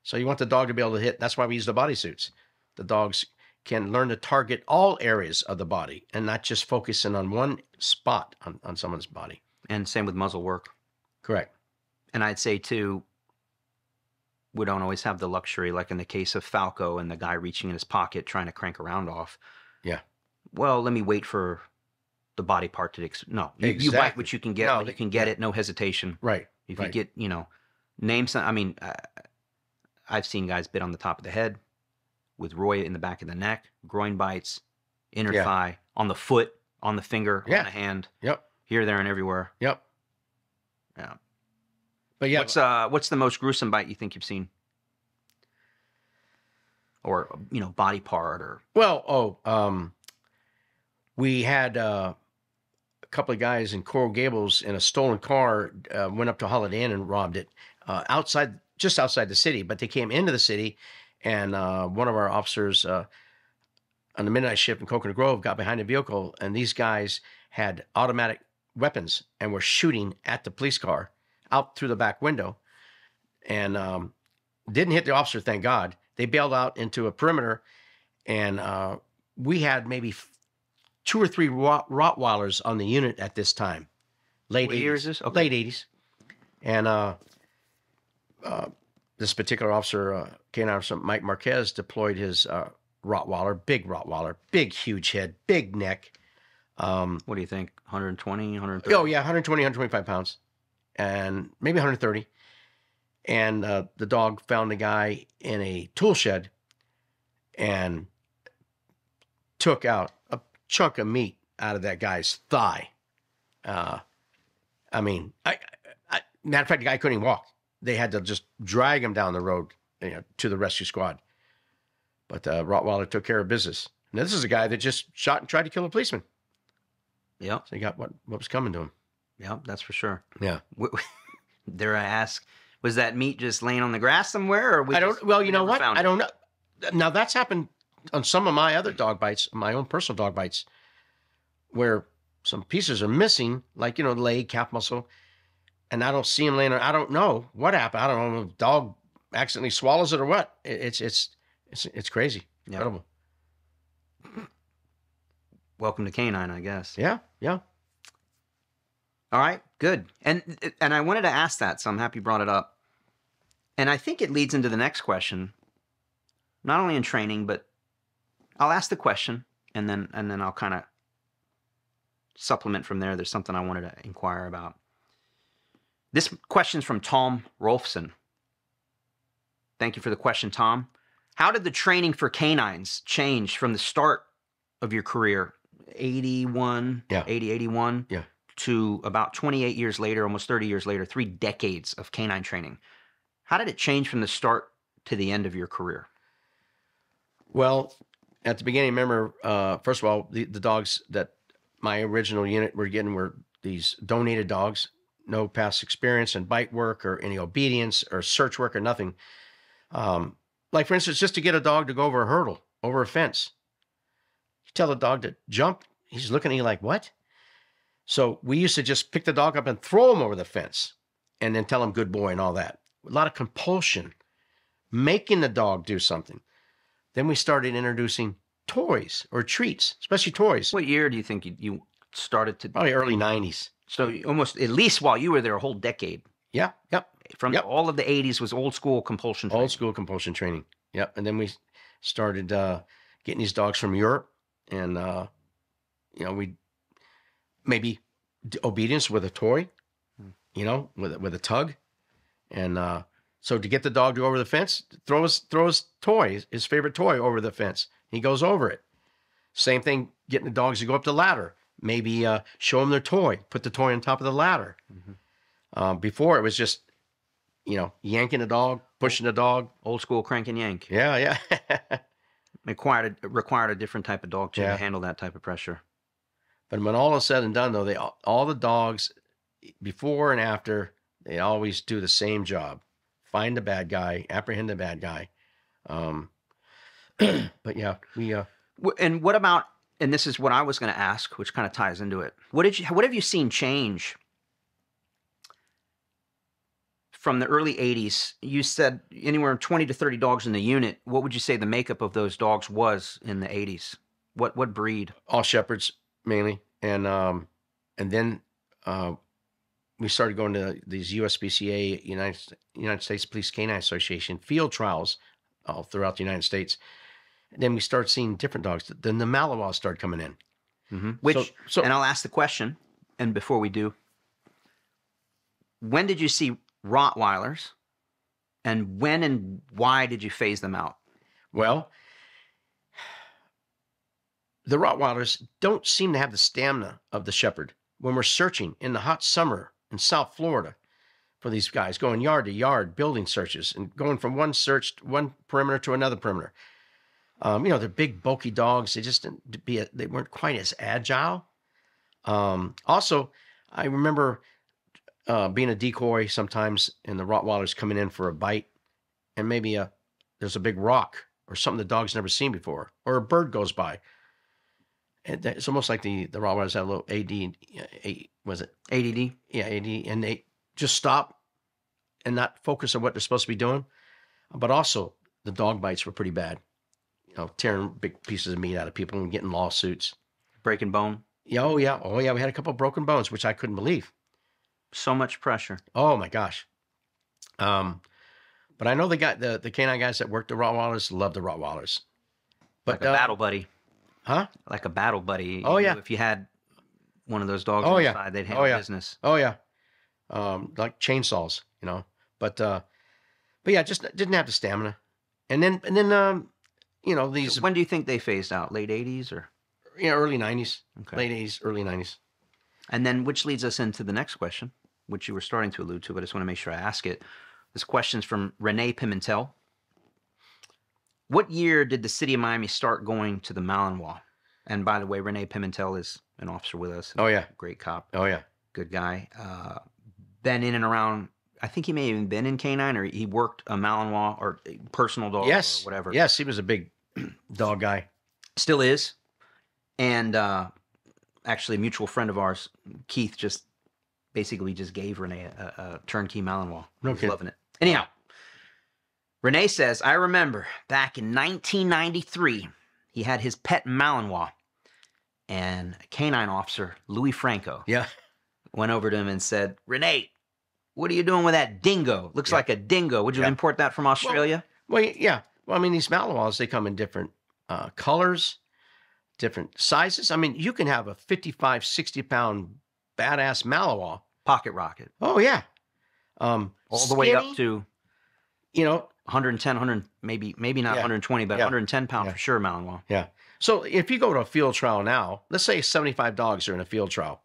So you want the dog to be able to hit. That's why we use the bodysuits. The dogs can learn to target all areas of the body and not just focusing on one spot on someone's body. And same with muzzle work. Correct. And I'd say too, we don't always have the luxury, like in the case of Falco and the guy reaching in his pocket trying to crank a round off. Yeah. Well, let me wait for the body part to... No, you bite what you can get. No, you can get it, no hesitation. Right. If you get, name some... I mean, I've seen guys bit on the top of the head, with Roy in the back of the neck, groin bites, inner thigh, on the foot, on the finger, on the hand. Yep. Here, there, and everywhere. Yep. Yeah. But what's the most gruesome bite you think you've seen? Or, body part or... Well, we had a couple of guys in Coral Gables in a stolen car, went up to Holiday Inn and robbed it just outside the city. But they came into the city, and one of our officers on the midnight shift in Coconut Grove got behind a vehicle, and these guys had automatic weapons and were shooting at the police car out through the back window, and didn't hit the officer, thank God. They bailed out into a perimeter, and we had maybe 2 or 3 Rottweilers on the unit at this time. Late 80s. What year is this? Okay. Late 80s. And this particular officer, K-9 officer Mike Marquez, deployed his Rottweiler, big, huge head, big neck. What do you think? 120, 130? Oh, yeah, 120, 125 pounds, and maybe 130. And the dog found a guy in a tool shed and took out a chunk of meat out of that guy's thigh. I mean, matter of fact, the guy couldn't even walk. They had to just drag him down the road, to the rescue squad. But Rottweiler took care of business. And this is a guy that just shot and tried to kill a policeman. Yeah. So he got what was coming to him. Yeah, that's for sure. Yeah. Dare I ask, was that meat just laying on the grass somewhere? Or I don't. Well, you know what? I don't know. Now that's happened on some of my other dog bites, my own personal dog bites, where some pieces are missing, like leg, calf muscle, and I don't see them laying there. I don't know what happened. I don't know if the dog accidentally swallows it or what. It's crazy. Yeah. Incredible. Welcome to K-9, I guess. Yeah. Yeah. All right, good. And I wanted to ask that, so I'm happy you brought it up. And I think it leads into the next question, not only in training, but I'll ask the question and then I'll kind of supplement from there. There's something I wanted to inquire about. This question's from Tom Rolfson. Thank you for the question, Tom. How did the training for canines change from the start of your career, 81, Yeah. 80, 81, Yeah. to about 28 years later, almost 30 years later, 3 decades of canine training? How did it change from the start to the end of your career? Well, at the beginning, remember, first of all, the dogs that my original unit were getting were these donated dogs, no past experience in bite work or any obedience or search work or nothing. Like, for instance, just to get a dog to go over a hurdle, over a fence. You tell the dog to jump, he's looking at you like, what? So we used to just pick the dog up and throw him over the fence and then tell him good boy and all that. A lot of compulsion, making the dog do something. Then we started introducing toys or treats, especially toys. What year do you think you started to? Probably early 90s. So almost, at least while you were there, a whole decade. Yeah, yep. From Yep. all of the 80s was old school compulsion training. Old school compulsion training. Yep. And then we started getting these dogs from Europe, and we maybe obedience with a toy, with a tug, and so to get the dog to go over the fence, throw his toy, his favorite toy, over the fence. He goes over it. Same thing, getting the dogs to go up the ladder. Maybe show them their toy, put the toy on top of the ladder. Mm-hmm. Before it was just, yanking the dog, pushing the dog. Old school crank and yank. Yeah, yeah. It required a different type of dog to handle that type of pressure. But when all is said and done, though, all the dogs, before and after, they always do the same job: find the bad guy, apprehend the bad guy. But yeah, we. And what about? And this is what I was going to ask, which kind of ties into it. What have you seen change from the early 80s? You said anywhere from 20 to 30 dogs in the unit. What would you say the makeup of those dogs was in the 80s? What breed? All shepherds mainly, and then we started going to these USPCA, United States Police Canine Association field trials all throughout the United States. And then we started seeing different dogs. Then the Malinois started coming in. Mm-hmm. And I'll ask the question, and before we do, when did you see Rottweilers, and when and why did you phase them out? Well, the Rottweilers don't seem to have the stamina of the Shepherd. When we're searching in the hot summer in South Florida for these guys, going yard to yard, building searches, and going from one perimeter to another perimeter. They're big, bulky dogs. They weren't quite as agile. Also, I remember being a decoy sometimes, and the Rottweilers coming in for a bite, and maybe there's a big rock or something the dog's never seen before, or a bird goes by. And it's almost like the Rottweilers have a little was it? ADD? Yeah, ADD, and they just stop and not focus on what they're supposed to be doing. But also, the dog bites were pretty bad. Tearing big pieces of meat out of people and getting lawsuits. Breaking bone? Oh, yeah. We had a couple of broken bones, which I couldn't believe. So much pressure. Oh, my gosh. But I know the canine guys that work the Rottweilers love the Rottweilers. But Like a battle buddy. Huh? Like a battle buddy. Oh, yeah. If you had one of those dogs Oh, on the yeah. side, they'd Oh, handle yeah. business. Oh yeah. Like chainsaws, But yeah, just didn't have the stamina. And then these So when do you think they phased out? Late 80s or? early 90s. Okay. Late 80s, early 90s. And then which leads us into the next question, which you were starting to allude to, but I just want to make sure I ask it. This question's from Renee Pimentel. What year did the city of Miami start going to the Malinois? And by the way, Renee Pimentel is an officer with us. Oh, yeah. Great cop. Oh, yeah. Good guy. Been in and around, I think he may have even been in K-9, or he worked a Malinois or a personal dog Yes. or whatever. Yes, he was a big dog guy. Still is. And actually a mutual friend of ours, Keith, just gave Renee a turnkey Malinois. No He's kidding. loving it. Anyhow, Renee says, I remember back in 1993, he had his pet Malinois, and a canine officer, Louis Franco, Yeah. went over to him and said, Renee, what are you doing with that dingo? Looks like a dingo. Would you Yeah. import that from Australia? Well, yeah. Well, I mean, these Malinois, they come in different colors, different sizes. I mean, you can have a 55, 60-pound badass Malinois. Pocket rocket. Oh, yeah. All the way up skinny, to 110, 100, maybe not Yeah. 120, but Yeah. 110 pound Yeah. for sure, Malinois. Yeah. So if you go to a field trial now, let's say 75 dogs are in a field trial,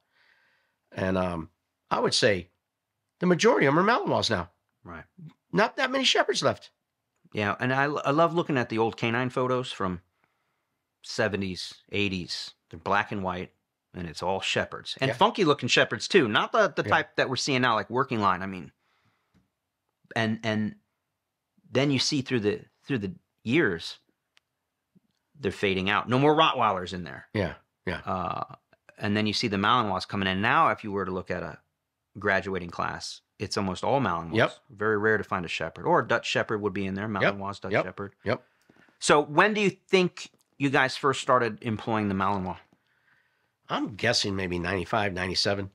and I would say the majority of them are Malinois now. Right. Not that many Shepherds left. Yeah, and I love looking at the old canine photos from 70s, 80s. They're black and white, and it's all Shepherds. And Yeah. funky looking Shepherds, too. Not the Yeah. type that we're seeing now, like working line. I mean, and then you see through the years, they're fading out. No more Rottweilers in there. Yeah. Yeah. And then you see the Malinois coming in. Now, if you were to look at a graduating class, it's almost all Malinois. Yep. Very rare to find a Shepherd. Or a Dutch Shepherd would be in there. Malinois, Dutch Yep. Shepherd. Yep. So when do you think you guys first started employing the Malinois? I'm guessing maybe 95, 97.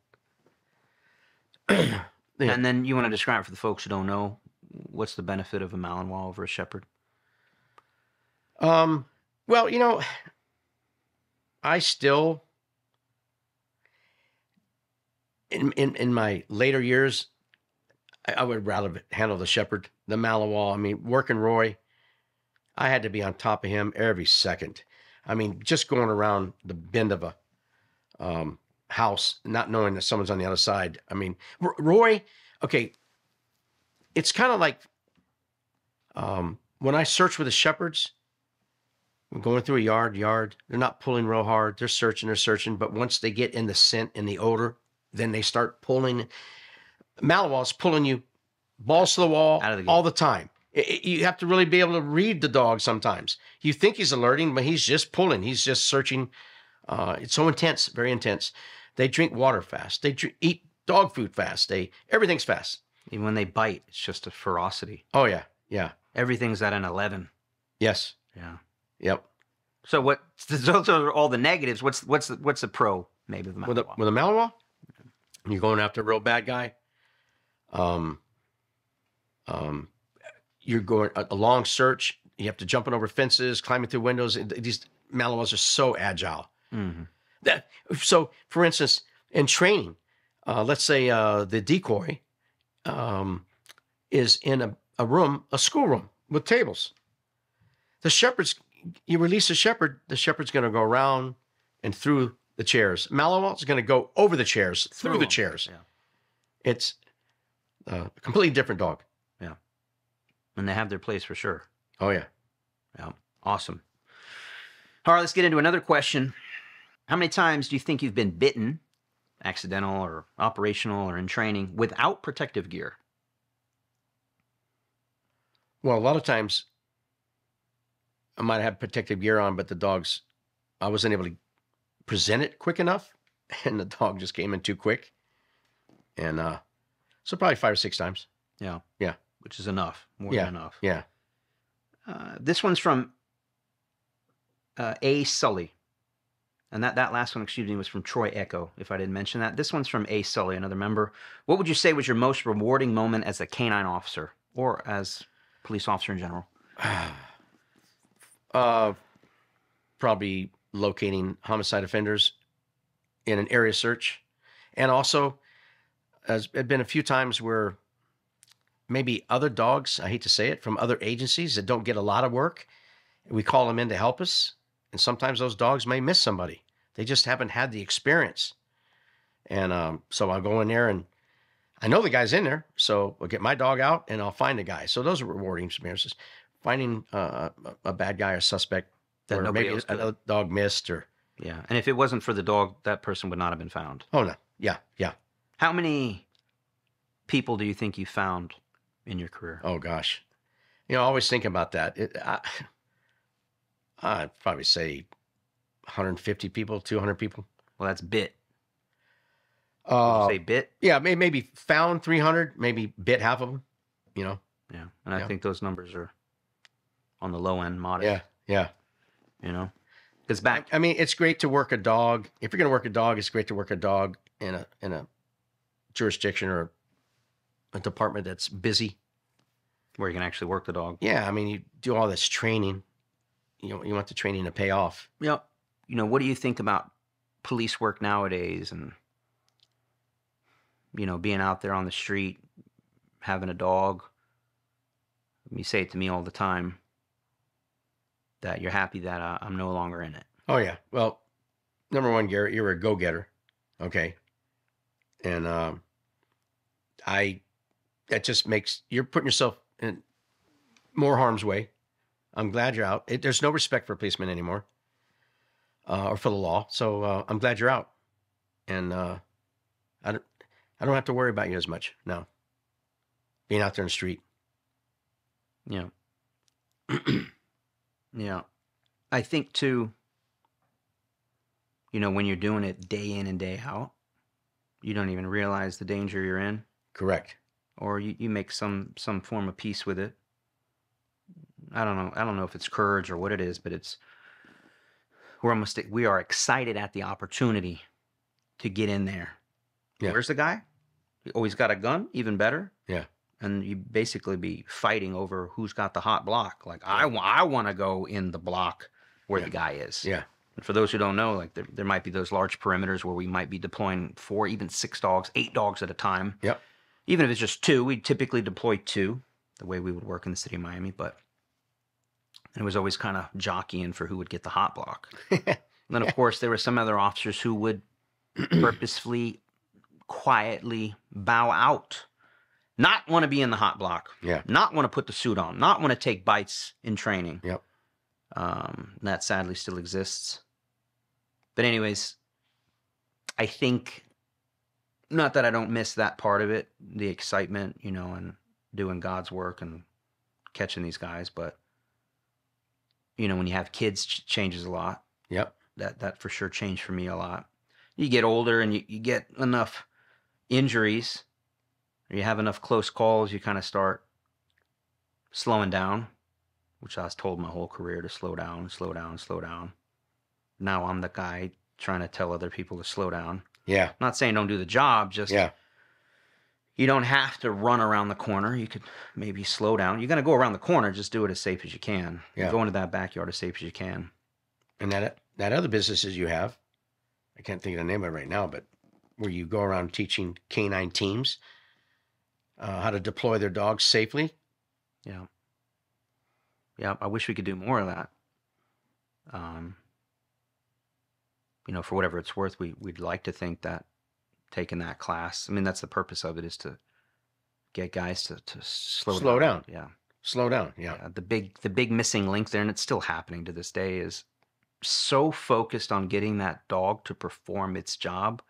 Yeah. And then you want to describe for the folks who don't know, what's the benefit of a Malinois over a Shepherd? Well, I still, in my later years, I would rather handle the Shepherd, the Malinois. I mean, working Roy, I had to be on top of him every second. I mean, just going around the bend of a house, not knowing that someone's on the other side. I mean, Roy, okay, it's kind of like when I search with the Shepherds, I'm going through a yard, they're not pulling real hard. They're searching. But once they get in the scent and the odor, then they start pulling. Malinois pulling you balls to the wall Out of the gate. all the time. You have to really be able to read the dog sometimes. You think he's alerting, but he's just pulling. He's just searching. It's so intense, very intense. They drink water fast. They eat dog food fast. Everything's fast. Even when they bite, it's just a ferocity. Oh, yeah. Yeah. Everything's at an 11. Yes. Yeah. Yep. So those are all the negatives. What's the pro maybe of the With a Malinois? Malinois, you're going after a real bad guy. You're going a long search. You have to jumping over fences, climbing through windows. These Malinois are so agile. Mm-hmm. So, for instance, in training, let's say the decoy is in a room, a schoolroom with tables. The Shepherds, you release a Shepherd, the Shepherd's going to go around and through the chairs. Malinois is going to go over the chairs, through the them. chairs. Yeah. It's a completely different dog. Yeah. And they have their place for sure. Oh, yeah. Yeah. Awesome. All right, let's get into another question. How many times do you think you've been bitten, accidental or operational or in training, without protective gear? Well, a lot of times I might have protective gear on, but I wasn't able to present it quick enough, and the dog just came in too quick. And so probably 5 or 6 times. Yeah. Yeah. Which is enough. More Yeah. than enough. Yeah. This one's from A. Sully. And that last one, excuse me, was from Troy Echo, if I didn't mention that. This one's from A. Sully, another member. What would you say was your most rewarding moment as a canine officer? Or as police officer in general? Probably locating homicide offenders in an area search. And also, there's been a few times where maybe other dogs, I hate to say it, from other agencies that don't get a lot of work, we call them in to help us. And sometimes those dogs may miss somebody. They just haven't had the experience. And so I'll go in there and I know the guy's in there. So I'll get my dog out and I'll find the guy. So those are rewarding experiences. Finding a bad guy or suspect That or nobody maybe else could. another dog missed or... Yeah. And if it wasn't for the dog, that person would not have been found. Oh, no. Yeah, yeah. How many people do you think you found in your career? Oh, gosh. I always think about that. I'd probably say 150 people, 200 people. Well, that's bit. Would you say bit? Yeah, maybe found 300, maybe bit half of them, Yeah. And I think those numbers are on the low end, modest. Yeah, yeah. Because back... I mean, it's great to work a dog. If you're going to work a dog, it's great to work a dog in a jurisdiction or a department that's busy. Where you can actually work the dog. Yeah, I mean, you do all this training. You want the training to pay off. Yeah. What do you think about police work nowadays and, being out there on the street, having a dog? You say it to me all the time that you're happy that I'm no longer in it. Oh, yeah. Well, number one, Garrett, you're a go-getter. Okay. And that just makes, you're putting yourself in more harm's way. I'm glad you're out. There's no respect for policemen anymore, or for the law. So I'm glad you're out, and I don't have to worry about you as much now. Being out there in the street. Yeah. Yeah. I think too, when you're doing it day in and day out, you don't even realize the danger you're in. Correct. Or you make some form of peace with it. I don't know. I don't know if it's courage or what it is, but we are excited at the opportunity to get in there. Yeah. Where's the guy? Oh, he's got a gun? Even better. Yeah. And you basically be fighting over who's got the hot block. Like, I want to go in the block where the guy is. Yeah. And for those who don't know, like there might be those large perimeters where we might be deploying 4, even 6 dogs, 8 dogs at a time. Yep. Even if it's just 2, we typically deploy 2, the way we would work in the city of Miami. But it was always kind of jockeying for who would get the hot block. And then, of course, there were some other officers who would purposefully, quietly bow out. Not want to be in the hot block. Yeah. Not want to put the suit on. Not want to take bites in training. Yep. That sadly still exists. But anyways, I think, not that I don't miss that part of it, the excitement, and doing God's work and catching these guys. But, when you have kids, changes a lot. Yep. That for sure changed for me a lot. You get older and you get enough injuries, or you have enough close calls, you kind of start slowing down, which I was told my whole career to slow down, slow down, slow down. Now I'm the guy trying to tell other people to slow down. Yeah. I'm not saying don't do the job, just you don't have to run around the corner. You could maybe slow down. You're going to go around the corner, just do it as safe as you can. Yeah. Go into that backyard as safe as you can. And that other businesses you have, I can't think of the name of it right now, but where you go around teaching K-9 teams how to deploy their dogs safely. Yeah. Yeah, I wish we could do more of that. For whatever it's worth, we'd like to think that taking that class, I mean, that's the purpose of it, is to get guys to slow down. Yeah. Slow down. Yeah. The big missing link there, and it's still happening to this day, is so focused on getting that dog to perform its job,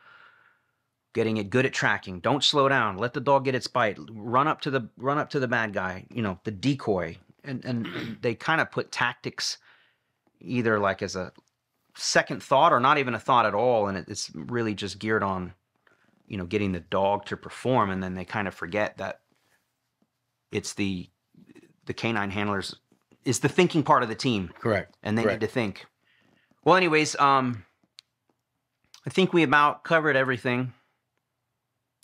getting it good at tracking. Don't slow down. Let the dog get its bite. Run up to the bad guy, the decoy. And they kind of put tactics either like as a second thought or not even a thought at all, and it's really just geared on getting the dog to perform, and then they kind of forget that it's the canine handlers is the thinking part of the team. Correct. And they need to think. Well, anyways, I think we about covered everything,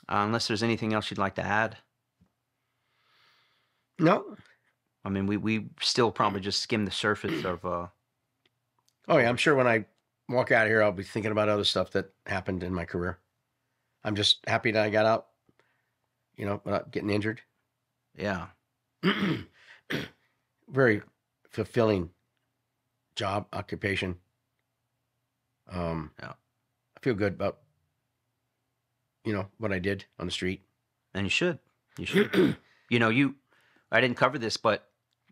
unless there's anything else you'd like to add. No. I mean, we still probably just skim the surface of. Oh yeah, I'm sure when I walk out of here, I'll be thinking about other stuff that happened in my career. I'm just happy that I got out, without getting injured. Yeah. Very fulfilling job, occupation. Yeah. I feel good about, what I did on the street. And you should. You should. I didn't cover this, but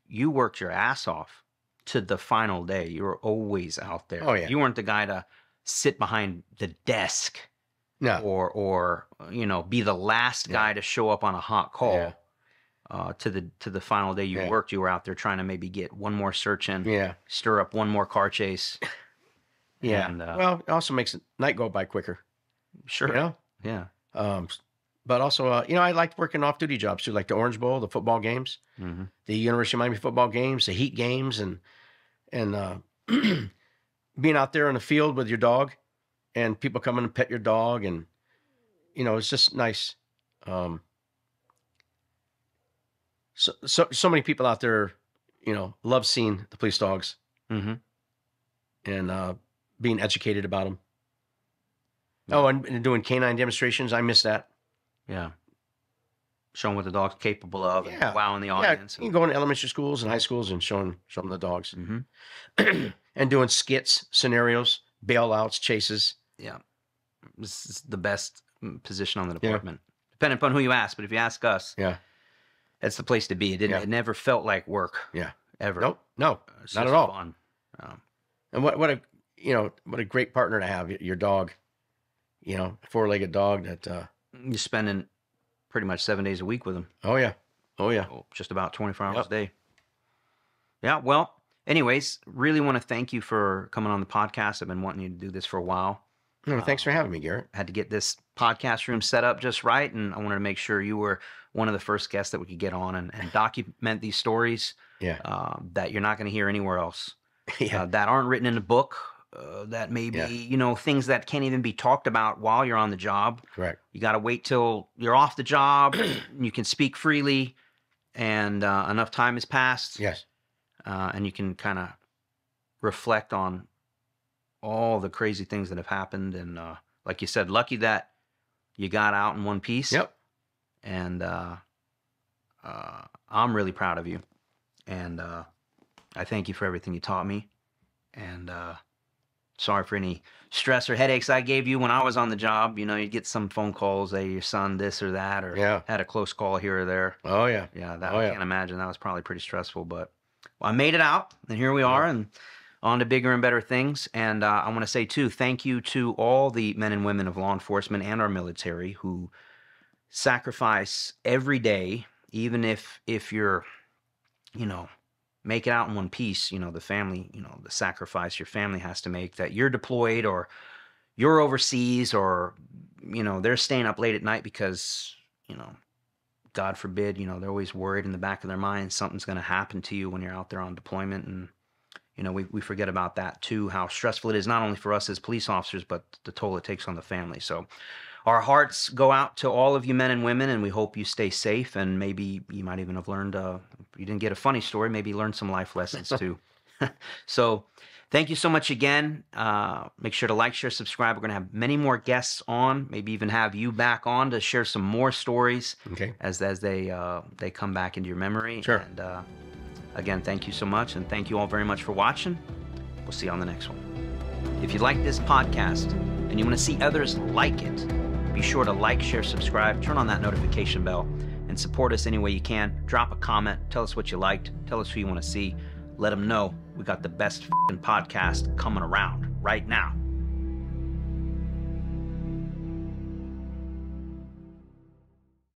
you worked your ass off to the final day. You were always out there. Oh, yeah. You weren't the guy to sit behind the desk. No. Or be the last guy to show up on a hot call. Yeah. To the final day you worked, you were out there trying to maybe get one more search in, stir up one more car chase. Yeah. And, well, it also makes the night go by quicker. Sure. Yeah. But also, I liked working off-duty jobs too, like the Orange Bowl, the football games, the University of Miami football games, the Heat games, and being out there in the field with your dog, and people coming and pet your dog, and it's just nice. So many people out there, love seeing the police dogs, and being educated about them. Oh, and doing K-9 demonstrations. I miss that. Yeah. Showing what the dog's capable of, and wowing the audience. Yeah, you can go into elementary schools and high schools and showing the dogs. And doing skits, scenarios, bailouts, chases. Yeah. This is the best position on the department. Depending upon who you ask, but if you ask us, that's the place to be. It never felt like work. Yeah. Ever. Nope. No. It's Not just at all. Fun. And what a great partner to have, your dog. Four-legged dog that you're spending pretty much 7 days a week with him. Oh yeah. Just about 24 hours a day. Yeah. Well, anyways, really want to thank you for coming on the podcast. I've been wanting you to do this for a while. No, thanks for having me, Garrett. Had to get this podcast room set up just right, and I wanted to make sure you were one of the first guests that we could get on and document these stories that you're not going to hear anywhere else, that aren't written in a book, that may be, things that can't even be talked about while you're on the job. Correct. You got to wait till you're off the job, you can speak freely, and enough time has passed. Yes. And you can kind of reflect on all the crazy things that have happened. And like you said, lucky that you got out in one piece. Yep. And I'm really proud of you. And I thank you for everything you taught me. And sorry for any stress or headaches I gave you when I was on the job. You'd get some phone calls, hey, your son this or that, or had a close call here or there. Oh, yeah. Yeah, I can't imagine. That was probably pretty stressful. But I made it out, and here we are, and on to bigger and better things. And I want to say, too, thank you to all the men and women of law enforcement and our military who sacrifice every day, even if you're, make it out in one piece, the family, the sacrifice your family has to make, that you're deployed or you're overseas or, they're staying up late at night because, God forbid, they're always worried in the back of their mind something's going to happen to you when you're out there on deployment. And, we forget about that too, how stressful it is, not only for us as police officers, but the toll it takes on the family. So our hearts go out to all of you men and women, and we hope you stay safe. And maybe you might even have learned, if you didn't get a funny story, maybe learn some life lessons too. So thank you so much again. Make sure to like, share, subscribe. We're going to have many more guests on, maybe even have you back on to share some more stories as they come back into your memory. Sure. And again, thank you so much. And thank you all very much for watching. We'll see you on the next one. If you like this podcast and you want to see others like it, be sure to like, share, subscribe, turn on that notification bell, and support us any way you can. Drop a comment. Tell us what you liked. Tell us who you want to see. Let them know we got the best podcast coming around right now.